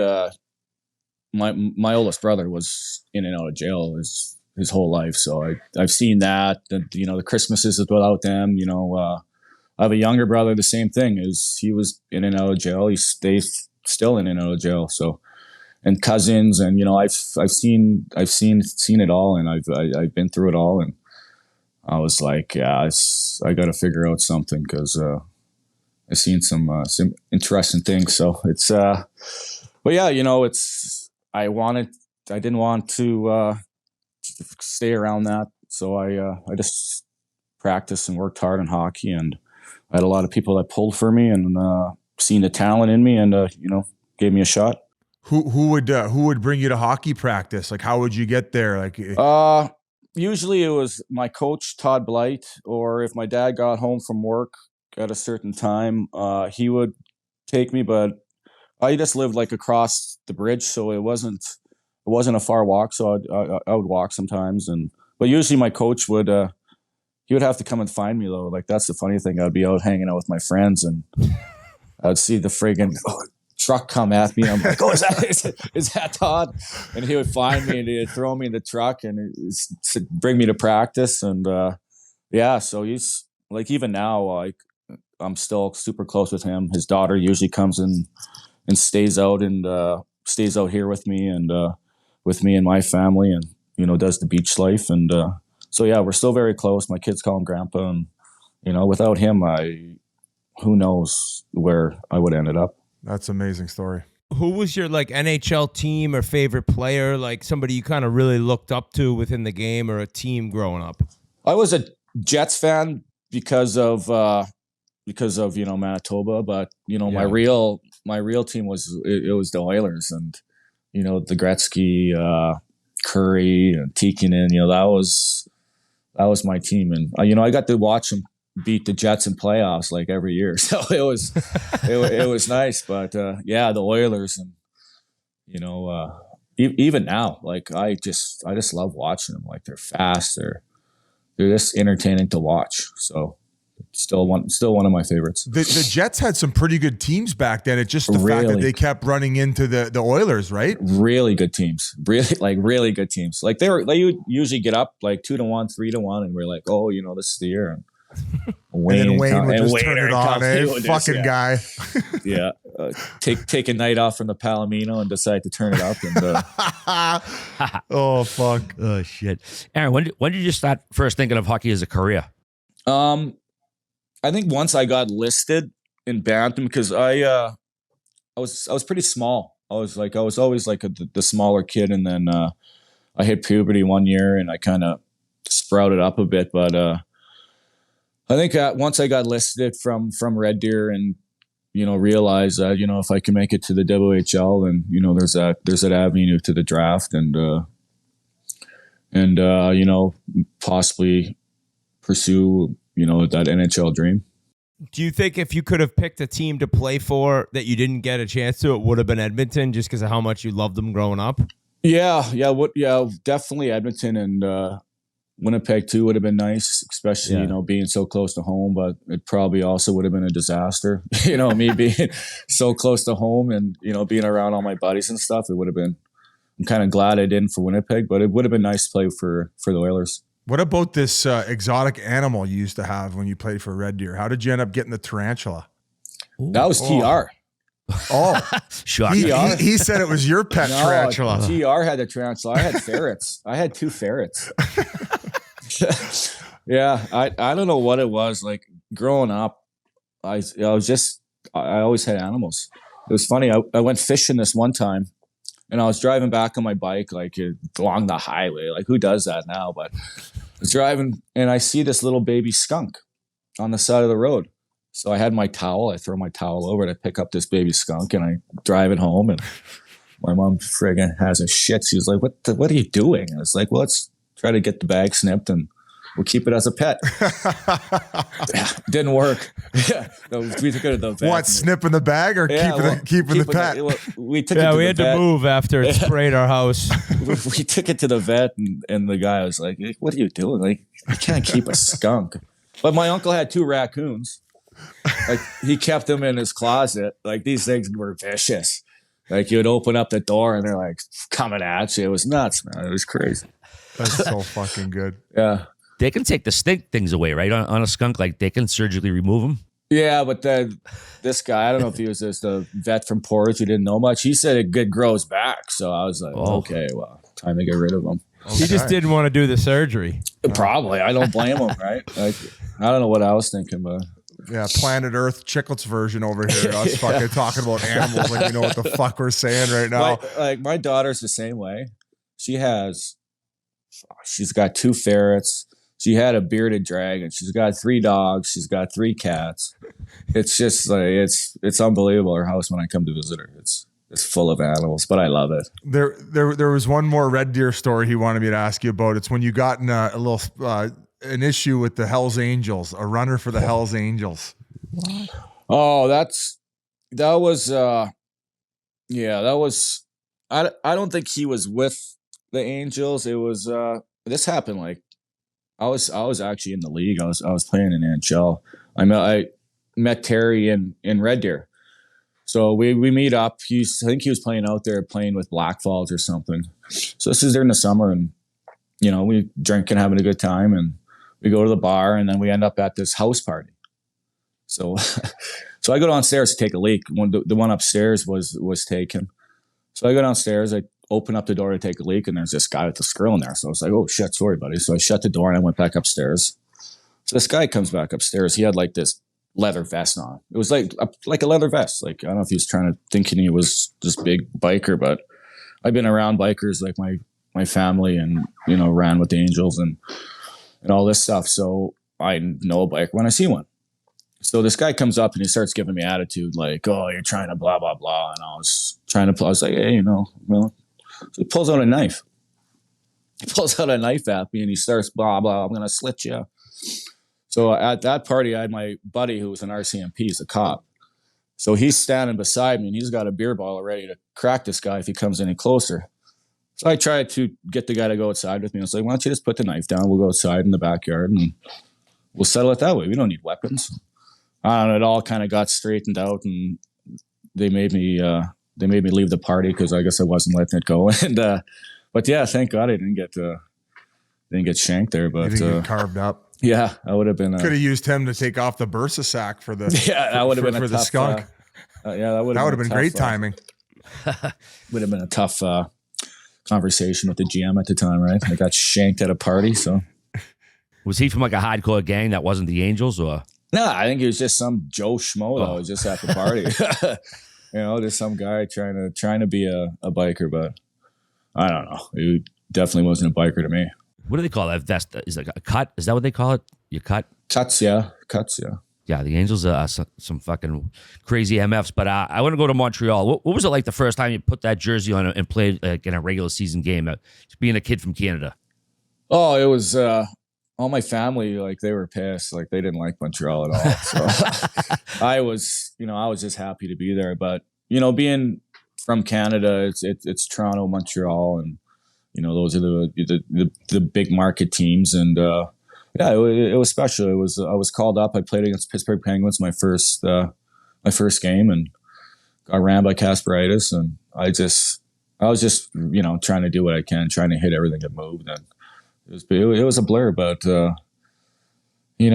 my oldest brother was in and out of jail his whole life. So I've seen that, the Christmases without them, I have a younger brother, the same thing, he was in and out of jail. He stays still in and out of jail. So, and cousins, and I've seen it all, and I've been through it all, and I was like, yeah, I got to figure out something, because I've seen some interesting things. So it's but yeah, I didn't want to stay around that, so I just practiced and worked hard in hockey, and I had a lot of people that pulled for me and seen the talent in me, and gave me a shot. Who would bring you to hockey practice? Like, how would you get there? Like, usually it was my coach, Todd Blight, or if my dad got home from work at a certain time, he would take me. But I just lived like across the bridge, so it wasn't a far walk. So I would walk sometimes, but usually my coach would. He would have to come and find me, though. Like, that's the funny thing. I'd be out hanging out with my friends, and I'd see the friggin' truck come at me. I'm like, oh, is that Todd? And he would find me, and he'd throw me in the truck and bring me to practice. And yeah, so he's like, even now, I'm still super close with him. His daughter usually comes in and stays out here with me and my family, and does the beach life. And so yeah, we're still very close. My kids call him Grandpa, and without him, who knows where I would have ended up. That's an amazing story. Who was your NHL team or favorite player? Like somebody you kind of really looked up to within the game, or a team growing up? I was a Jets fan because of Manitoba, but yeah. my real team was the Oilers, and the Gretzky, Curry, and Tikkanen. That was my team, and I got to watch them beat the Jets in playoffs like every year, so it was nice. But yeah, the Oilers, and even now, like I just love watching them. Like, they're fast, they're just entertaining to watch. So still one of my favorites. The Jets had some pretty good teams back then. It's just the fact that they kept running into the Oilers, right? Really good teams, really good teams. Like they would usually get up like 2-1, 3-1, and we're like, oh, this is the year. And Wayne would just turn it on, fucking guy. Yeah, take a night off from the Palomino and decide to turn it up. And oh fuck, oh shit. Arron, when did you start first thinking of hockey as a career? I think once I got listed in Bantam, because I was pretty small. I was always like the smaller kid, and then I hit puberty one year and I kind of sprouted up a bit. But I think once I got listed from Red Deer, and realized that if I can make it to the WHL, then there's that avenue to the draft, and possibly pursue that NHL dream. Do you think if you could have picked a team to play for that you didn't get a chance to, it would have been Edmonton, just because of how much you loved them growing up? Yeah, definitely Edmonton, and Winnipeg too would have been nice, especially being so close to home. But it probably also would have been a disaster. Me being so close to home, and being around all my buddies and stuff. It would have been. I'm kind of glad I didn't for Winnipeg, but it would have been nice to play for the Oilers. What about this exotic animal you used to have when you played for Red Deer? How did you end up getting the tarantula? Ooh. That was TR. Oh, he said it was your pet tarantula. TR had the tarantula. I had ferrets. I had 2 ferrets. Yeah, I don't know what it was. Like growing up, I always had animals. It was funny. I went fishing this one time, and I was driving back on my bike, like along the highway. Like who does that now? But I was driving, and I see this little baby skunk on the side of the road. So I had my towel. I throw my towel over to pick up this baby skunk, and I drive it home. And my mom friggin' has a shit. She's like, "What are you doing?" And it's like, "Well, let's try to get the bag snipped and we'll keep it as a pet." Yeah, didn't work. Yeah, no, we took it to the vet. What, snipping the bag or keeping the pet? We took it to the vet. We had to move after it sprayed our house. We took it to the vet, and the guy was like, "What are you doing? Like, you can't keep a skunk." But my uncle had 2 raccoons. Like he kept them in his closet. Like these things were vicious. Like you would open up the door and they're like coming at you. It was nuts, man. It was crazy. That's so fucking good. Yeah. They can take the stink things away, right? On a skunk, like they can surgically remove them. Yeah, but then this guy, I don't know if he was just a vet from Portage who didn't know much. He said it grows back. So I was like, okay, well, time to get rid of him. He just didn't want to do the surgery. Probably. I don't blame him, right? Like, I don't know what I was thinking, but Yeah, Planet Earth Chiclets version over here. Us fucking talking about animals like we know what the fuck we're saying right now. My daughter's the same way. She's got 2 ferrets. She had a bearded dragon. She's got 3 dogs. She's got 3 cats. It's just like it's unbelievable. Her house when I come to visit her, it's full of animals, but I love it. There was one more Red Deer story he wanted me to ask you about. It's when you got in a little an issue with the Hells Angels, a runner for the Hells Angels. What? Oh, that was I don't think he was with the Angels. It was this happened like I was actually in the league. I was playing in NHL. I met Terry in Red Deer. So we meet up. I think he was playing out there playing with Black Falls or something. So this is during the summer, and we drinking, having a good time, and we go to the bar, and then we end up at this house party. So I go downstairs to take a leak. The one upstairs was taken. So I go downstairs, I open up the door to take a leak, and there's this guy with the skrill in there. So I was like, "Oh shit, sorry, buddy." So I shut the door and I went back upstairs. So this guy comes back upstairs. He had like this leather vest on. It was like a leather vest. Like I don't know if he was thinking he was this big biker, but I've been around bikers like my family, and ran with the Angels and all this stuff. So I know a biker when I see one. So this guy comes up and he starts giving me attitude, like, "Oh, you're trying to blah blah blah." And I was like, "Hey, well." So he pulls out a knife. He pulls out a knife at me and he starts blah blah. "I'm gonna slit you." So at that party, I had my buddy who was an RCMP, he's a cop. So he's standing beside me and he's got a beer bottle ready to crack this guy if he comes any closer. So I tried to get the guy to go outside with me. I was like, "Why don't you just put the knife down? We'll go outside in the backyard and we'll settle it that way. We don't need weapons." It all kind of got straightened out, and they made me leave the party because I guess I wasn't letting it go. And but yeah, thank God I didn't get shanked there. But you didn't get carved up. Yeah, I would have been. Could have used him to take off the bursa sack for the. Yeah, that would have been for the skunk. That would have been great timing. Would have been a tough conversation with the GM at the time, right? I got shanked at a party. So was he from like a hardcore gang that wasn't the Angels, or? No, I think he was just some Joe Schmo that was just at the party. Just some guy trying to be a biker, but I don't know. He definitely wasn't a biker to me. What do they call that vest? Is it a cut? Is that what they call it? Your cut? Cuts, yeah. Yeah, the Angels are some fucking crazy MFs. But I want to go to Montreal. What was it like the first time you put that jersey on and played in a regular season game? Being a kid from Canada. Oh, it was all my family, like they were pissed. Like they didn't like Montreal at all. So I was just happy to be there. But being from Canada, it's Toronto, Montreal, and those are the big market teams. And yeah, it was special. I was called up. I played against Pittsburgh Penguins my first game, and got ran by Kasperitis. And I was just trying to do what I can, trying to hit everything that moved. And it was a blur, but it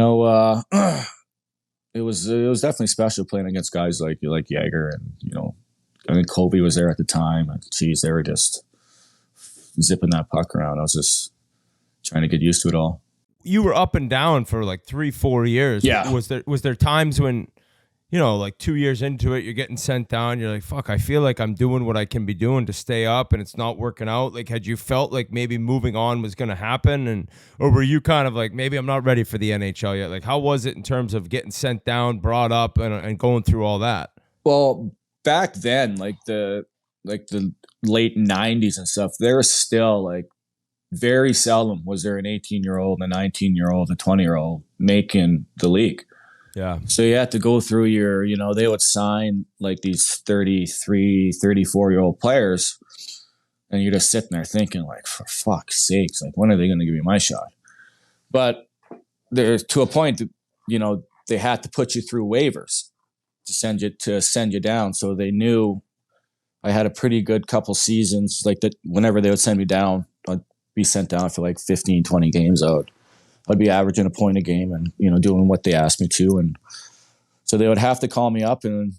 was definitely special playing against guys like Yager, and I think Colby was there at the time, and geez, they were just zipping that puck around. I was just trying to get used to it all. you were up and down for like 3-4 years. Yeah. Was there times when, you know, like 2 years into it, you're getting sent down. You're like, fuck, I feel like I'm doing what I can be doing to stay up and it's not working out. Like, had you felt like maybe moving on was going to happen? Or were you kind of like, maybe I'm not ready for the NHL yet? Like, how was it in terms of getting sent down, brought up and going through all that? Well, back then, like the late 90s and stuff, there was still like very seldom was there an 18-year-old, a 19-year-old, a 20-year-old making the league. Yeah. So you had to go through your, you know, they would sign like these 33, 34-year-old players, and you're just sitting there thinking like, for fuck's sakes, like when are they going to give me my shot? But there's to a point that, you know, they had to put you through waivers to send you down. So they knew I had a pretty good couple seasons, like that whenever they would send me down, I'd be sent down for like 15, 20 games out. I'd be averaging a point a game and, you know, doing what they asked me to. And so they would have to call me up and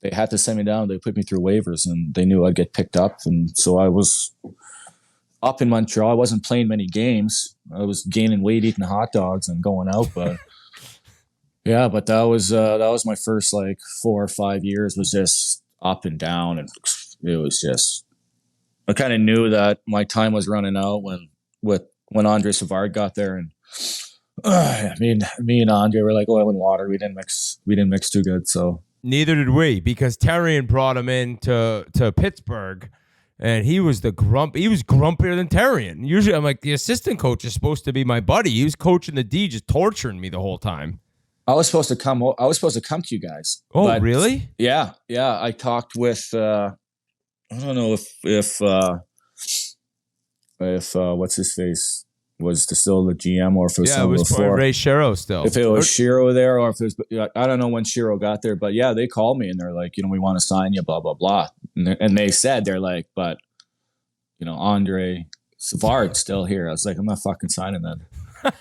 they had to send me down. They put me through waivers and they knew I'd get picked up. And so I was up in Montreal. I wasn't playing many games. I was gaining weight, eating hot dogs and going out. But yeah, but that was my first like 4 or 5 years was just up and down. And it was just, I kind of knew that my time was running out when Andre Savard got there. And me and Andre were like oil and water. We didn't mix too good. So neither did we, because Terrian brought him in to Pittsburgh, and he was grumpier than Terrian. Usually, I'm like, the assistant coach is supposed to be my buddy. He was coaching the D, just torturing me the whole time. I was supposed to come to you guys. Oh, but really? Yeah. I talked with I don't know if what's his face was still the GM or if it was someone before. Ray Shero still. If it was Shero there or if it was, I don't know when Shero got there, but yeah, they called me and they're like, you know, we want to sign you, blah, blah, blah. And they said, they're like, but, you know, Andre Savard's still here. I was like, I'm not fucking signing that.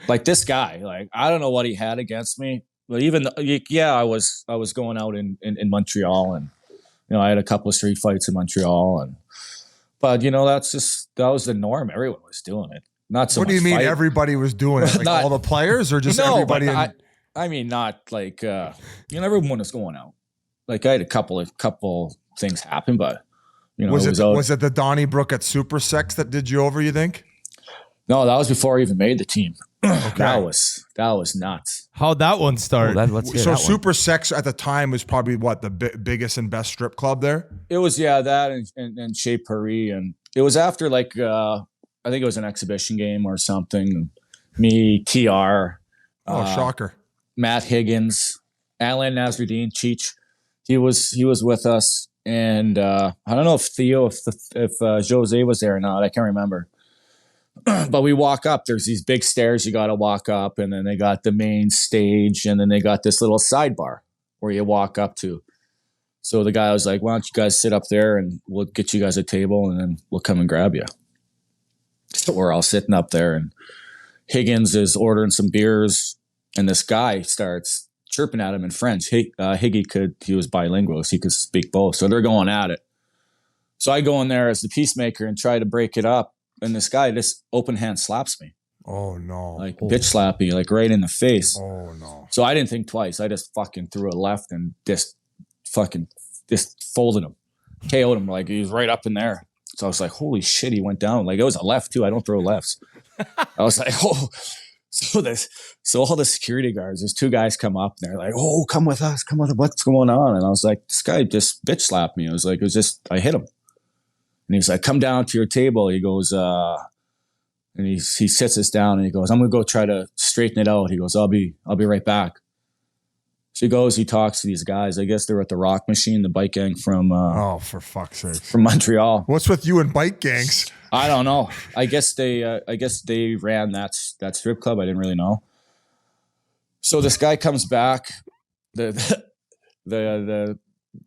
like this guy, like, I don't know what he had against me, but even, I was going out in Montreal and, you know, I had a couple of street fights in Montreal but you know, that was the norm. Everyone was doing it. Not so much. What do you mean fight. Everybody was doing it? Like Not- all the players or just No, everybody? but I mean, not like, you know, everyone was going out. Like I had a couple things happen, but you know, was it the Donnybrook at Super Sex that did you over, you think? No, that was before I even made the team. Okay. That was nuts. How'd that one start? Let's hear So that one. Super Sex at the time was probably what the biggest and best strip club there. It was that and Chez Paris, and it was after like I think it was an exhibition game or something. Me, TR, Shocker. Matt Higgins, Alan Nasruddin, Cheech. He was with us, and I don't know if Theo, if Jose was there or not. I can't remember. But we walk up. There's these big stairs you got to walk up, and then they got the main stage, and then they got this little sidebar where you walk up to. So the guy was like, "Why don't you guys sit up there, and we'll get you guys a table, and then we'll come and grab you." So we're all sitting up there, and Higgins is ordering some beers, and this guy starts chirping at him in French. Higgy he was bilingual, so he could speak both. So they're going at it. So I go in there as the peacemaker and try to break it up. And this guy just open hand slaps me. Oh no. Like bitch slap me, like right in the face. Oh no. So I didn't think twice. I just fucking threw a left and just folded him. KO'd him. Like he was right up in there. So I was like, holy shit, he went down. Like it was a left too. I don't throw lefts. I was like, oh. So all the security guards, there's two guys come up and they're like, oh, come with us. Come on, what's going on? And I was like, this guy just bitch slapped me. I hit him. And he's like, come down to your table. He goes, and he sits us down and he goes, I'm going to go try to straighten it out. He goes, I'll be right back. So he goes, he talks to these guys. I guess they're at the Rock Machine, the bike gang from, Oh, for fuck's sake. from Montreal. What's with you and bike gangs? I don't know. I guess they ran that strip club. I didn't really know. So this guy comes back, the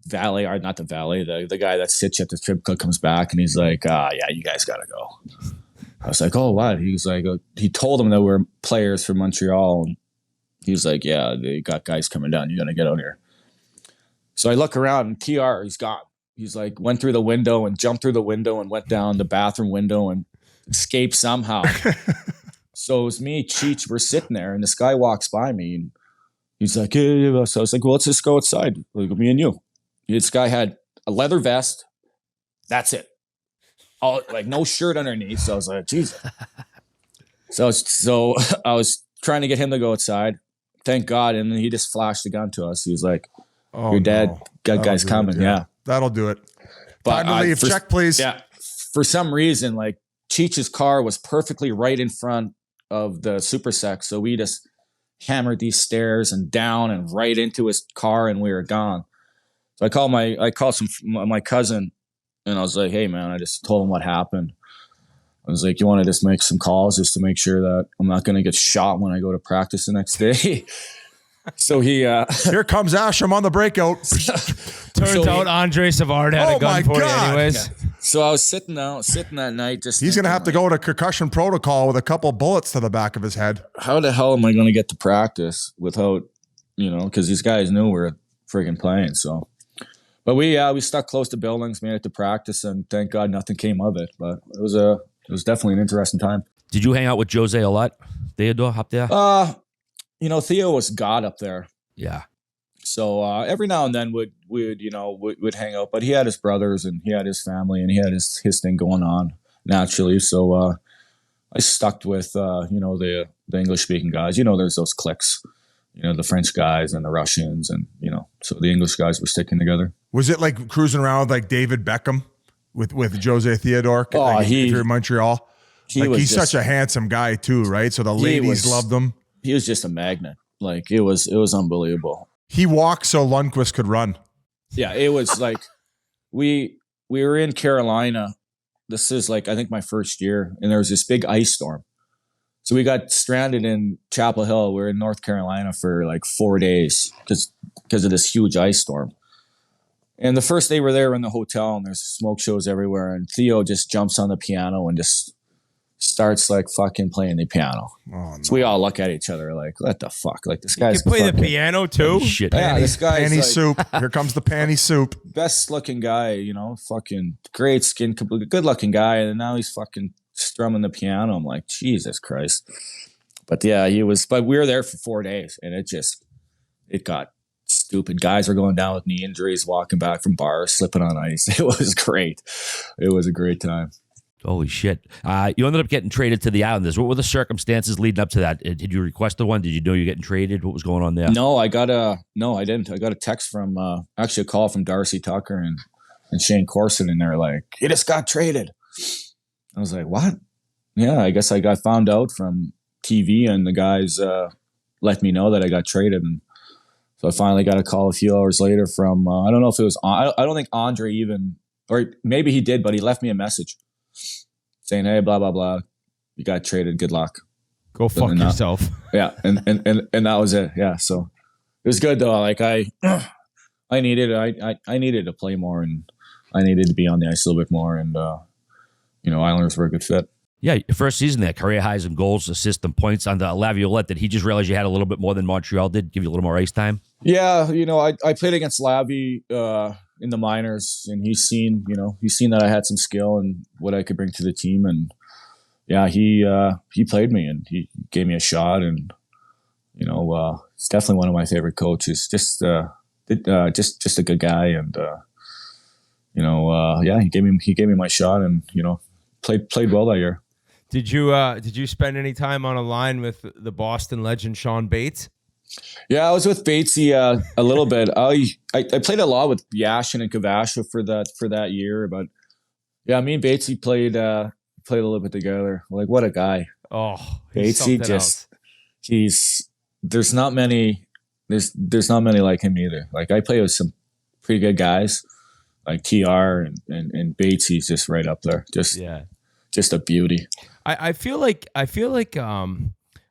valet, or not the valet, the guy that sits at the strip club comes back and he's like, yeah, you guys gotta go. I was like, oh, what? He was like, he told them that we're players from Montreal. And he was like, yeah, they got guys coming down. You gotta get out here. So I look around and TR, he's gone. He's like, went through the window and jumped through the window and went down the bathroom window and escaped somehow. So it was me, Cheech, we're sitting there, and this guy walks by me, and he's like, yeah. So I was like, well, let's just go outside, like me and you. This guy had a leather vest. That's it. All like no shirt underneath. So I was like, Jesus. So I was trying to get him to go outside. Thank God. And then he just flashed a gun to us. He was like, your dad got guys coming. Yeah. That'll do it. But Time to leave. Check, please. Yeah. For some reason, like Cheech's car was perfectly right in front of the Super Sec. So we just hammered these stairs and down and right into his car, and we were gone. So I called my cousin, and I was like, hey man, I just told him what happened. I was like, you want to just make some calls just to make sure that I'm not going to get shot when I go to practice the next day. So he here comes Asham on the breakout. Turns out Andre Savard had a gun for you anyways. Yeah. So I was sitting that night. He's going to have to go to concussion protocol with a couple bullets to the back of his head. How the hell am I going to get to practice without, because these guys knew we were freaking playing. So, but we stuck close to buildings, made it to practice, and thank God nothing came of it. But it was definitely an interesting time. Did you hang out with Jose a lot, Theodore, up there? Theo was God up there. Yeah. So every now and then we'd hang out, but he had his brothers and he had his family and he had his thing going on naturally. So I stuck with the English speaking guys. There's those cliques, the French guys and the Russians, and so the English guys were sticking together. Was it like cruising around with like David Beckham with Jose Theodore? If you're in Montreal, he's such a handsome guy too, right? So the ladies loved him. He was just a magnet. Like it was unbelievable. He walked so Lundqvist could run. Yeah, it was like we were in Carolina. This is like I think my first year, and there was this big ice storm. So we got stranded in Chapel Hill. We were in North Carolina for like 4 days because of this huge ice storm. And the first day we're there in the hotel, and there's smoke shows everywhere. And Theo just jumps on the piano and just starts like fucking playing the piano. Oh, no. So we all look at each other like, what the fuck? Like this guy's you can play the piano too. Shit. Yeah, this guy's panty like, soup. Here comes the panty soup. Best looking guy, fucking great skin, good looking guy, and now he's fucking strumming the piano. I'm like, Jesus Christ. But yeah, but we were there for 4 days, and it got stupid. Guys were going down with knee injuries, walking back from bars, slipping on ice. It was great. It was a great time. Holy shit. You ended up getting traded to the Islanders. What were the circumstances leading up to that? Did you request the one? Did you know you're getting traded? What was going on there? No, I didn't. I got a text from, actually a call from Darcy Tucker and Shane Corson, and they're like, you just got traded. I was like, what? Yeah, I guess I got found out from TV, and the guys let me know that I got traded. And so I finally got a call a few hours later from, I don't know if it was, I don't think Andre even, or maybe he did, but he left me a message saying, hey, blah, blah, blah. You got traded. Good luck. Go fuck yourself. Yeah. And that was it. Yeah. So it was good though. Like I needed to play more, and I needed to be on the ice a little bit more. And, Islanders were a good fit. Yeah. Your first season there, career highs in goals, assists, and points under Laviolette. Did he just realize you had a little bit more than Montreal did? Give you a little more ice time? Yeah. I played against Lavi, in the minors, and he's seen that I had some skill and what I could bring to the team. And yeah, he played me and he gave me a shot, and, it's definitely one of my favorite coaches. Just a good guy. And, yeah, he gave me my shot, and, played well that year. Did you spend any time on a line with the Boston legend, Sean Bates? Yeah, I was with Batesy a little bit. I played a lot with Yashin and Kavasha for that year, but yeah, me and Batesy played a little bit together. Like, what a guy! Oh, Batesy there's not many like him either. Like, I play with some pretty good guys like TR and Batesy's just right up there. Just a beauty. I feel like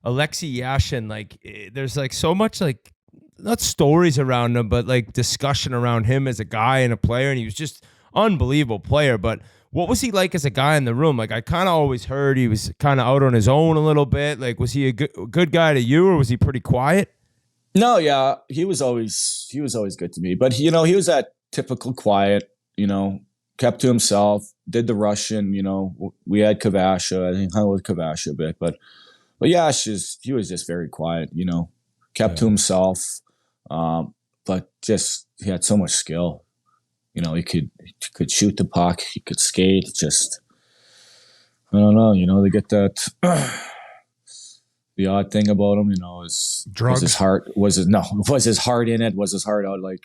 Alexei Yashin, like there's like so much like not stories around him, but like discussion around him as a guy and a player, and he was just unbelievable player. But what was he like as a guy in the room? Like, I kind of always heard he was kind of out on his own a little bit. Like, was he a good guy to you, or was he pretty quiet? No, yeah, he was always good to me. But he was that typical quiet, kept to himself, did the Russian. We had Kavasha. I think hung with Kavasha a bit, but but Yash he was just very quiet, you know, kept to himself. But just, he had so much skill. You know, he could shoot the puck, he could skate. Just, I don't know, you know, they get that. The odd thing about him, you know, is Drugs. Was his heart in it? Was his heart out? Like,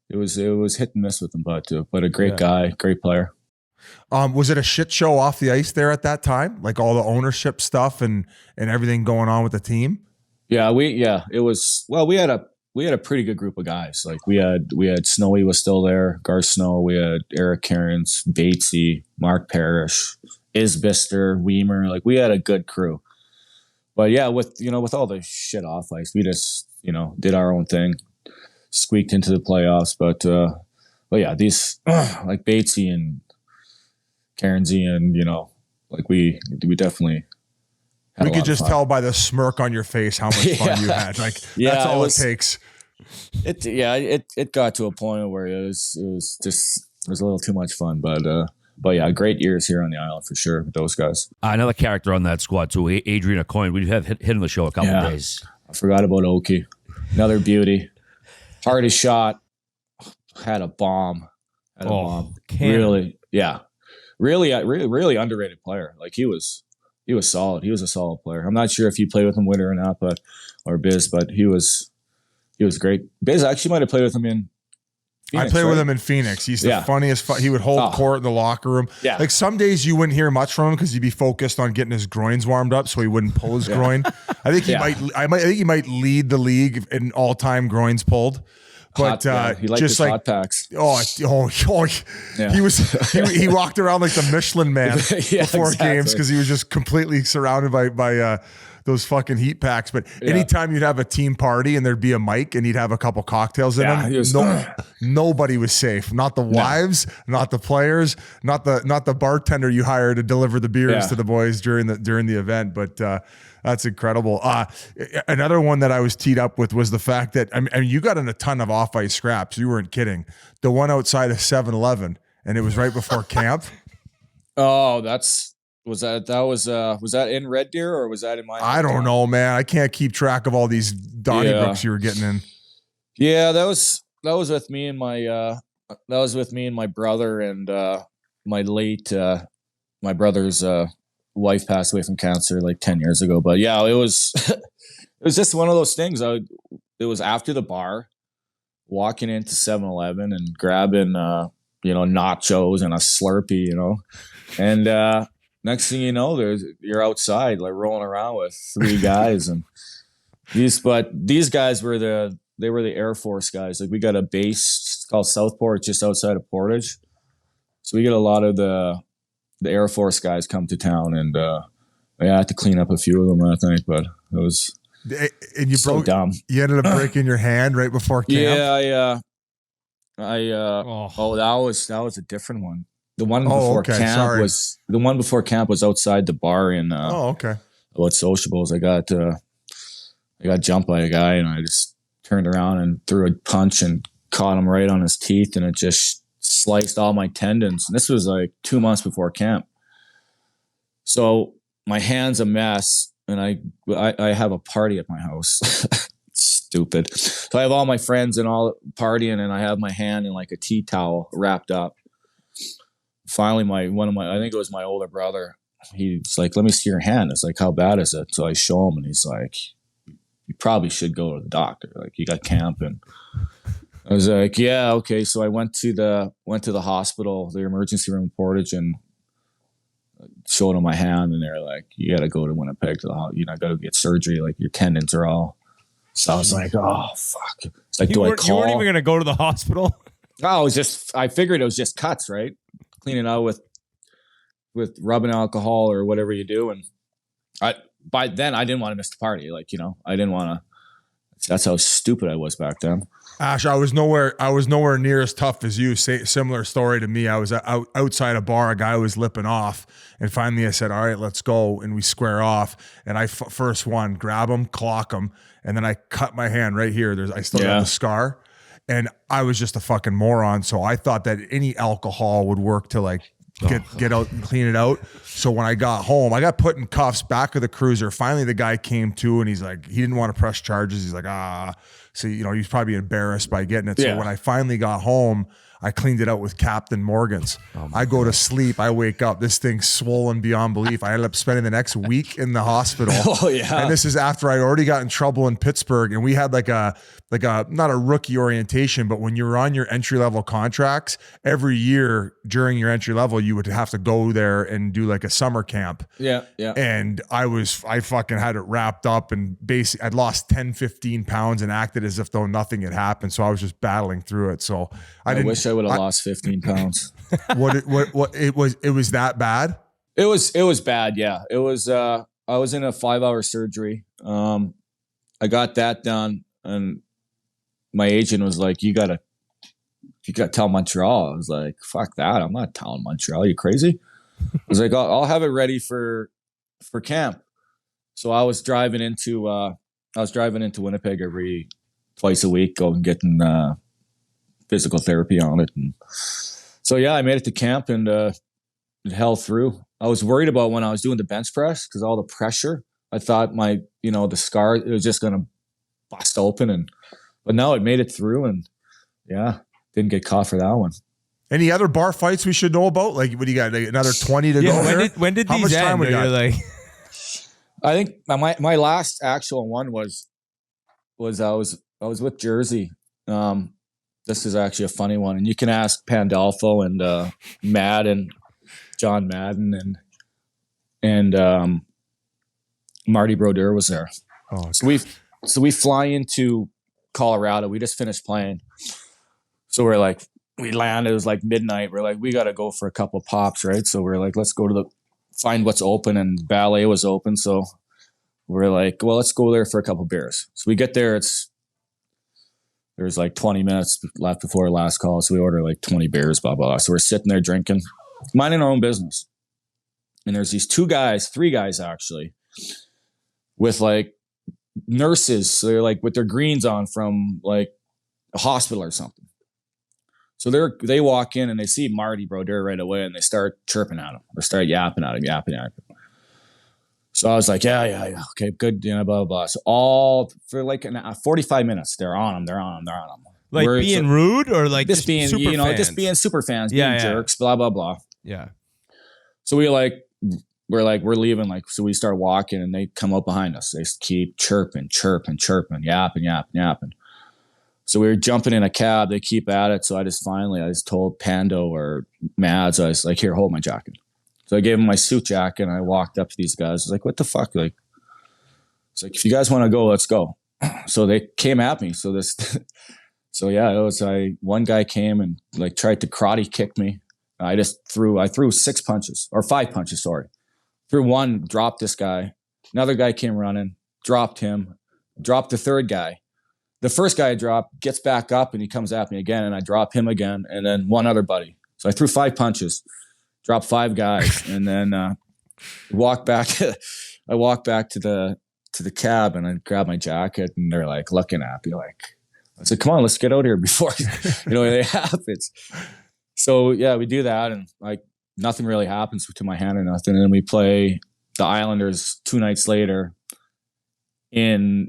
it was hit and miss with him, but a great guy, great player. Was it a shit show off the ice there at that time? Like all the ownership stuff and everything going on with the team? It was, well, we had a pretty good group of guys. Like we had Snowy was still there, Gar Snow, we had Eric Cairns, Batesy, Mark Parrish, Isbister, Weimer. Like we had a good crew. But yeah, with all the shit off ice, we just, you know, did our own thing, squeaked into the playoffs. But yeah, these like Batesy and Cairnsy, and you know, like we definitely. We could just tell by the smirk on your face how much fun you had. Like that's all it takes. It got to a point where it was a little too much fun, but yeah, great years here on the island for sure with those guys. Another character on that squad too, Adrian Acoin. We have hit on the show a couple of days. I forgot about Oki. Another beauty. Hardest shot. Had a bomb. Really, yeah. Really underrated player. Like he was solid. He was a solid player. I'm not sure if you played with him, Witter, or not, or Biz, but he was great. Biz actually might have played with him in Phoenix, I played with him in Phoenix. He's the funniest. He would hold court in the locker room. Yeah. Like some days you wouldn't hear much from him because he'd be focused on getting his groins warmed up, so he wouldn't pull his groin. I think I think he might lead the league in all-time groins pulled. But he liked just his like hot packs. He walked around like the Michelin Man before games because he was just completely surrounded by those fucking heat packs. But anytime you'd have a team party and there'd be a mic and he'd have a couple cocktails in him, nobody was safe. Not the wives, not the players, not the bartender you hire to deliver the beers to the boys during the event. But that's incredible. Another one that I was teed up with was the fact that I mean, you got in a ton of off-ice scraps. You weren't kidding. The one outside of 7-Eleven, and it was right before camp. Oh, was that in Red Deer or was that in my? I don't know, man. I can't keep track of all these Donnybrooks you were getting in. Yeah, that was with me and my brother and my brother's wife passed away from cancer like 10 years ago. But yeah, it was just one of those things. It was after the bar, walking into 7-Eleven and grabbing nachos and a Slurpee, you know, and next thing you know, you're outside like rolling around with three guys, and these guys were the Air Force guys. Like we got a base called Southport just outside of Portage, so we get a lot of the Air Force guys come to town, and I had to clean up a few of them, I think, but it was so dumb. You ended up breaking your hand right before camp. Yeah, that was a different one. The one before camp was outside the bar in about sociables. I got jumped by a guy, and I just turned around and threw a punch and caught him right on his teeth, and it just sliced all my tendons. And this was like 2 months before camp. So my hand's a mess, and I have a party at my house. Stupid. So I have all my friends and all partying, and I have my hand in like a tea towel wrapped up. Finally, I think it was my older brother. He's like, "Let me see your hand." It's like, "How bad is it?" So I show him, and he's like, "You probably should go to the doctor. Like, you got camp." And I was like, "Yeah, okay." So I went to the hospital, the emergency room in Portage, and showed them my hand, and they're like, "You got to go to Winnipeg to the hospital. You know, got to get surgery. Like your tendons are all." So I was like, "Oh fuck!" It's like, do I call? You weren't even gonna go to the hospital. No, I figured it was just cuts, right? Clean it out with rubbing alcohol or whatever you do, and by then I didn't want to miss the party. Like, you know, I didn't want to. That's how stupid I was back then. Ash, I was nowhere near as tough as you. Similar story to me. I was outside a bar. A guy was lipping off, and finally I said, "All right, let's go." And we square off. And I first one, grab him, clock him, and then I cut my hand right here. I still got the scar, and I was just a fucking moron. So I thought that any alcohol would work to like get out and clean it out. So when I got home, I got put in cuffs back of the cruiser. Finally, the guy came to, and he's like, he didn't want to press charges. He's like, so he's probably embarrassed by getting it. So when I finally got home, I cleaned it out with Captain Morgan's. I go to sleep. I wake up. This thing's swollen beyond belief. I ended up spending the next week in the hospital. Oh yeah. And this is after I'd already got in trouble in Pittsburgh. And we had like a not a rookie orientation, but when you were on your entry level contracts, every year during your entry level, you would have to go there and do like a summer camp. Yeah. Yeah. And I fucking had it wrapped up, and basically I'd lost 10, 15 pounds and acted as if though nothing had happened. So I was just battling through it. So I wish I would have lost 15 pounds. It was that bad? It was bad. Yeah. It was, I was in a 5-hour surgery. I got that done, and my agent was like, you gotta tell Montreal. I was like, fuck that. I'm not telling Montreal. Are you crazy? I was like, I'll have it ready for camp. So I was driving into Winnipeg twice a week, going getting physical therapy on it. And so yeah, I made it to camp, and it held through. I was worried about when I was doing the bench press, because all the pressure, I thought the scar, it was just gonna bust open, but no, it made it through, and yeah, didn't get caught for that one. Any other bar fights we should know about? Like, what do you got? Like another 20 to go? When did How these much time end? we got? Like, I think my last actual one was I was with Jersey. This is actually a funny one, and you can ask Pandolfo and Madden, John Madden, and Marty Brodeur was there. Oh, So we fly into Colorado. We just finished playing, so we landed. It was like midnight. We're like, we got to go for a couple pops, right? So we're like, let's go to find what's open, and ballet was open. So we're like, well, let's go there for a couple beers. So we get there. There's like 20 minutes left before our last call. So we order like 20 beers, blah, blah, blah. So we're sitting there drinking, minding our own business. And there's these three guys actually, with like nurses. So they're like with their greens on from like a hospital or something. So they walk in and they see Marty Brodeur right away, and they start chirping at him. They start yapping at him. So I was like, yeah, okay, good, blah, blah, blah. So all for like 45 minutes, they're on him. like being rude, or like just being, super fans? just being super fans, being jerks, blah, blah, blah. Yeah. So we're leaving, like, so we start walking, and they come up behind us. They keep chirping, yapping. So we were jumping in a cab. They keep at it. So I just told Pando or Mads, I was like, here, hold my jacket. So I gave him my suit jacket, and I walked up to these guys. I was like, what the fuck? Like, it's like, if you guys want to go, let's go. So they came at me. So one guy came and like tried to karate kick me. I threw 6 punches, or 5 punches, sorry. Threw one, dropped this guy. Another guy came running, dropped him, dropped the third guy. The first guy I dropped gets back up, and he comes at me again, and I drop him again, and then one other buddy. So I threw 5 punches, dropped 5 guys, and then I walked back to the cab, and I grabbed my jacket, and they're like looking at me like, I said, come on, let's get out of here before it happens. So yeah, we do that, and like nothing really happens to my hand or nothing. And then we play the Islanders 2 nights later at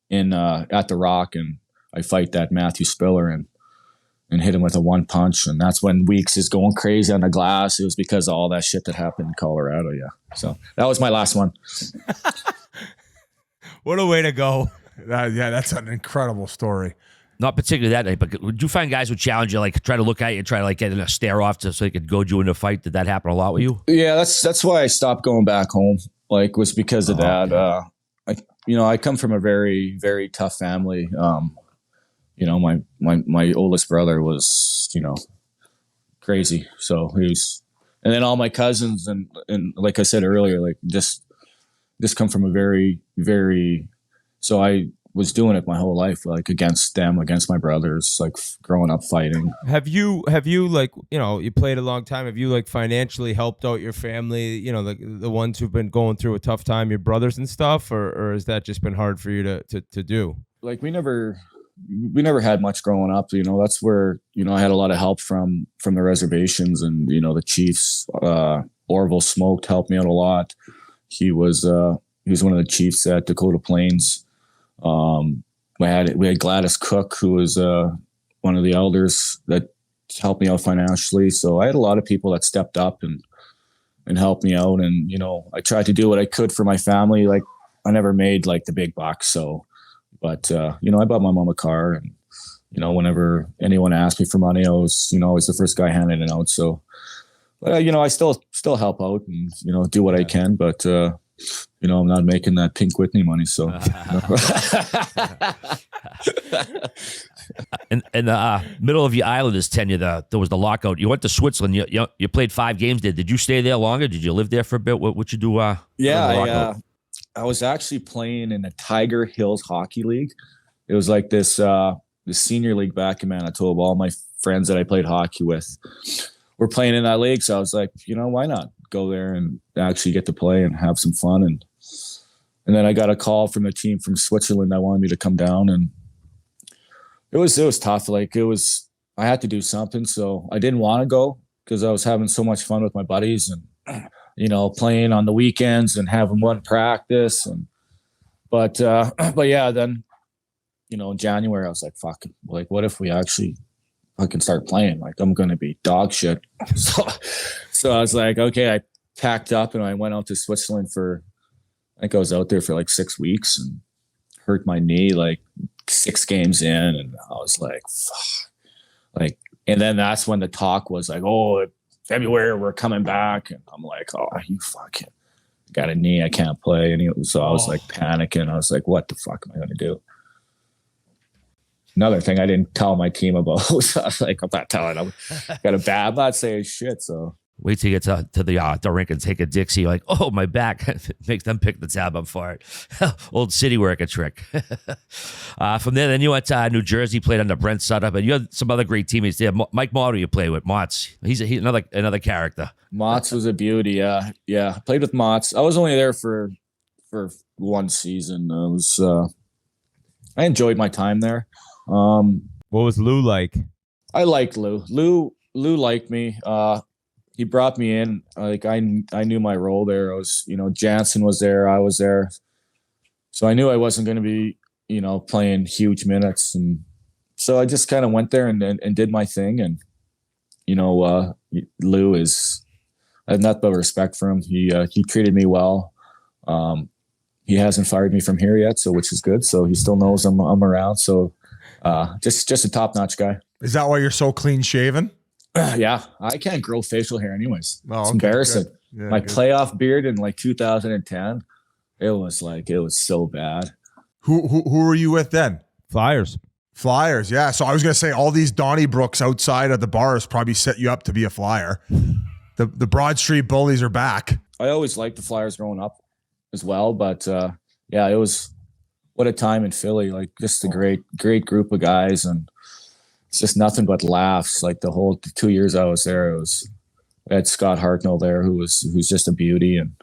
the Rock, and I fight that Matthew Spiller and hit him with a 1 punch. And that's when Weeks is going crazy on the glass. It was because of all that shit that happened in Colorado. Yeah. So that was my last one. What a way to go. That's an incredible story. Not particularly that night, but would you find guys would challenge you, like try to look at you, try to like get in a stare off so they could goad you into a fight? Did that happen a lot with you? Yeah, that's why I stopped going back home. Like, was because of that. I come from a very, very tough family. My oldest brother was, crazy. So he was, and then all my cousins and like I said earlier, like just come from a very, very, so I was doing it my whole life, like against them, against my brothers, like growing up fighting. Have you like, you played a long time. Have you like financially helped out your family, the ones who've been going through a tough time, your brothers and stuff, or has that just been hard for you to do? Like we never we never had much growing up. That's where, I had a lot of help from the reservations and, the Chiefs. Orville Smoked helped me out a lot. He was one of the chiefs at Dakota Plains. We had Gladys Cook, who was one of the elders that helped me out financially. So I had a lot of people that stepped up and helped me out. And, I tried to do what I could for my family. Like, I never made like the big bucks. So, but, I bought my mom a car, and, whenever anyone asked me for money, I was the first guy handing it out. So, but, I still help out and, do what I can, but, I'm not making that Pink Whitney money. So, in the middle of your Islanders tenure, there was the lockout. You went to Switzerland. You played 5 games there. Did you stay there longer? Did you live there for a bit? What you do? I was actually playing in the Tiger Hills Hockey League. It was like this senior league back in Manitoba. All my friends that I played hockey with were playing in that league. So I was like, why not go there and actually get to play and have some fun? And then I got a call from a team from Switzerland that wanted me to come down, and it was tough. Like, I had to do something. So I didn't want to go because I was having so much fun with my buddies and, playing on the weekends and having one practice. But yeah, then, in January I was like, fuck, like, what if we actually fucking start playing? Like, I'm going to be dog shit. So I was like, okay, I packed up and I went out to Switzerland I think I was out there for like 6 weeks and hurt my knee like 6 games in. And I was like, fuck. Like, and then that's when the talk was like, oh, February, we're coming back. And I'm like, oh, you fucking got a knee, I can't play. And so I was like panicking. I was like, what the fuck am I going to do? Another thing I didn't tell my team about was I was like, I'm not telling them. I'm not saying shit. So wait till you get to the rink and take a Dixie. You're like, oh, my back. Makes them pick the tab up for it. Old city worker trick. From there, then you went to New Jersey, played under Brent Sutter, but you had some other great teammates there. Mike Motto you played with. Motts. He's another character. Motts was a beauty. Yeah. I played with Motts. I was only there for 1 season. I enjoyed my time there. What was Lou like? I liked Lou. Lou liked me. He brought me in. Like, I knew my role there. I was, Jansen was there. I was there. So I knew I wasn't going to be, playing huge minutes. And so I just kind of went there and did my thing. And, Lou I have nothing but respect for him. He treated me well. He hasn't fired me from here yet, which is good. So he still knows I'm around. So just a top-notch guy. Is that why you're so clean shaven? Yeah, I can't grow facial hair anyways. Oh, it's okay, embarrassing. Yeah, my good. playoff beard in like 2010, it was so bad. Who were you with then? Flyers. Flyers, yeah. So I was gonna say all these Donnybrooks outside of the bars probably set you up to be a Flyer. The Broad Street Bullies are back. I always liked the Flyers growing up as well, but yeah, it was what a time in Philly. Like, just a great group of guys, and it's just nothing but laughs. Like, the whole 2 years I was there, we had Scott Hartnell there, who's just a beauty, and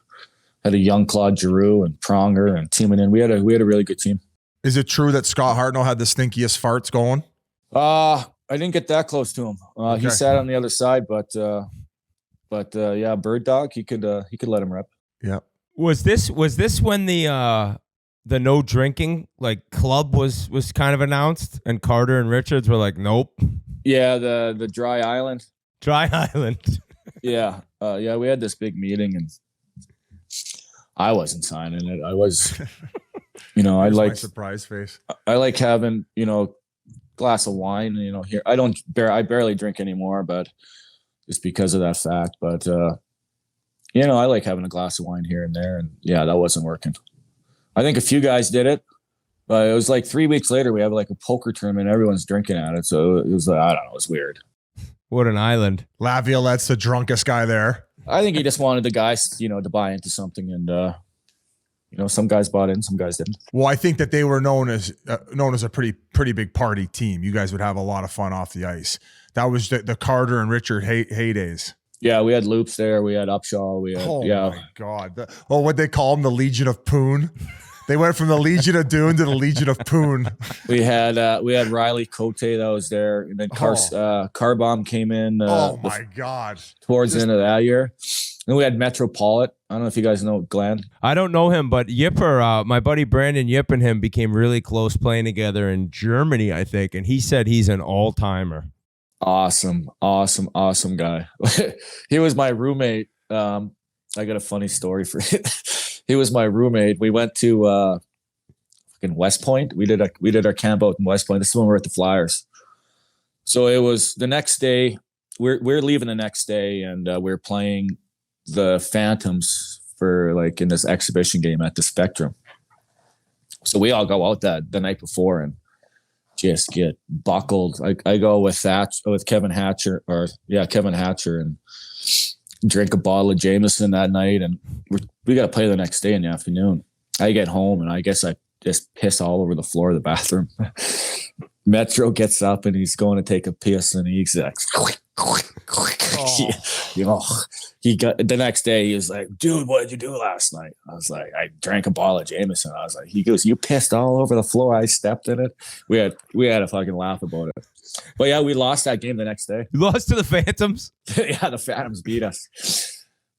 had a young Claude Giroux and Pronger and Timonen. We had a really good team. Is it true that Scott Hartnell had the stinkiest farts going? I didn't get that close to him. Okay. He sat on the other side, but yeah, Bird Dog, he could let him rip. Yeah. Was this when the no drinking like club was kind of announced, and Carter and Richards were like, nope. Yeah, the Dry Island. Dry Island. Yeah. Yeah, we had this big meeting, and I wasn't signing it. I was, I My like surprise face. I like having, glass of wine, here. I barely drink anymore, but just because of that fact. But I like having a glass of wine here and there, and yeah, that wasn't working. I think a few guys did it, but it was like 3 weeks later, we have like a poker tournament. Everyone's drinking at it. So it was like, I don't know. It was weird. What an island. Laviolette's the drunkest guy there. I think he just wanted the guys, to buy into something. And, some guys bought in, some guys didn't. Well, I think that they were known as a pretty big party team. You guys would have a lot of fun off the ice. That was the Carter and Richard heydays. Yeah, we had Loops there. We had Upshaw. We had, Oh my God. What they call them, the Legion of Poon. They went from the Legion of Doom to the Legion of Poon. We had Riley Cote that was there, and then Carbomb came in. Oh my God! Towards the end of that year, and we had Metropolit. I don't know if you guys know Glenn. I don't know him, but Yipper, my buddy Brandon Yip and him became really close playing together in Germany, I think, and he said he's an all-timer. Awesome guy. He was my roommate. I got a funny story for it. He was my roommate. We went to in West Point. We did our camp out in West Point. This is when we were at the Flyers. So it was the next day. We're leaving the next day, and we're playing the Phantoms for like in this exhibition game at the Spectrum. So we all go out the night before and just get buckled. I go with Kevin Hatcher, and drink a bottle of Jameson that night, and we got to play the next day in the afternoon. I get home, and I guess I just piss all over the floor of the bathroom. Metro gets up, and he's going to take a piss, and he's like, he got the next day. He was like, "Dude, what did you do last night?" I was like, "I drank a bottle of Jameson." I was like, he goes, "You pissed all over the floor. I stepped in it." We had a fucking laugh about it. But yeah, we lost that game the next day. You lost to the Phantoms? Yeah, the Phantoms beat us.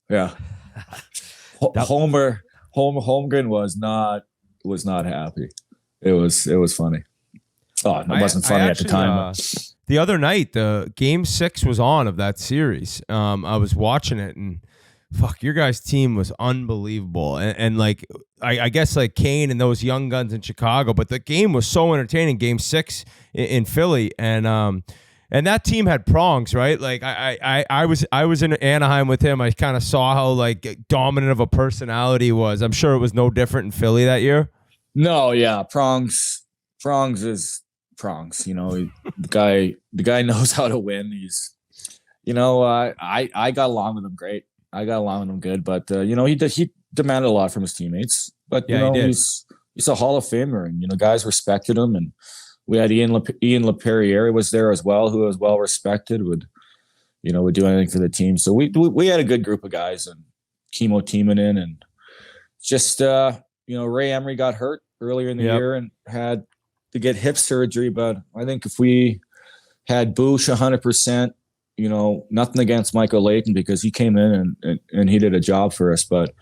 Yeah. Holmgren was not happy. It was funny. Oh, it wasn't funny at the time. The other night, the game 6 was on of that series. I was watching it, and fuck, your guys' team was unbelievable. And like, I guess like Kane and those young guns in Chicago, but the game was so entertaining. Game 6 in Philly, and that team had prongs, right? Like I was in Anaheim with him. I kind of saw how like dominant of a personality he was. I'm sure it was no different in Philly that year. No, yeah, prongs is prongs. You know, the guy knows how to win. He's, you know, I got along with him great. I got along with him good, but you know, he demanded a lot from his teammates. But you know, he's a Hall of Famer, and you know, guys respected him. And we had Ian LaPerriere was there as well, who was well respected. Would do anything for the team. So we had a good group of guys, and Chemo Timonen, and just Ray Emery got hurt earlier in the year and had to get hip surgery. But I think if we had Boosh 100%, you know, nothing against Michael Layton, because he came in and he did a job for us. But,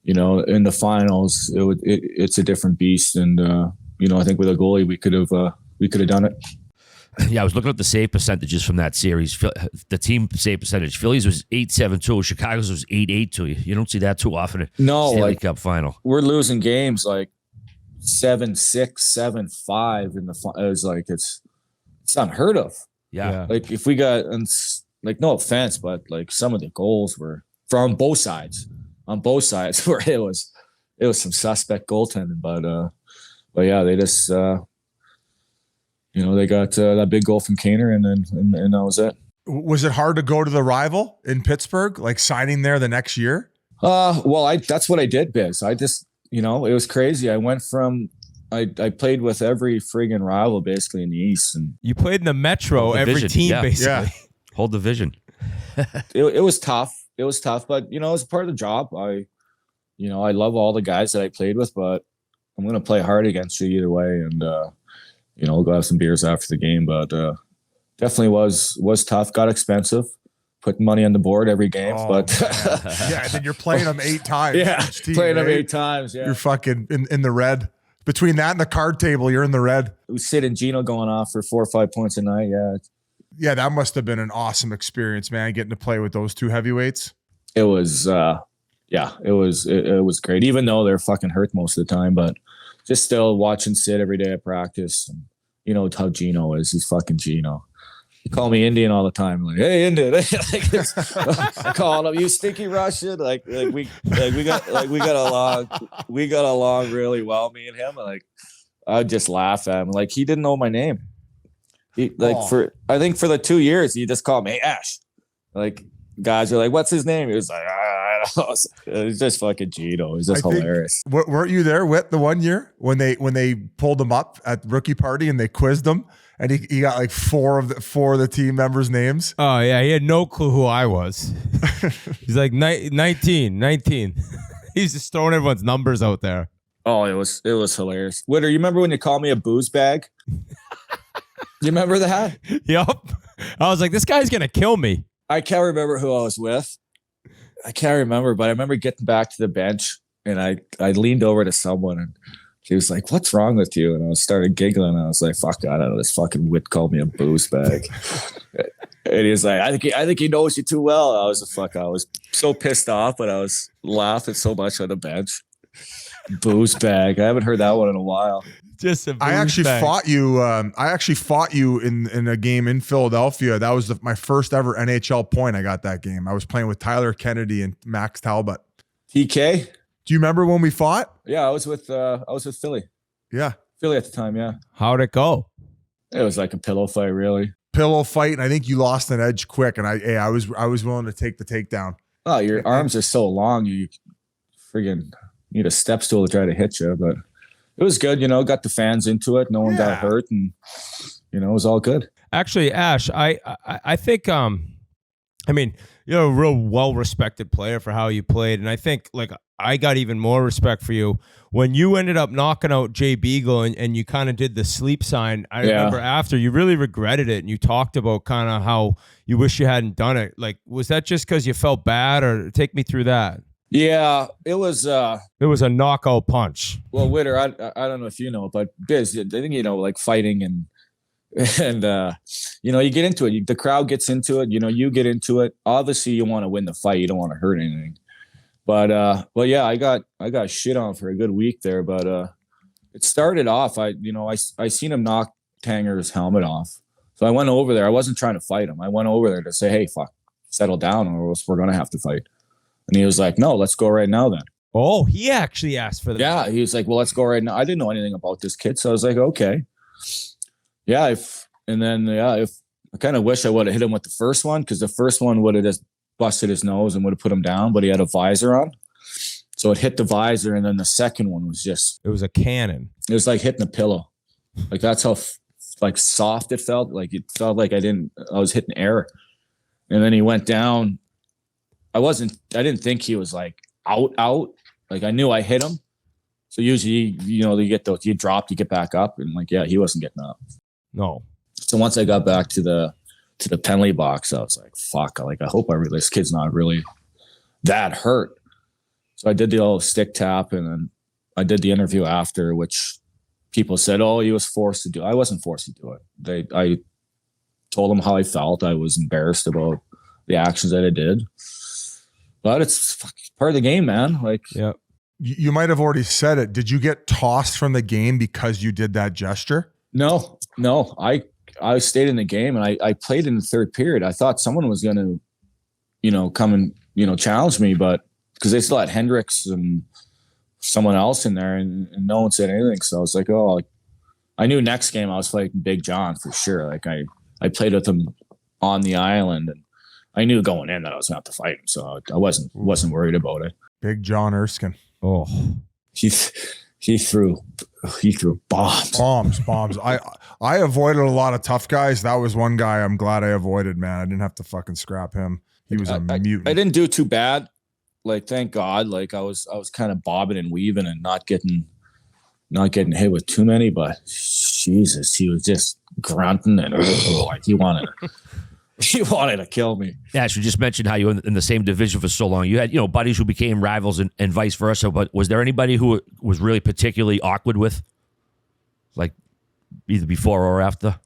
you know, in the finals, it's a different beast. And, you know, I think with a goalie, we could have done it. Yeah, I was looking at the save percentages from that series. The team save percentage. Phillies was 8-7-2. Chicago's was 8-8-2. You don't see that too often. No, Stanley Cup final. We're losing games like 7-6, 7-5 in the. It was like it's unheard of. Yeah. Like if we got, and like, no offense, but like some of the goals were from both sides. On both sides, where it was some suspect goaltending. But yeah, they just. You know, they got that big goal from Kaner, and that was it. Was it hard to go to the rival in Pittsburgh, like signing there the next year? Well, that's what I did, Biz. I just, you know, it was crazy. I went from, I played with every friggin' rival basically in the East, and you played in the Metro, every team basically. Yeah. Whole division. it was tough. It was tough, but you know, it was part of the job. I love all the guys that I played with, but I'm going to play hard against you either way, and. You know, we'll go have some beers after the game, but definitely was tough. Got expensive. Put money on the board every game, but yeah, and then you're playing them 8 times. Yeah, each team, playing them 8 times. Yeah, you're fucking in the red. Between that and the card table, you're in the red. We sit in Gino going off for 4 or 5 points a night. Yeah, that must have been an awesome experience, man. Getting to play with those 2 heavyweights. It was, it was great. Even though they're fucking hurt most of the time, but. Just still watching Sid every day at practice. And you know how Gino is. He's fucking Gino. He call me Indian all the time. Like, hey, Indian. I call him, you stinky Russian. We got along really well, me and him. Like, I'd just laugh at him. Like, he didn't know my name. I think for the 2 years, he just called me, hey, Ash. Like, guys are like, what's his name? He was like, I don't know. It's just fucking Gino. He's just hilarious. Weren't you there, Whit, the one year when they pulled him up at the rookie party and they quizzed him and he got like four of the team members' names? Oh yeah, he had no clue who I was. He's like 19. He's just throwing everyone's numbers out there. Oh, it was hilarious. Witter, you remember when you called me a booze bag? You remember that? Yup. I was like, this guy's going to kill me. I can't remember who I was with. I can't remember, but I remember getting back to the bench and I leaned over to someone and he was like, "What's wrong with you?" And I started giggling. And I was like, "Fuck, I don't know. This fucking Whit called me a booze bag." And he was like, I think he knows you too well." I was so pissed off, but I was laughing so much on the bench. Booze bag. I haven't heard that one in a while. Just a booze I actually bag. fought you. I actually fought you in a game in Philadelphia. That was my first ever NHL point. I got that game. I was playing with Tyler Kennedy and Max Talbot. TK? Do you remember when we fought? Yeah, I was with Philly. Yeah. Philly at the time, yeah. How'd it go? It was like a pillow fight, really. Pillow fight, and I think you lost an edge quick. And I was willing to take the takedown. Oh, your arms are so long, you friggin' need a step stool to try to hit you. But it was good, got the fans into it. No one got hurt, and it was all good. Actually, Ash, I think I mean, you're a real well-respected player for how you played. And I think, like, I got even more respect for you when you ended up knocking out Jay Beagle and you kind of did the sleep sign. I remember after you really regretted it and you talked about kind of how you wish you hadn't done it. Like, was that just because you felt bad, or take me through that? Yeah, it was a knockout punch. Well, Witter, I don't know if you know, but Biz, I think, like fighting and you get into it. The crowd gets into it. You get into it. Obviously, you want to win the fight. You don't want to hurt anything. But yeah, I got shit on for a good week there. But it started off. I seen him knock Tanger's helmet off, so I went over there. I wasn't trying to fight him. I went over there to say, "Hey, fuck, settle down, or else we're gonna have to fight." And he was like, "No, let's go right now then." Oh, he actually asked for that. Yeah, he was like, "Well, let's go right now." I didn't know anything about this kid, so I was like, "Okay." Yeah, if I kind of wish I would have hit him with the first one, because the first one would have just busted his nose and would have put him down, but he had a visor on. So it hit the visor, and then the second one was it was a cannon. It was like hitting a pillow. Like, that's how like soft it felt. Like, it felt like I was hitting air. And then he went down. I didn't think he was like out. Like, I knew I hit him. So usually, you get those, you dropped, you get back up, and like, yeah, he wasn't getting up. No. So once I got back to the penalty box, I was like, fuck, like, I hope this kid's not really that hurt. So I did the old stick tap, and then I did the interview after, which people said, "Oh, he was forced to do." I wasn't forced to do it. I told them how I felt. I was embarrassed about the actions that I did. But it's part of the game, man. Like, yeah. You might have already said it. Did you get tossed from the game because you did that gesture? No. I stayed in the game, and I played in the third period. I thought someone was going to, come and, challenge me, but because they still had Hendricks and someone else in there, and no one said anything. So I was like, oh, like, I knew next game I was fighting Big John for sure. Like, I played with him on the island, and I knew going in that I was going to have to fight him. So I wasn't worried about it. Big John Erskine. Oh, He threw bombs. I avoided a lot of tough guys. That was one guy I'm glad I avoided, man. I didn't have to fucking scrap him. He was a mutant. I didn't do too bad. Like, thank God. Like, I was kind of bobbing and weaving and not getting hit with too many, but Jesus, he was just grunting and like he wanted to kill me. Yeah, so you just mentioned how you were in the same division for so long. You had, buddies who became rivals and vice versa. But was there anybody who was really particularly awkward with, like, either before or after?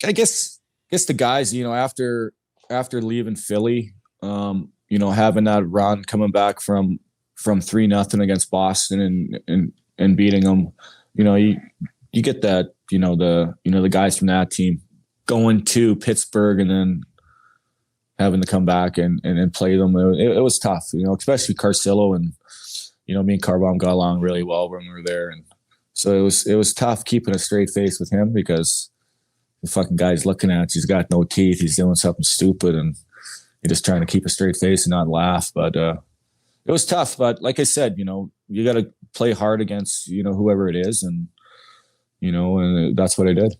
I guess the guys, after leaving Philly, having that run, coming back from 3-0 against Boston and beating them, you get that, the guys from that team going to Pittsburgh and then having to come back and play them. It was tough, especially Carcillo, and, me and Carbom got along really well when we were there. And so it was tough keeping a straight face with him, because the fucking guy's looking at you. He's got no teeth. He's doing something stupid, and you're just trying to keep a straight face and not laugh. But it was tough. But like I said, you got to play hard against, whoever it is. And, and that's what I did.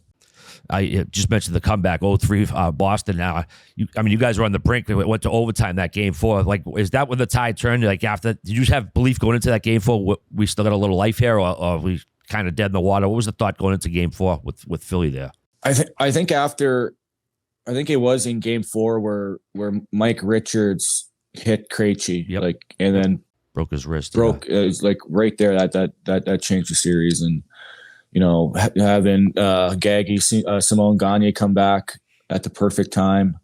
I just mentioned the comeback, 0-3 Boston. Now, you guys were on the brink. It went to overtime that game 4. Like, is that when the tide turned? Like, after, did you just have belief going into that game 4? We still got a little life here, or we kind of dead in the water? What was the thought going into game 4 with Philly there? I think it was in game 4 where Mike Richards hit Krejci, and then broke his wrist. It was like right there that changed the series. And having Simone Gagne come back at the perfect time,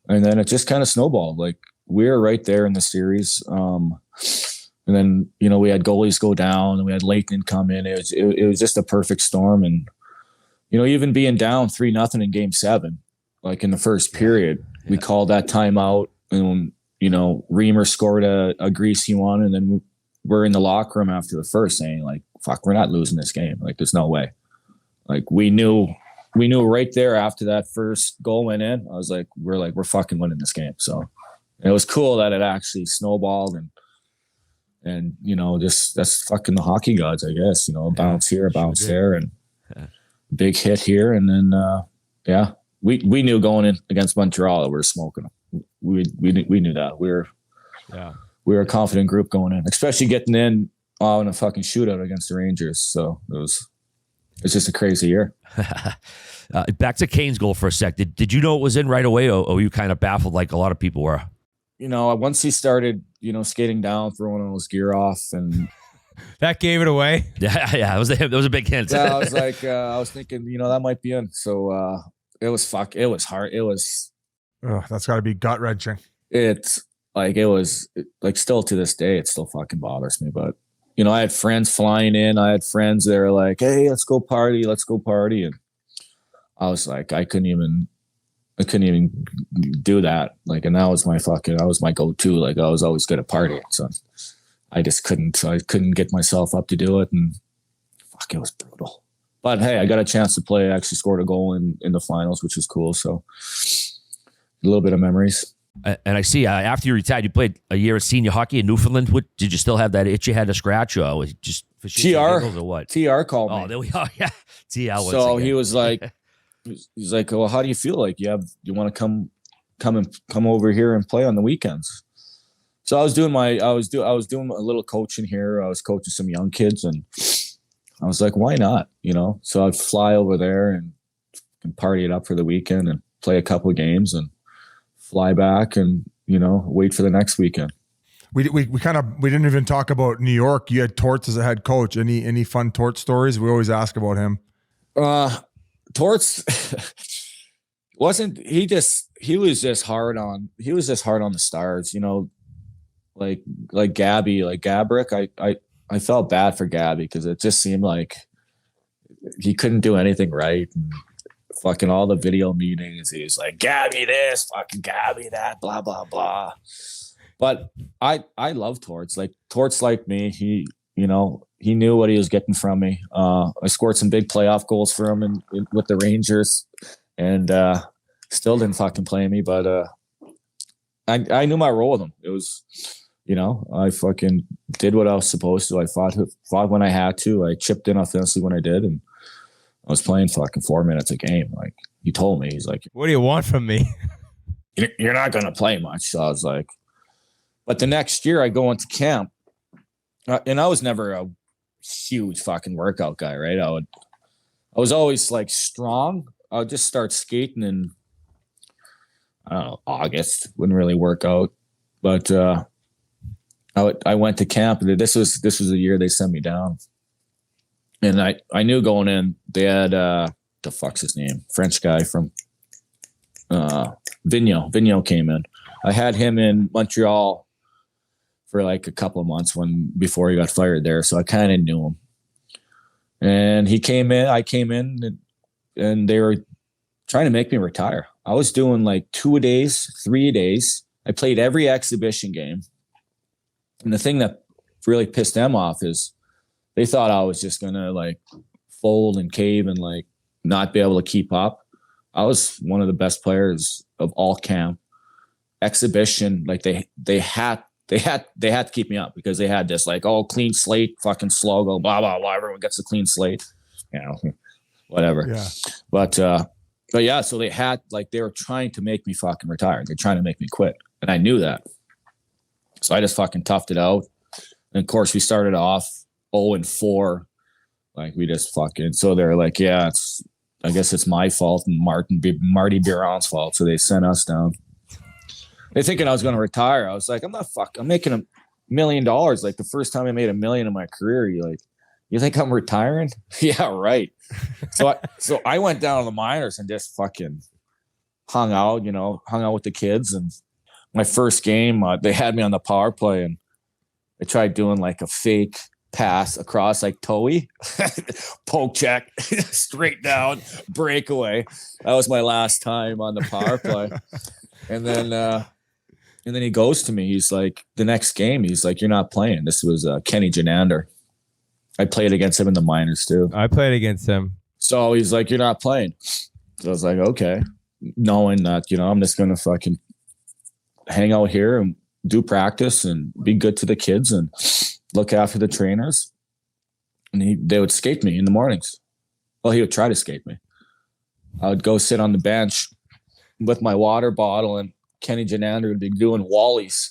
and then it just kind of snowballed. Like, we were right there in the series. And then we had goalies go down, and we had Leighton come in. It was just a perfect storm. And even being down 3-0 in game 7, like in the first period, we called that timeout, and Reamer scored a greasy one, and then we're in the locker room after the first saying, like, fuck, we're not losing this game. Like, there's no way. Like, we knew right there after that first goal went in. I was like, we're fucking winning this game. So it was cool that it actually snowballed, and just that's fucking the hockey gods, I guess. A bounce here, a bounce there, and big hit here, and then we knew going in against Montreal that we were smoking them. We knew that. We were a confident group going in, especially getting in a fucking shootout against the Rangers. So it's just a crazy year. Back to Kane's goal for a sec. Did you know it was in right away, or were you kind of baffled like a lot of people were? Once he started, skating down, throwing all his gear off, and that gave it away. Yeah, it was a big hint. Yeah, I was like, I was thinking, that might be in. So it was hard. It was. Oh, that's got to be gut wrenching. It's like, still to this day, it still fucking bothers me. But I had friends flying in. I had friends that were like, "Hey, let's go party," and I was like, I couldn't even do that. Like, and that was my go-to. Like, I was always good at partying, so I just couldn't. I couldn't get myself up to do it, and fuck, it was brutal. But hey, I got a chance to play. I actually scored a goal in the finals, which was cool. So a little bit of memories. And I see after you retired, you played a year of senior hockey in Newfoundland. Did you still have that itch you had to scratch, or was it just for shits and giggles, or what? TR called me. Oh, there we are. Yeah, TR. So he was like, he's like, well, how do you feel? Like, you want to come over here and play on the weekends? So I was doing a little coaching here. I was coaching some young kids, and I was like, why not? So I'd fly over there and party it up for the weekend and play a couple of games and fly back and, wait for the next weekend. We didn't even talk about New York. You had Torts as a head coach. Any fun Torts stories? We always ask about him. Torts he was just hard on the Stars, like Gabby, like Gabrick. I felt bad for Gabby because it just seemed like he couldn't do anything right. And fucking all the video meetings, he was like, Gabby this, fucking Gabby that, blah, blah, blah. But I love Torts. Like, Torts like me. He knew what he was getting from me. I scored some big playoff goals for him with the Rangers, and still didn't fucking play me. But I knew my role with him. It was, I fucking did what I was supposed to. I fought when I had to. I chipped in offensively when I did, and I was playing fucking 4 minutes a game. Like, he told me, he's like, "What do you want from me? You're not going to play much." So I was like, but the next year I go into camp, and I was never a huge fucking workout guy, right? I was always like strong. I would just start skating in, I don't know, August. Wouldn't really work out, but I went to camp. This was the year they sent me down. And I knew going in, they had, the fuck's his name? French guy from Vigneault. Vigneault came in. I had him in Montreal for like a couple of months before he got fired there. So I kind of knew him. And he came in, I came in, and they were trying to make me retire. I was doing like 2 a days, 3 a days. I played every exhibition game. And the thing that really pissed them off is they thought I was just going to like fold and cave and like not be able to keep up. I was one of the best players of all camp. Exhibition, like they had to keep me up because they had this like, oh, clean slate, fucking slow, go blah, blah, blah. Everyone gets a clean slate, whatever. Yeah. But But yeah, so they were trying to make me fucking retire. They're trying to make me quit. And I knew that. So I just fucking toughed it out. And of course we started off 0-4. Like we just fucking, so they're like, yeah, I guess it's my fault and Marty Biron's fault. So they sent us down. They thinking I was going to retire. I was like, I'm making $1 million. Like the first time I made $1 million in my career, you think I'm retiring? Yeah, right. So I went down to the minors and just fucking hung out with the kids. And my first game, they had me on the power play and I tried doing like a fake pass across like Toey, poke check, straight down, breakaway. That was my last time on the power play. And then he goes to me. He's like, the next game, he's like, you're not playing. This was Kenny Janander. I played against him in the minors too. I played against him. So he's like, you're not playing. So I was like, okay. Knowing that, I'm just going to fucking hang out here and do practice and be good to the kids and look after the trainers. And they would skate me in the mornings. Well, he would try to skate me. I would go sit on the bench with my water bottle and Kenny Janander would be doing wallies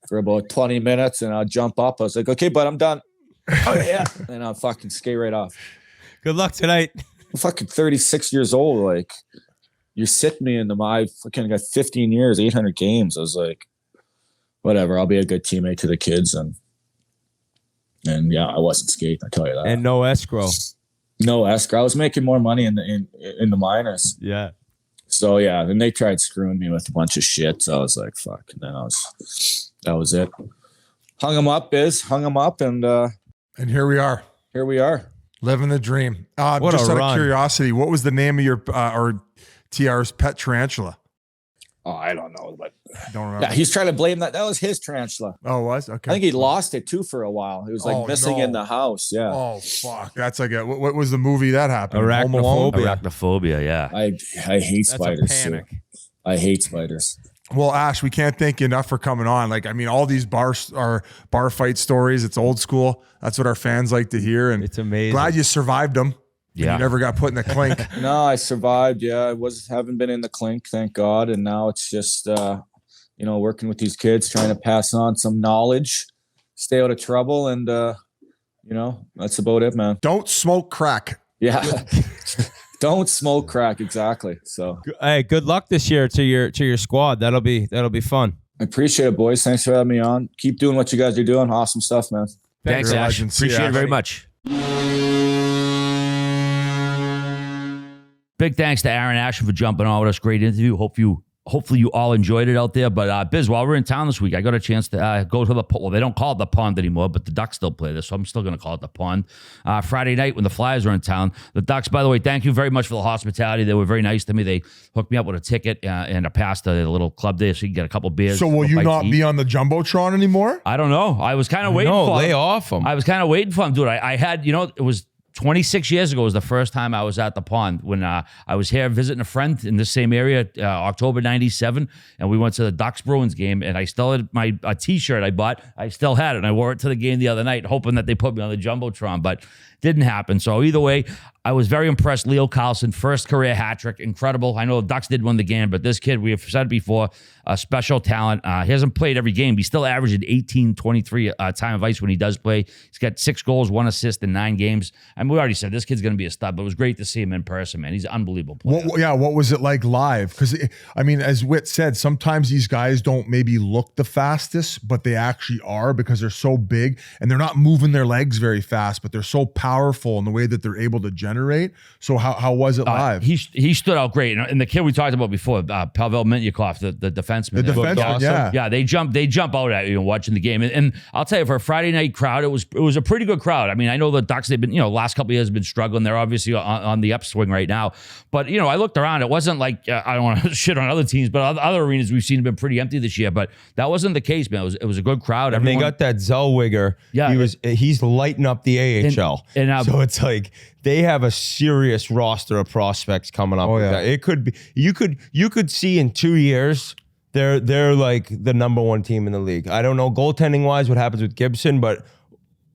for about 20 minutes and I'd jump up. I was like, okay, but I'm done. Oh, yeah. And I'll fucking skate right off. Good luck tonight. I'm fucking 36 years old. Like, you're sitting me in I fucking got 15 years, 800 games. I was like, whatever, I'll be a good teammate to the kids. And yeah, I wasn't skating, I tell you that. And no escrow. No escrow. I was making more money in the minors. Yeah. So yeah, then they tried screwing me with a bunch of shit. So I was like, fuck. And then that was it. Hung them up, and here we are. Here we are. Living the dream. What just a out run. of curiosity, what was the name of your or TR's pet tarantula? Oh, I don't know, but Don't remember. yeah, he's trying to blame that. That was his tarantula. Oh, it was? Okay. I think he lost it too for a while. He was like missing in the house. Yeah. Oh, fuck. That's like what was the movie that happened? Home Alone? Arachnophobia, yeah. I hate spiders. Panic. I hate spiders. Well, Ash, we can't thank you enough for coming on. Like, I mean, all these bar fight stories, it's old school. That's what our fans like to hear. And It's amazing. glad you survived them. Yeah. You never got put in the clink. No, I survived. Yeah, haven't been in the clink, thank God. And now it's just working with these kids, trying to pass on some knowledge, stay out of trouble, and that's about it, man. Don't smoke crack. Yeah. Don't smoke crack, exactly. So Hey, good luck this year to your squad. That'll be fun. I appreciate it, boys. Thanks for having me on. Keep doing what you guys are doing. Awesome stuff, man. Thanks, You're a Ash. legend. See Appreciate ya. it very much. Big thanks to Arron Asham for jumping on with us. Great interview. Hopefully you all enjoyed it out there. But Biz, while we're in town this week, I got a chance to go to the pond. Well, they don't call it the pond anymore, but the Ducks still play this, so I'm still going to call it the pond. Friday night when the Flyers were in town. The Ducks, by the way, thank you very much for the hospitality. They were very nice to me. They hooked me up with a ticket and a pass to the little club there so you can get a couple beers. So will you not be on the Jumbotron anymore? I don't know. I was kind of waiting for lay him. off them. I was kind of waiting for him, dude. I had, it was 26 years ago was the first time I was at the pond when I was here visiting a friend in the same area, October 97, and we went to the Ducks Bruins game, and I still had a t-shirt I bought. I still had it, and I wore it to the game the other night, hoping that they put me on the Jumbotron, but didn't happen. So either way, I was very impressed. Leo Carlson, first career hat trick, incredible. I know the Ducks did win the game, but this kid, we have said it before, a special talent. He hasn't played every game. He's still averaging 18-23 time of ice when he does play. He's got 6 goals, 1 assist in 9 games. I mean, we already said this kid's going to be a stud, but it was great to see him in person, man. He's an unbelievable player. What was it like live? Because, I mean, as Whit said, sometimes these guys don't maybe look the fastest, but they actually are because they're so big and they're not moving their legs very fast, but they're so powerful in the way that they're able to generate. So how was it live? He stood out great. And the kid we talked about before, Pavel Mintyukov, the defenseman. The defenseman, yeah. Yeah, they jump out at you watching the game. And I'll tell you, for a Friday night crowd, it was a pretty good crowd. I mean, I know the Ducks, they've been, last couple of years have been struggling. They're obviously on the upswing right now. But, I looked around. It wasn't like, I don't want to shit on other teams, but other arenas we've seen have been pretty empty this year. But that wasn't the case, man. It was a good crowd. And they got that Zellweger. Yeah. He's lighting up the AHL. And so it's like they have a serious roster of prospects coming up. Oh, yeah. It could be you could see in 2 years they're like the number 1 team in the league. I don't know goaltending wise what happens with Gibson, but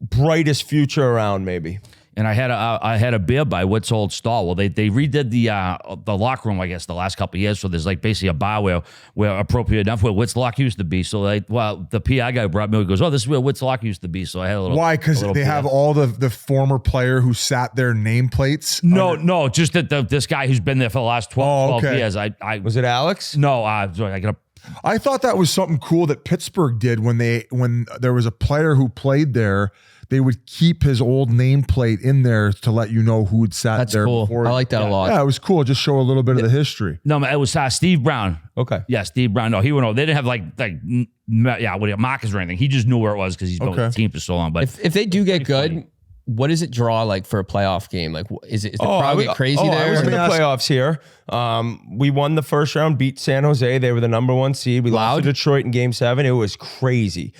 brightest future around maybe. and I had a beer by Whit's old stall. Well, they redid the locker room, I guess, the last couple of years. So there's like basically a bar where appropriate enough where Whit's lock used to be. So the PI guy brought me. He goes, "Oh, this is where Whit's lock used to be." So I had a little. Why? Because they have all the former player who sat their nameplates. No, just that this guy who's been there for the last 12 years. I Was it Alex? No, sorry, I got. I thought that was something cool that Pittsburgh did when there was a player who played there. They would keep his old nameplate in there to let you know who had sat That's there cool. before. I like that a lot. Yeah, it was cool. Just show a little bit of the history. No, it was Steve Brown. Okay. Yeah, Steve Brown. No, he went over. They didn't have markers or anything. He just knew where it was because he's been with the team for so long. But If they do get good, funny. what does it draw like for a playoff game? Like, is the crowd get crazy there? I was in the playoffs here. We won the first round, beat San Jose. They were the number 1 seed. We lost to Detroit in Game 7. It was crazy.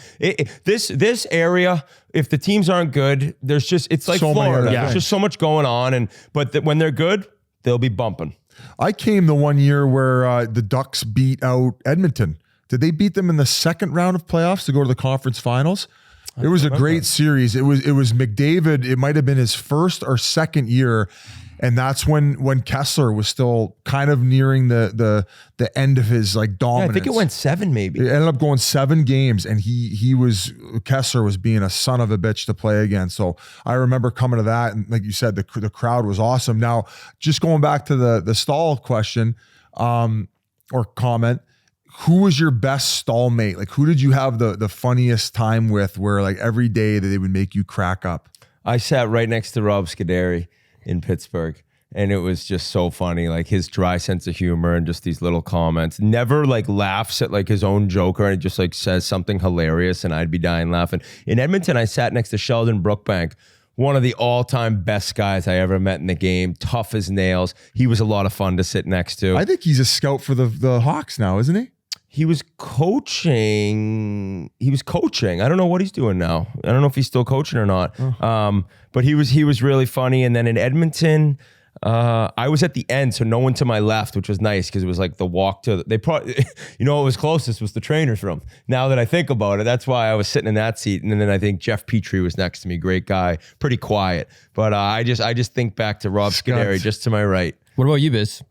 This area, if the teams aren't good, it's like So many Florida. other There's things. just so much going on, but when they're good, they'll be bumping. I came the one year where the Ducks beat out Edmonton. Did they beat them in the second round of playoffs to go to the conference finals? It was a great series. It was McDavid. It might have been his first or second year, and that's when Kessler was still kind of nearing the end of his like dominance. I think it went 7 maybe. It ended up going 7 games, and Kessler was being a son of a bitch to play against. So I remember coming to that, and like you said, the crowd was awesome. Now, just going back to the stall question or comment. Who was your best stall mate? Like, who did you have the funniest time with where like every day that they would make you crack up? I sat right next to Rob Scuderi in Pittsburgh, and it was just so funny. Like his dry sense of humor and just these little comments. Never like laughs at like his own joke or just like says something hilarious, and I'd be dying laughing. In Edmonton, I sat next to Sheldon Brookbank, one of the all-time best guys I ever met in the game. Tough as nails. He was a lot of fun to sit next to. I think he's a scout for the Hawks now, isn't he? He was coaching. I don't know what he's doing now. I don't know if he's still coaching or not. But he was really funny. And then in Edmonton, I was at the end, so no one to my left, which was nice because it was like the walk to. They probably, what was closest was the trainer's room. Now that I think about it, that's why I was sitting in that seat. And then I think Jeff Petrie was next to me. Great guy, pretty quiet. But I just think back to Rob Scuderi just to my right. What about you, Biz?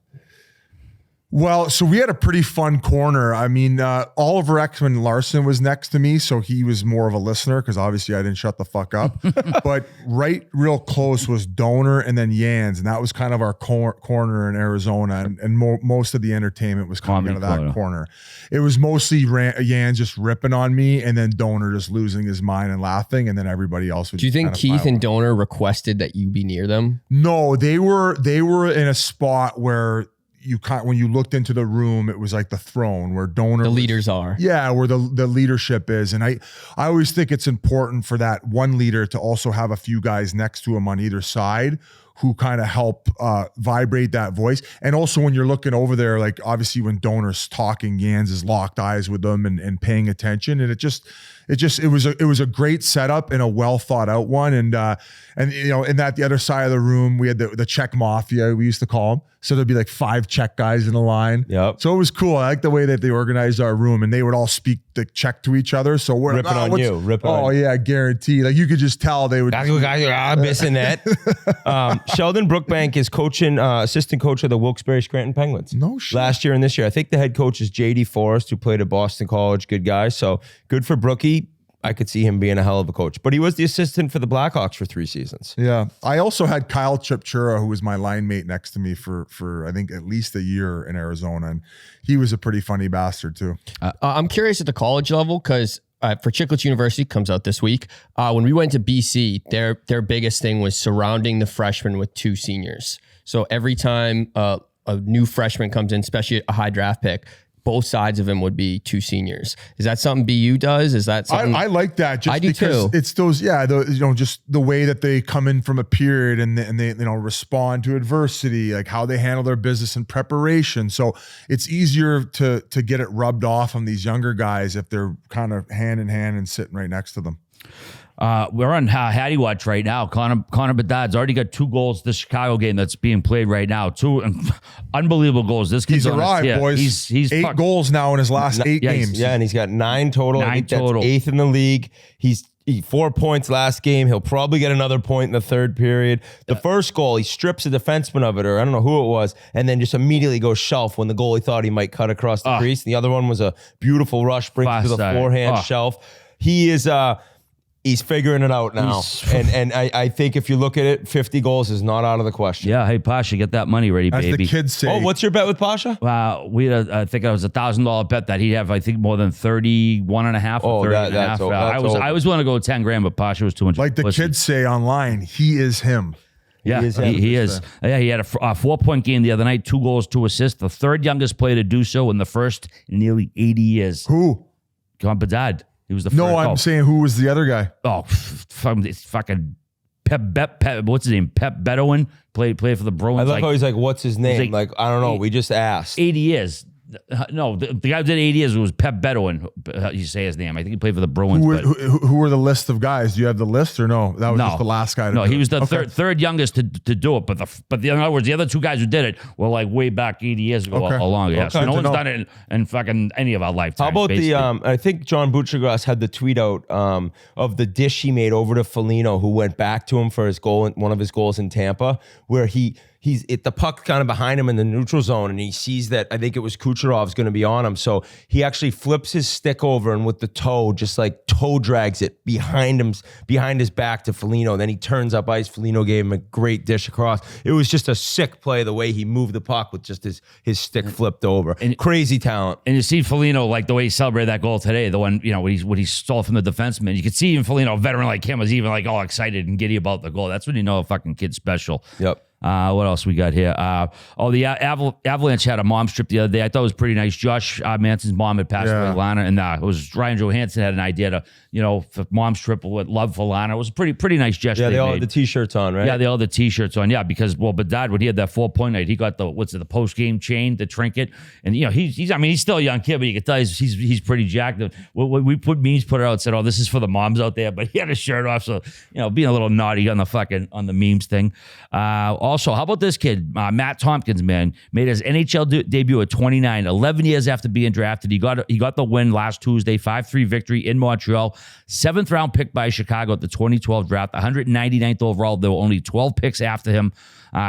Well, so we had a pretty fun corner. I mean, Oliver Ekman Larson was next to me, so he was more of a listener because obviously I didn't shut the fuck up. But real close was Donor and then Yans, and that was kind of our corner in Arizona, and most of the entertainment was coming out of that corner. It was mostly Yans just ripping on me, and then Donor just losing his mind and laughing, and then everybody else would. Do you think Keith and Donor requested that you be near them? No, they were in a spot where. When you looked into the room, it was like the throne where Donor. The leaders are. Yeah, where the leadership is. And I always think it's important for that one leader to also have a few guys next to him on either side who kind of help vibrate that voice. And also when you're looking over there, like obviously when Donor's talking, Yans is locked eyes with them and paying attention. And it was a great setup and a well thought out one. And in that the other side of the room, we had the Czech Mafia, we used to call them. So there'd be like 5 Czech guys in a line. Yep. So it was cool. I like the way that they organized our room, and they would all speak the Czech to each other. So we're ripping on you. Yeah, guaranteed. Like you could just tell they would. Missing that. Sheldon Brookbank is coaching, assistant coach of the Wilkes-Barre Scranton Penguins. No shit. Last year and this year. I think the head coach is J.D. Forrest, who played at Boston College. Good guy. So good for Brookie. I could see him being a hell of a coach. But he was the assistant for the Blackhawks for 3 seasons. Yeah. I also had Kyle Chipchura, who was my line mate next to me for I think at least a year in Arizona. And he was a pretty funny bastard too. I'm curious at the college level because for Chiclets University, comes out this week. When we went to BC, their biggest thing was surrounding the freshmen with 2 seniors. So every time a new freshman comes in, especially a high draft pick, both sides of him would be 2 seniors. Is that something BU does? Is that something? I like that just I do because too. It's those, just the way that they come in from a period and they respond to adversity, like how they handle their business and preparation. So it's easier to get it rubbed off on these younger guys if they're kind of hand in hand and sitting right next to them. We're on Hattie Watch right now. Connor Bedard's already got 2 goals this Chicago game that's being played right now. 2 unbelievable goals. This kid's He's arrived, boys. He's 8 goals now in his last 8 games. Yeah, and he's got 9 total. I think that's 8th in the league. He's 4 points last game. He'll probably get another point in the third period. The first goal, he strips a defenseman of it, or I don't know who it was, and then just immediately goes shelf when the goalie thought he might cut across the crease. The other one was a beautiful rush, brings it to the forehand shelf. He is he's figuring it out now. And I think if you look at it, 50 goals is not out of the question. Yeah, hey, Pasha, get that money ready, As baby. the kids say. Oh, what's your bet with Pasha? We had, I think it was $1,000 bet that he'd have, I think, more than 31 and a half or 30 and a half. I was willing to go 10 grand, but Pasha was too much. Like the pussy. kids say online, he is him. Yeah, he is. Yeah, he had a 4-point game the other night, 2 goals, 2 assists. The third youngest player to do so in the first in nearly 80 years. Who? John Bedard. He was the No, first. I'm saying who was the other guy? Fucking Pep, what's his name? Pep Bedouin played for the Bruins. I love how he's like, what's his name? like, I don't know. We just asked. 80 years. No, the guy who did 80 years was Pep Bedouin. You say his name. I think he played for the Bruins. Who were the list of guys? Do you have the list or no? That was just the last guy. No, he was the third youngest to do it. But in other words, the other 2 guys who did it were like way back 80 years ago or longer. Yeah, so no one's done it in fucking any of our lifetimes. How about basically. I think John Butchergrass had the tweet out of the dish he made over to Foligno, who went back to him for his goal, one of his goals in Tampa, where he's the puck kind of behind him in the neutral zone, and he sees that I think it was Kucherov's going to be on him, so he actually flips his stick over and with the toe just like toe drags it behind his back to Foligno. Then he turns up ice. Foligno gave him a great dish across. It was just a sick play the way he moved the puck with just his stick flipped over. And crazy talent. And you see Foligno, like the way he celebrated that goal today, the one, when he stole from the defenseman. You could see even Foligno, a veteran like him, was even like all excited and giddy about the goal. That's when you know a fucking kid's special. Yep. What else we got here? The Avalanche had a mom strip the other day. I thought it was pretty nice. Josh Manson's mom had passed away, Lana, and it was Ryan Johansson had an idea to, for mom strip with love for Lana. It was a pretty nice gesture. Yeah, they all made. had the t-shirts on, right? Yeah, they all had the t-shirts on. Yeah, because Bedard, when he had that 4-point night, he got the post-game chain, the trinket, and he's still a young kid, but you can tell he's pretty jacked. We put it out and said, "Oh, this is for the moms out there," but he had his shirt off, so being a little naughty on the memes thing. Also, how about this kid, Matt Tompkins, man, made his NHL debut at 29, 11 years after being drafted. He got the win last Tuesday, 5-3 victory in Montreal, 7th round pick by Chicago at the 2012 draft, 199th overall. There were only 12 picks after him.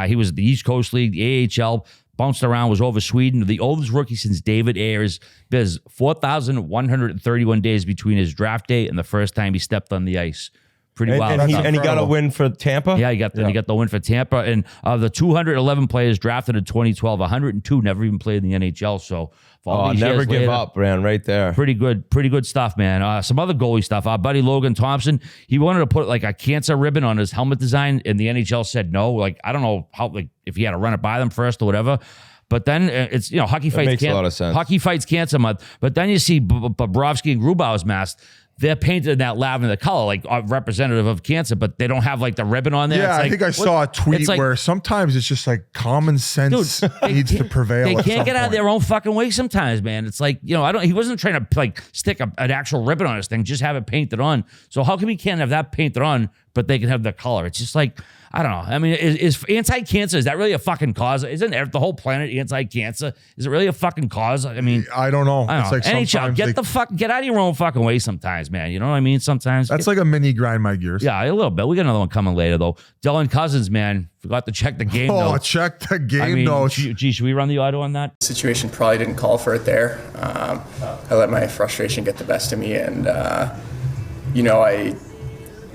He was the East Coast League, the AHL, bounced around, was over Sweden. The oldest rookie since David Ayers. There's 4,131 days between his draft day and the first time he stepped on the ice. Pretty wild. And he got a win for Tampa? Yeah, he got the win for Tampa. And the 211 players drafted in 2012, 102 never even played in the NHL. So never give up, man, right there. Pretty good stuff, man. Some other goalie stuff. Our buddy Logan Thompson, he wanted to put like a cancer ribbon on his helmet design, and the NHL said no. Like, I don't know how, like, if he had to run it by them first or whatever. But then it's, hockey fights makes a lot of sense. Hockey fights cancer month. But then you see Bobrovsky and Grubauer's mask. They're painted in that lavender color, like representative of cancer, but they don't have like the ribbon on there. Yeah, I think I saw a tweet where sometimes it's just like common sense needs to prevail. They can't get out of their own fucking way sometimes, man. It's like, he wasn't trying to like stick an actual ribbon on his thing, just have it painted on. So how come he can't have that painted on, but they can have the color? It's just like, I don't know. I mean, is anti-cancer, is that really a fucking cause? Isn't the whole planet anti-cancer? Is it really a fucking cause? I mean, I don't know. It's like NHL, get out of your own fucking way sometimes, man. You know what I mean? Sometimes. That's like a mini grind my gears. Yeah, a little bit. We got another one coming later, though. Dylan Cousins, man, forgot to check the game notes. Oh, check the game notes. Gee, should we run the auto on that? Situation probably didn't call for it there. I let my frustration get the best of me, and, I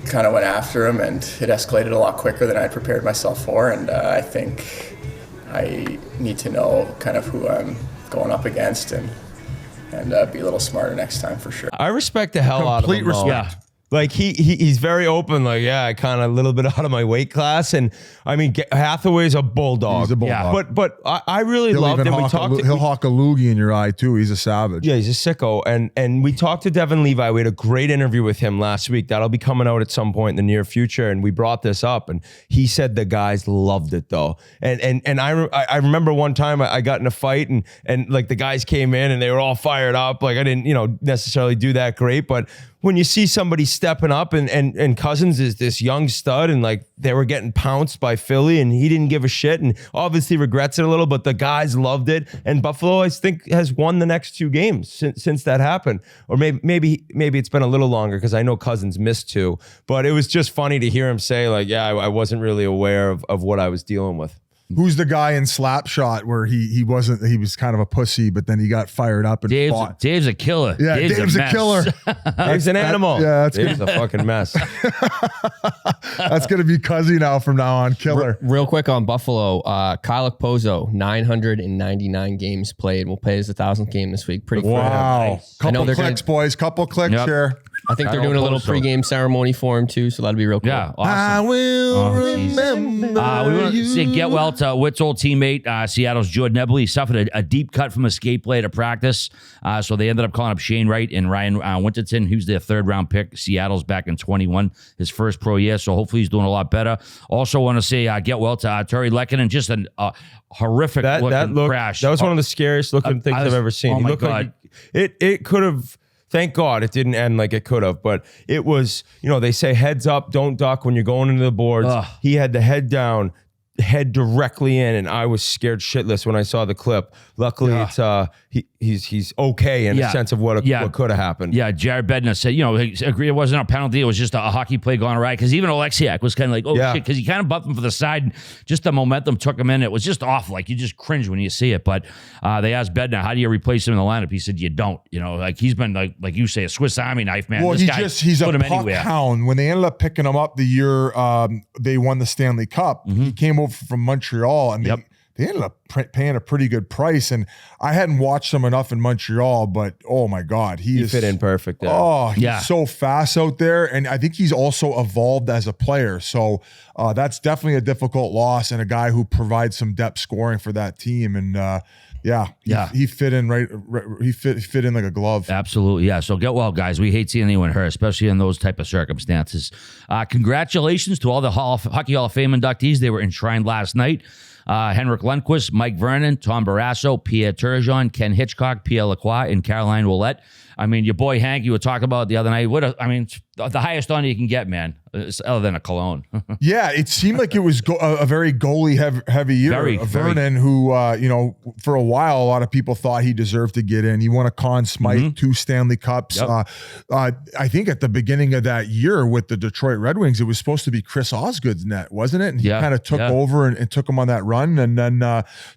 kind of went after him, and it escalated a lot quicker than I had prepared myself for, and I think I need to know kind of who I'm going up against and be a little smarter next time for sure. I respect the hell out of him. Complete respect. Yeah. Like he's very open. Like, yeah, I kind of a little bit out of my weight class, and I mean Hathaway's a bulldog. He's a bulldog. Yeah. But I really loved him. He'll hawk a loogie in your eye too. He's a savage. Yeah, he's a sicko. And we talked to Devin Levi. We had a great interview with him last week. That'll be coming out at some point in the near future. And we brought this up, and he said the guys loved it though. And I remember one time I got in a fight, and like the guys came in and they were all fired up. Like I didn't necessarily do that great, but when you see somebody stepping up and Cousins is this young stud and like they were getting pounced by Philly and he didn't give a shit and obviously regrets it a little, but the guys loved it. And Buffalo, I think, has won the next 2 games since that happened. Or maybe it's been a little longer because I know Cousins missed 2. But it was just funny to hear him say like, yeah, I wasn't really aware of what I was dealing with. Who's the guy in Slapshot where he was kind of a pussy, but then he got fired up and fought? Dave's a killer. Yeah, Dave's a mess. killer. Dave's an animal. Yeah, Dave's a fucking mess. That's going to be Cuzzy now from now on. Killer. Real quick on Buffalo, Kyle Okposo, 999 games played. Will play his 1,000th game this week. Pretty cool. Wow. Couple clicks, boys. Couple clicks here. I think they're doing a little pregame ceremony for him too, so that'll be real cool. Yeah, awesome. I will remember we want to say get well to Whit's old teammate, Seattle's Jordan Eberle. He suffered a deep cut from a skate blade at practice, so they ended up calling up Shane Wright and Ryan Winterton, who's their 3rd-round pick. Seattle's back in 21, his first pro year, so hopefully he's doing a lot better. Also want to say get well to Terry Lekkinen, just a horrific looking crash. That was one of the scariest looking things I've ever seen. Oh my God. God. Like it could have. Thank God it didn't end like it could have, but it was, they say heads up, don't duck when you're going into the boards. He had the head down, head directly in, and I was scared shitless when I saw the clip. Luckily, it's he's okay in the sense of what could have happened. Yeah, Jared Bednar said, he agreed it wasn't a penalty. It was just a hockey play gone awry. Because even Oleksiak was kind of like, shit, because he kind of bumped him for the side. And just the momentum took him in. It was just awful. Like, you just cringe when you see it. But they asked Bednar, how do you replace him in the lineup? He said, you don't. Like, he's been, like you say, a Swiss Army knife, man. Well, he's a puck hound. When they ended up picking him up the year they won the Stanley Cup, he came over from Montreal, and they ended up paying a pretty good price. And I hadn't watched him enough in Montreal, but oh my God, he fit in perfect there. Oh, he's so fast out there. And I think he's also evolved as a player. So that's definitely a difficult loss and a guy who provides some depth scoring for that team. And he fit in he fit in like a glove. Absolutely, yeah. So get well, guys. We hate seeing anyone hurt, especially in those type of circumstances. Congratulations to all the Hockey Hall of Fame inductees. They were enshrined last night. Henrik Lundqvist, Mike Vernon, Tom Barrasso, Pierre Turgeon, Ken Hitchcock, Pierre Lacroix, and Caroline Ouellette. I mean, your boy Hank, you were talking about the other night. The highest honor you can get, man, other than a cologne. Yeah, it seemed like it was a very goalie heavy year. Vernon, who, for a while, a lot of people thought he deserved to get in. He won a Conn Smythe, 2 Stanley Cups. Yep. I think at the beginning of that year with the Detroit Red Wings, it was supposed to be Chris Osgood's net, wasn't it? And he kind of took over and took him on that run. And then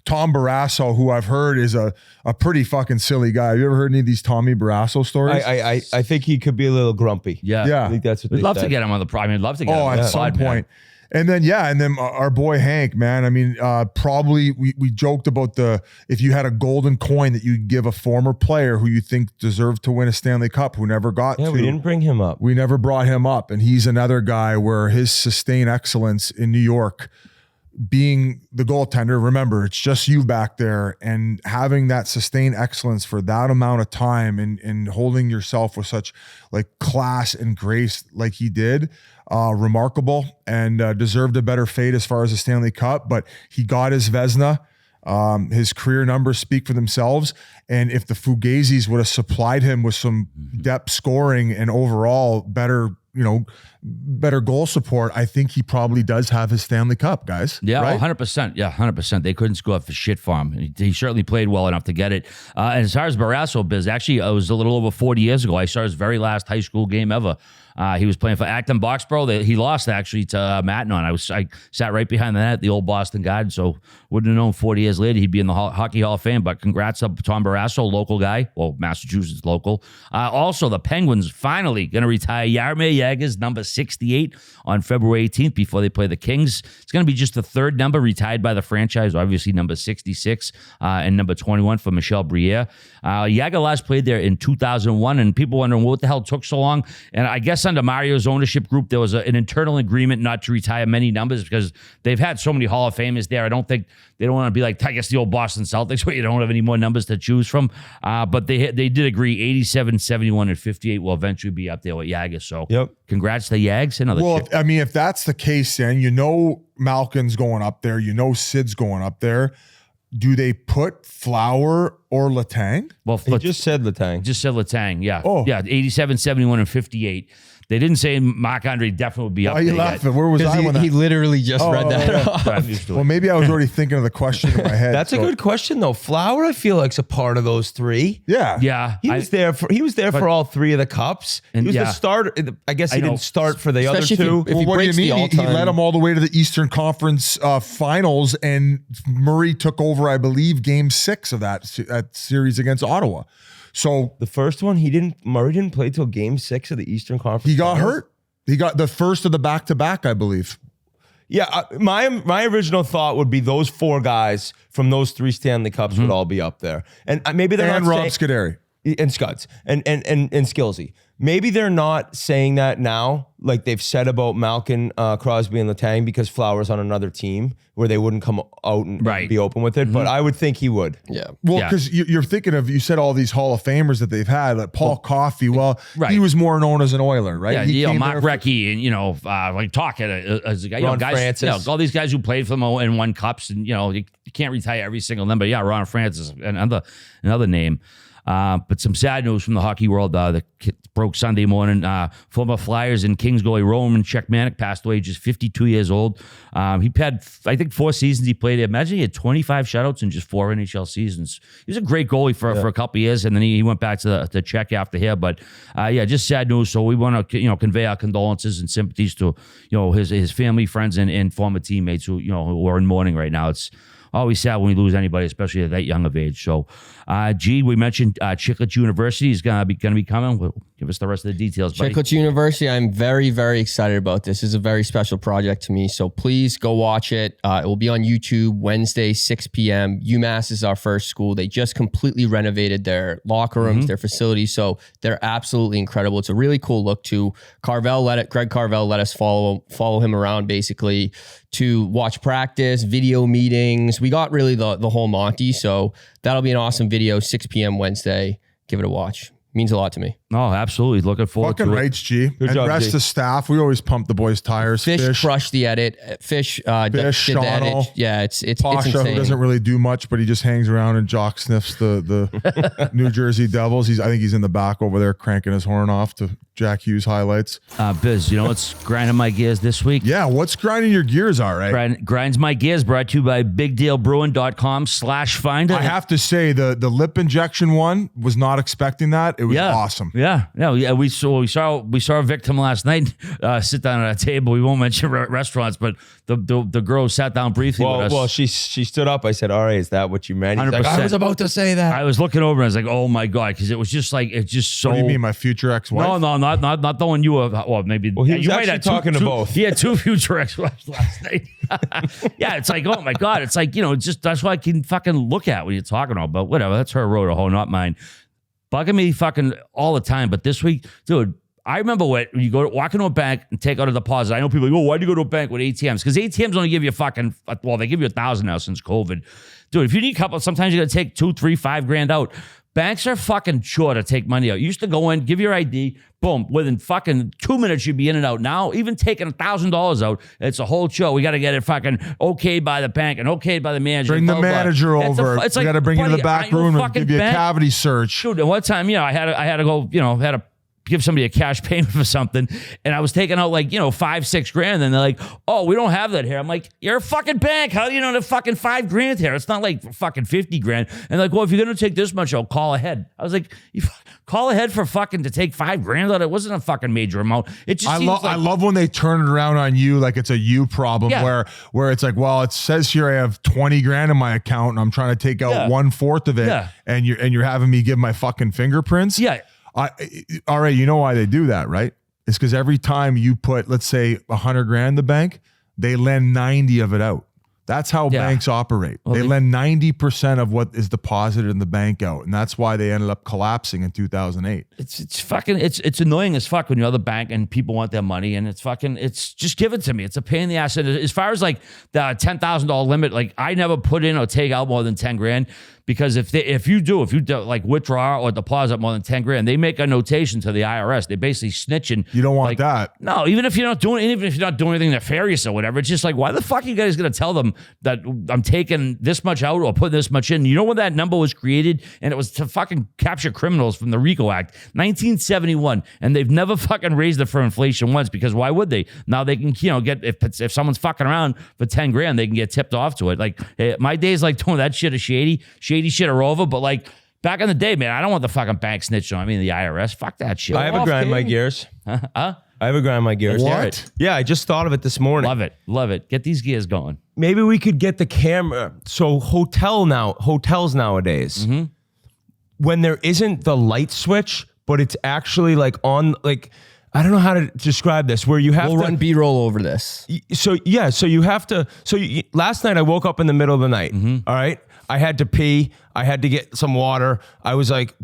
Tom Barrasso, who I've heard is a pretty fucking silly guy. Have you ever heard any of these Tommy Barrasso stories? I think he could be a little grumpy. Yeah. I think that's what we'd love to get him on the pro. I'd love to get him on the some point. And then our boy Hank, man. I mean, probably we joked about if you had a golden coin that you'd give a former player who you think deserved to win a Stanley Cup, who never got to. We didn't bring him up. We never brought him up, and he's another guy where his sustained excellence in New York, being the goaltender, remember, it's just you back there, and having that sustained excellence for that amount of time and holding yourself with such like class and grace like he did, remarkable, and deserved a better fate as far as the Stanley Cup. But he got his Vezina. His career numbers speak for themselves. And if the Fugazis would have supplied him with some depth scoring and overall better goal support, I think he probably does have his Stanley Cup, guys. Yeah, right? 100%. Yeah, 100%. They couldn't score for shit for him. He certainly played well enough to get it. And as far as Barrasso biz, actually, it was a little over 40 years ago. I saw his very last high school game ever. He was playing for Acton Boxborough. He lost actually to Matignon. I sat right behind the net, the old Boston Garden, so wouldn't have known 40 years later he'd be in the Hockey Hall of Fame. But congrats to Tom Barrasso, local guy. Well, Massachusetts local. Also, the Penguins finally going to retire Jaromir Jagr's number 68 on February 18th before they play the Kings. It's going to be just the 3rd number retired by the franchise, obviously number 66 and number 21 for Michel Briere. Jagr last played there in 2001, and people wondering what the hell took so long. And I guess under Mario's ownership group, there was an internal agreement not to retire many numbers because they've had so many Hall of Famers there. I don't think they don't want to be like, I guess, the old Boston Celtics where you don't have any more numbers to choose from. But they did agree 87, 71, and 58 will eventually be up there with Jagr. So congrats to Jags. If that's the case, then Malkin's going up there, Sid's going up there. do they put Flower or Letang? Well, He just said Letang. just said Letang. Yeah. Oh. Yeah. 87, 71, and 58. They didn't say Marc-Andre definitely would be up Why are you there yet. laughing? Where was I when He that? literally just read that off. But I'm used to it. Well, maybe I was already thinking of the question in my head. That's a so- good question though. Flower, I feel like's a part of those three. Yeah. Yeah. He was there for all three of the cups. And He was yeah. the starter. I guess he know. didn't start for the other Especially two. if he What do you breaks the mean? He all-time- led them all the way to the Eastern Conference Finals, and Murray took over, I believe, Game 6 of that series against Ottawa. So The first one, Murray didn't play till Game 6 of the Eastern Conference. he got Finals. hurt. He got the first of the back-to-back, I believe. Yeah, my original thought would be those four guys from those three Stanley Cups would all be up there, and maybe they're And not Rob saying, Scuderi. and Scuds and Skillsy. Maybe they're not saying that now, like they've said about Malkin, Crosby, and Letang, because Flower's on another team where they wouldn't come out and Right. be open with it. But I would think he would. Yeah. Well, Yeah. because you're thinking of, you said all these Hall of Famers that they've had, like Paul Coffey. Well, Right. he was more known as an Oiler, right? Yeah, He you know, came Mark there for- Recchi and, like Talkett as a guy, Ron guys, Francis. all these guys who played for them and won cups, and you can't retire every single number. Yeah, Ron Francis, another name. But some sad news from the hockey world that broke Sunday morning. Former Flyers and Kings goalie Roman Czechmanic passed away, just 52 years old. He had, I think, 4 seasons he played. Imagine he had 25 shutouts in just 4 NHL seasons. He was a great goalie for a couple of years, and then he went back to Czech after here. But just sad news. So we want to convey our condolences and sympathies to his family, friends, and former teammates who are in mourning right now. It's always sad when we lose anybody, especially at that young of age. So, we mentioned Chiclets University is gonna be coming. Well, give us the rest of the details, buddy. Chiclets University, I'm very, very excited about this. This is a very special project to me. So please go watch it. It will be on YouTube Wednesday, 6 p.m. UMass is our first school. They just completely renovated their locker rooms, their facilities. So they're absolutely incredible. It's a really cool look too. Greg Carvel let us follow him around basically to watch practice, video meetings. We got really the whole Monty. So that'll be an awesome video, 6 p.m. Wednesday. Give it a watch. Means a lot to me. Oh, absolutely. Looking forward Fucking to it. rights, G. Good And job, rest G. of staff. We always pump the boys' tires. Fish crushed the edit. Fish did the Shawno. edit. Yeah, it's Pasha, who insane. doesn't really do much, but he just hangs around and jock sniffs the New Jersey Devils. I think he's in the back over there cranking his horn off to Jack Hughes highlights. Biz, what's grinding my gears this week? Yeah, what's grinding your gears, all right? Grinds my gears, brought to you by BigDealBrewing.com/find it. I have to say the lip injection one was not expecting that. It was awesome. Yeah. We saw a victim last night sit down at a table. We won't mention restaurants, but the girl sat down briefly with us. Well, she stood up. I said, "All right, is that what you meant?" He's like, 100%. I was about to say that. I was looking over and I was like, oh my God, because it was just like, it's just so. What do you mean, my future ex-wife? No, not the one you were. Well, maybe. Well, he was you might actually have talking to both. He had 2 future ex-wives last night. Yeah, it's like, oh my God. It's like, just that's what I can fucking look at when you're talking about. But whatever, that's her road to hoe, not mine. Bugging me fucking all the time. But this week, dude, I remember when you walk into a bank and take out a deposit. I know people go, why do you go to a bank with ATMs? Because ATMs only give you they give you $1,000 now since COVID. Dude, if you need a couple, sometimes you got to take $2, $3, $5 out. Banks are fucking sure to take money out. You used to go in, give your ID, boom, within fucking 2 minutes you'd be in and out. Now, even taking $1,000 out, it's a whole show. We got to get it fucking okayed by the bank and okayed by the manager. Bring the manager over. It's We like, got to bring you to the buddy, back aren't you room and fucking give you a bank? cavity search. Dude, and one time, I had to go, had to give somebody a cash payment for something, and I was taking out $5, $6 and they're like, oh, we don't have that here. I'm like, you're a fucking bank. How do you know the fucking $5 here? It's not like fucking $50. And they're like, well, if you're gonna take this much, I'll call ahead. I was like, you call ahead for fucking to take $5 out? It wasn't a fucking major amount. It just I love when they turn it around on you like it's a you problem. Yeah. where it's like, well, it says here I have $20 in my account and I'm trying to take out 1/4 of it, and you're having me give my fucking fingerprints. Yeah. All right, you know why they do that, right? It's because every time you put, let's say, $100 in the bank, they lend 90 of it out. That's how banks operate. Well, they lend 90% of what is deposited in the bank out, and that's why they ended up collapsing in 2008. It's annoying as fuck when you're at the bank and people want their money, and it's just give it to me. It's a pain in the ass. And as far as like the $10,000 limit, like I never put in or take out more than $10,000. Because if you do like withdraw or deposit more than 10 grand, they make a notation to the IRS. They basically snitching. You don't want that. No, even if you're not doing anything nefarious or whatever, it's just like, why the fuck are you guys going to tell them that I'm taking this much out or putting this much in? You know when that number was created? And it was to fucking capture criminals from the RICO Act, 1971. And they've never fucking raised it for inflation once, because why would they? Now they can, get, if someone's fucking around for 10 grand, they can get tipped off to it. Like, my days like doing that shit is shady shit are over, but like back in the day, man, I don't want the fucking bank snitching on me, the IRS. Fuck that shit. I have a grind my gears. I have a grind my gears. What? Yeah, I just thought of it this morning. Love it. Get these gears going. Maybe we could get the camera. So hotels nowadays, when there isn't the light switch, but it's actually like on, like, I don't know how to describe this, where you have We'll run B-roll over this. So you have to. Last night I woke up in the middle of the night. All right, I had to pee. I had to get some water. I was like,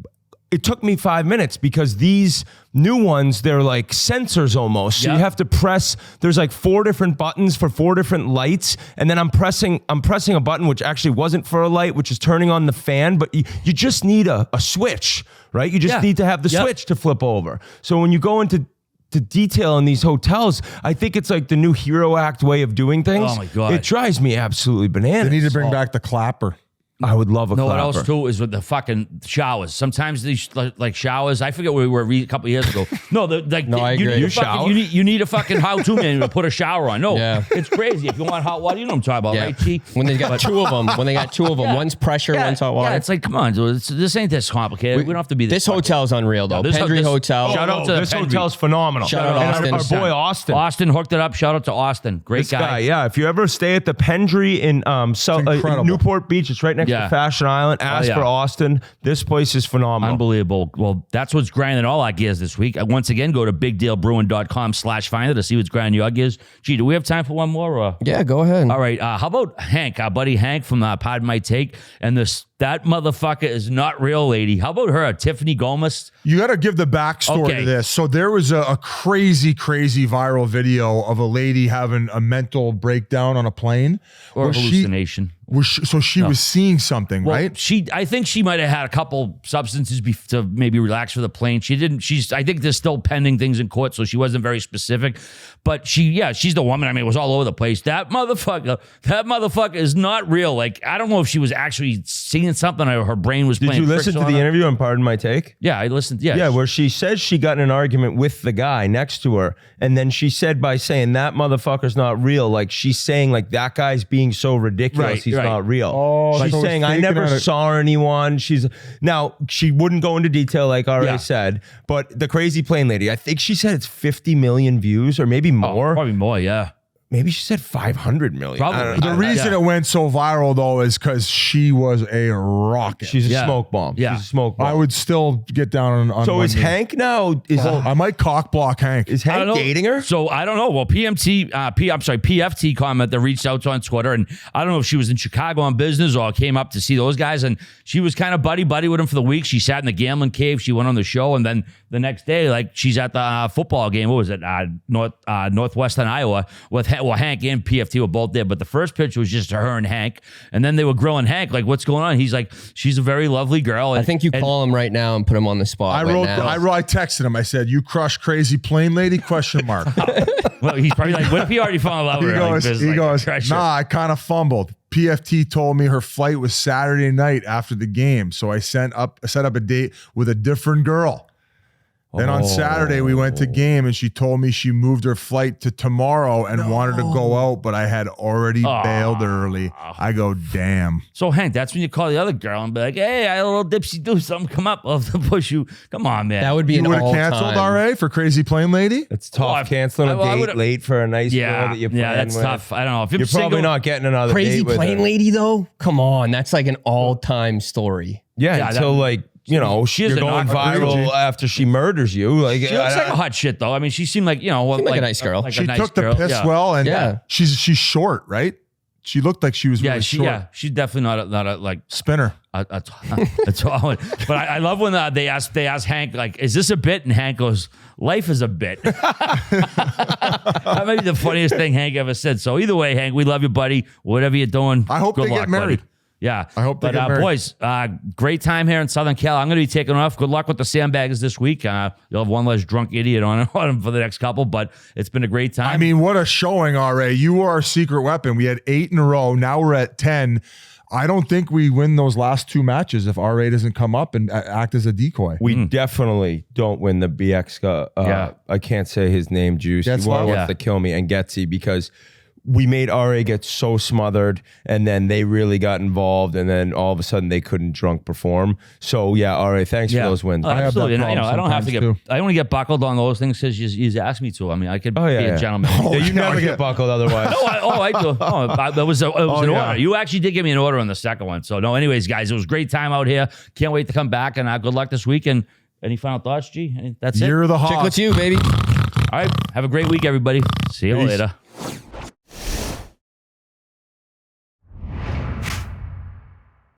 it took me 5 minutes because these new ones, they're like sensors almost. So you have to press. There's like 4 different buttons for 4 different lights, and then I'm pressing a button which actually wasn't for a light, which is turning on the fan. But you just need a switch, right? You just need to have the switch to flip over. So when you go into detail in these hotels, I think it's like the new Hero Act way of doing things. Oh my God. It drives me absolutely bananas. They need to bring back the clapper. I would love a No, clapper. what else too is with the fucking showers. Sometimes these like showers. I forget where we were a couple years ago. No, I agree. You need a fucking how-to manual to put a shower on. No, it's crazy. If you want hot water, you know what I'm talking about, right, T? When they got two of them, one's pressure, one's hot water. Yeah, it's like, come on, dude. This ain't this complicated. We don't have to be this. This hotel's unreal though. Pendry Hotel. Shout out to this Pendry. hotel's phenomenal. Shout out And Austin. our boy Austin. Austin hooked it up. Shout out to Austin. Great This guy, yeah. If you ever stay at the Pendry in incredible. Newport Beach, it's right next to Fashion Island. Ask for Austin. This place is phenomenal. Unbelievable. Well, that's what's grinding all our gears this week. Once again, go to bigdealbrewing.com/finder to see what's grinding your gears. Gee, do we have time for one more? Or? Yeah, go ahead. All right. How about Hank, our buddy Hank from Pardon My Take? And that motherfucker is not real, lady. How about her, Tiffany Gomez? You got to give the backstory to this. So there was a crazy viral video of a lady having a mental breakdown on a plane. Or hallucination. She was seeing something, right? I think she might have had a couple substances to maybe relax for the plane. She didn't. I think there's still pending things in court, so she wasn't very specific. But she's the woman. I mean, it was all over the place. That motherfucker is not real. Like, I don't know if she was actually seeing something or her brain was playing. Did you listen to the interview on Pardon My Take? Yeah, I listened. Yeah. Yeah, where she says she got in an argument with the guy next to her. And then she said by saying that motherfucker's not real, like she's saying like that guy's being so ridiculous, he's not real. Oh, she's so saying I never saw anyone. Now she wouldn't go into detail like I already said, but the crazy plane lady, I think she said it's 50 million views or maybe more. Probably more, yeah. Maybe she said 500 million. Probably. The reason it went so viral though is because she was a rocket. She's a smoke bomb. Yeah. She's a smoke bomb. I would still get down on So one is knee. Hank now? I might cock block Hank. Is Hank dating her? So I don't know. Well, PFT comment that reached out to on Twitter, and I don't know if she was in Chicago on business or came up to see those guys, and she was kind of buddy with him for the week. She sat in the gambling cave. She went on the show, and then the next day, like she's at the football game. What was it? Northwestern Iowa with Hank and PFT were both there, but the first pitch was just her and Hank, and then they were grilling Hank like, "What's going on?" He's like, "She's a very lovely girl." And, I think you call him right now and put him on the spot. I texted him. I said, "You crush crazy plane lady?" ? Well, he's probably like, "What if he already fell in love with her?" He goes, "Nah, I kind of fumbled. PFT told me her flight was Saturday night after the game, so I set up a date with a different girl. Then on Saturday, we went to game, and she told me she moved her flight to tomorrow and wanted to go out, but I had already bailed early." I go, damn. So, Hank, that's when you call the other girl and be like, "Hey, I had a little dipsy do something. Come up. I'll push you. Come on, man." That would be You an would have all-time. canceled, RA, for crazy plane lady? It's tough Well, canceling a date late for a nice girl that you plan that's with. tough. I don't know. If You're single, probably not getting another Crazy date with plane her. lady though. Come on, that's like an all-time story. Yeah, until she is you're a going knock- viral after she murders you. Like, She looks like a hot shit, though. I mean, she seemed like, like a nice girl. Like She a nice took the girl. piss Yeah. well, and Yeah. she's short, right? She looked like she was really short. She's definitely not a like Spinner. a tall one. But I love when they ask Hank, like, "Is this a bit?" And Hank goes, "Life is a bit." That might be the funniest thing Hank ever said. So either way, Hank, we love you, buddy. Whatever you're doing, I hope good they luck, get married. buddy. Yeah. I hope they But get married. boys, great time here in Southern Cal. I'm going to be taking off. Good luck with the sandbaggers this week. You'll have one less drunk idiot on them for the next couple, but it's been a great time. I mean, what a showing, RA. You were our secret weapon. We had 8 in a row. Now we're at 10. I don't think we win those last 2 matches if RA doesn't come up and act as a decoy. We definitely don't win the BX. Yeah. I can't say his name, Juice. He Getzlav? wants to kill me, and Getsy, because we made RA get so smothered, and then they really got involved, and then all of a sudden they couldn't drunk perform. So yeah, RA, thanks for those wins. Oh, have that absolutely. And, problem I don't have to get. sometimes, too. I only get buckled on those things because you asked me to. I mean, I could be a gentleman. Yeah, you never get buckled otherwise. I do. That was an yeah. order. You actually did give me an order on the second one. So no. Anyways, guys, it was a great time out here. Can't wait to come back, and good luck this week. And any final thoughts, G? That's it. You're the hog. Chiclets you, baby. All right. Have a great week, everybody. See you later.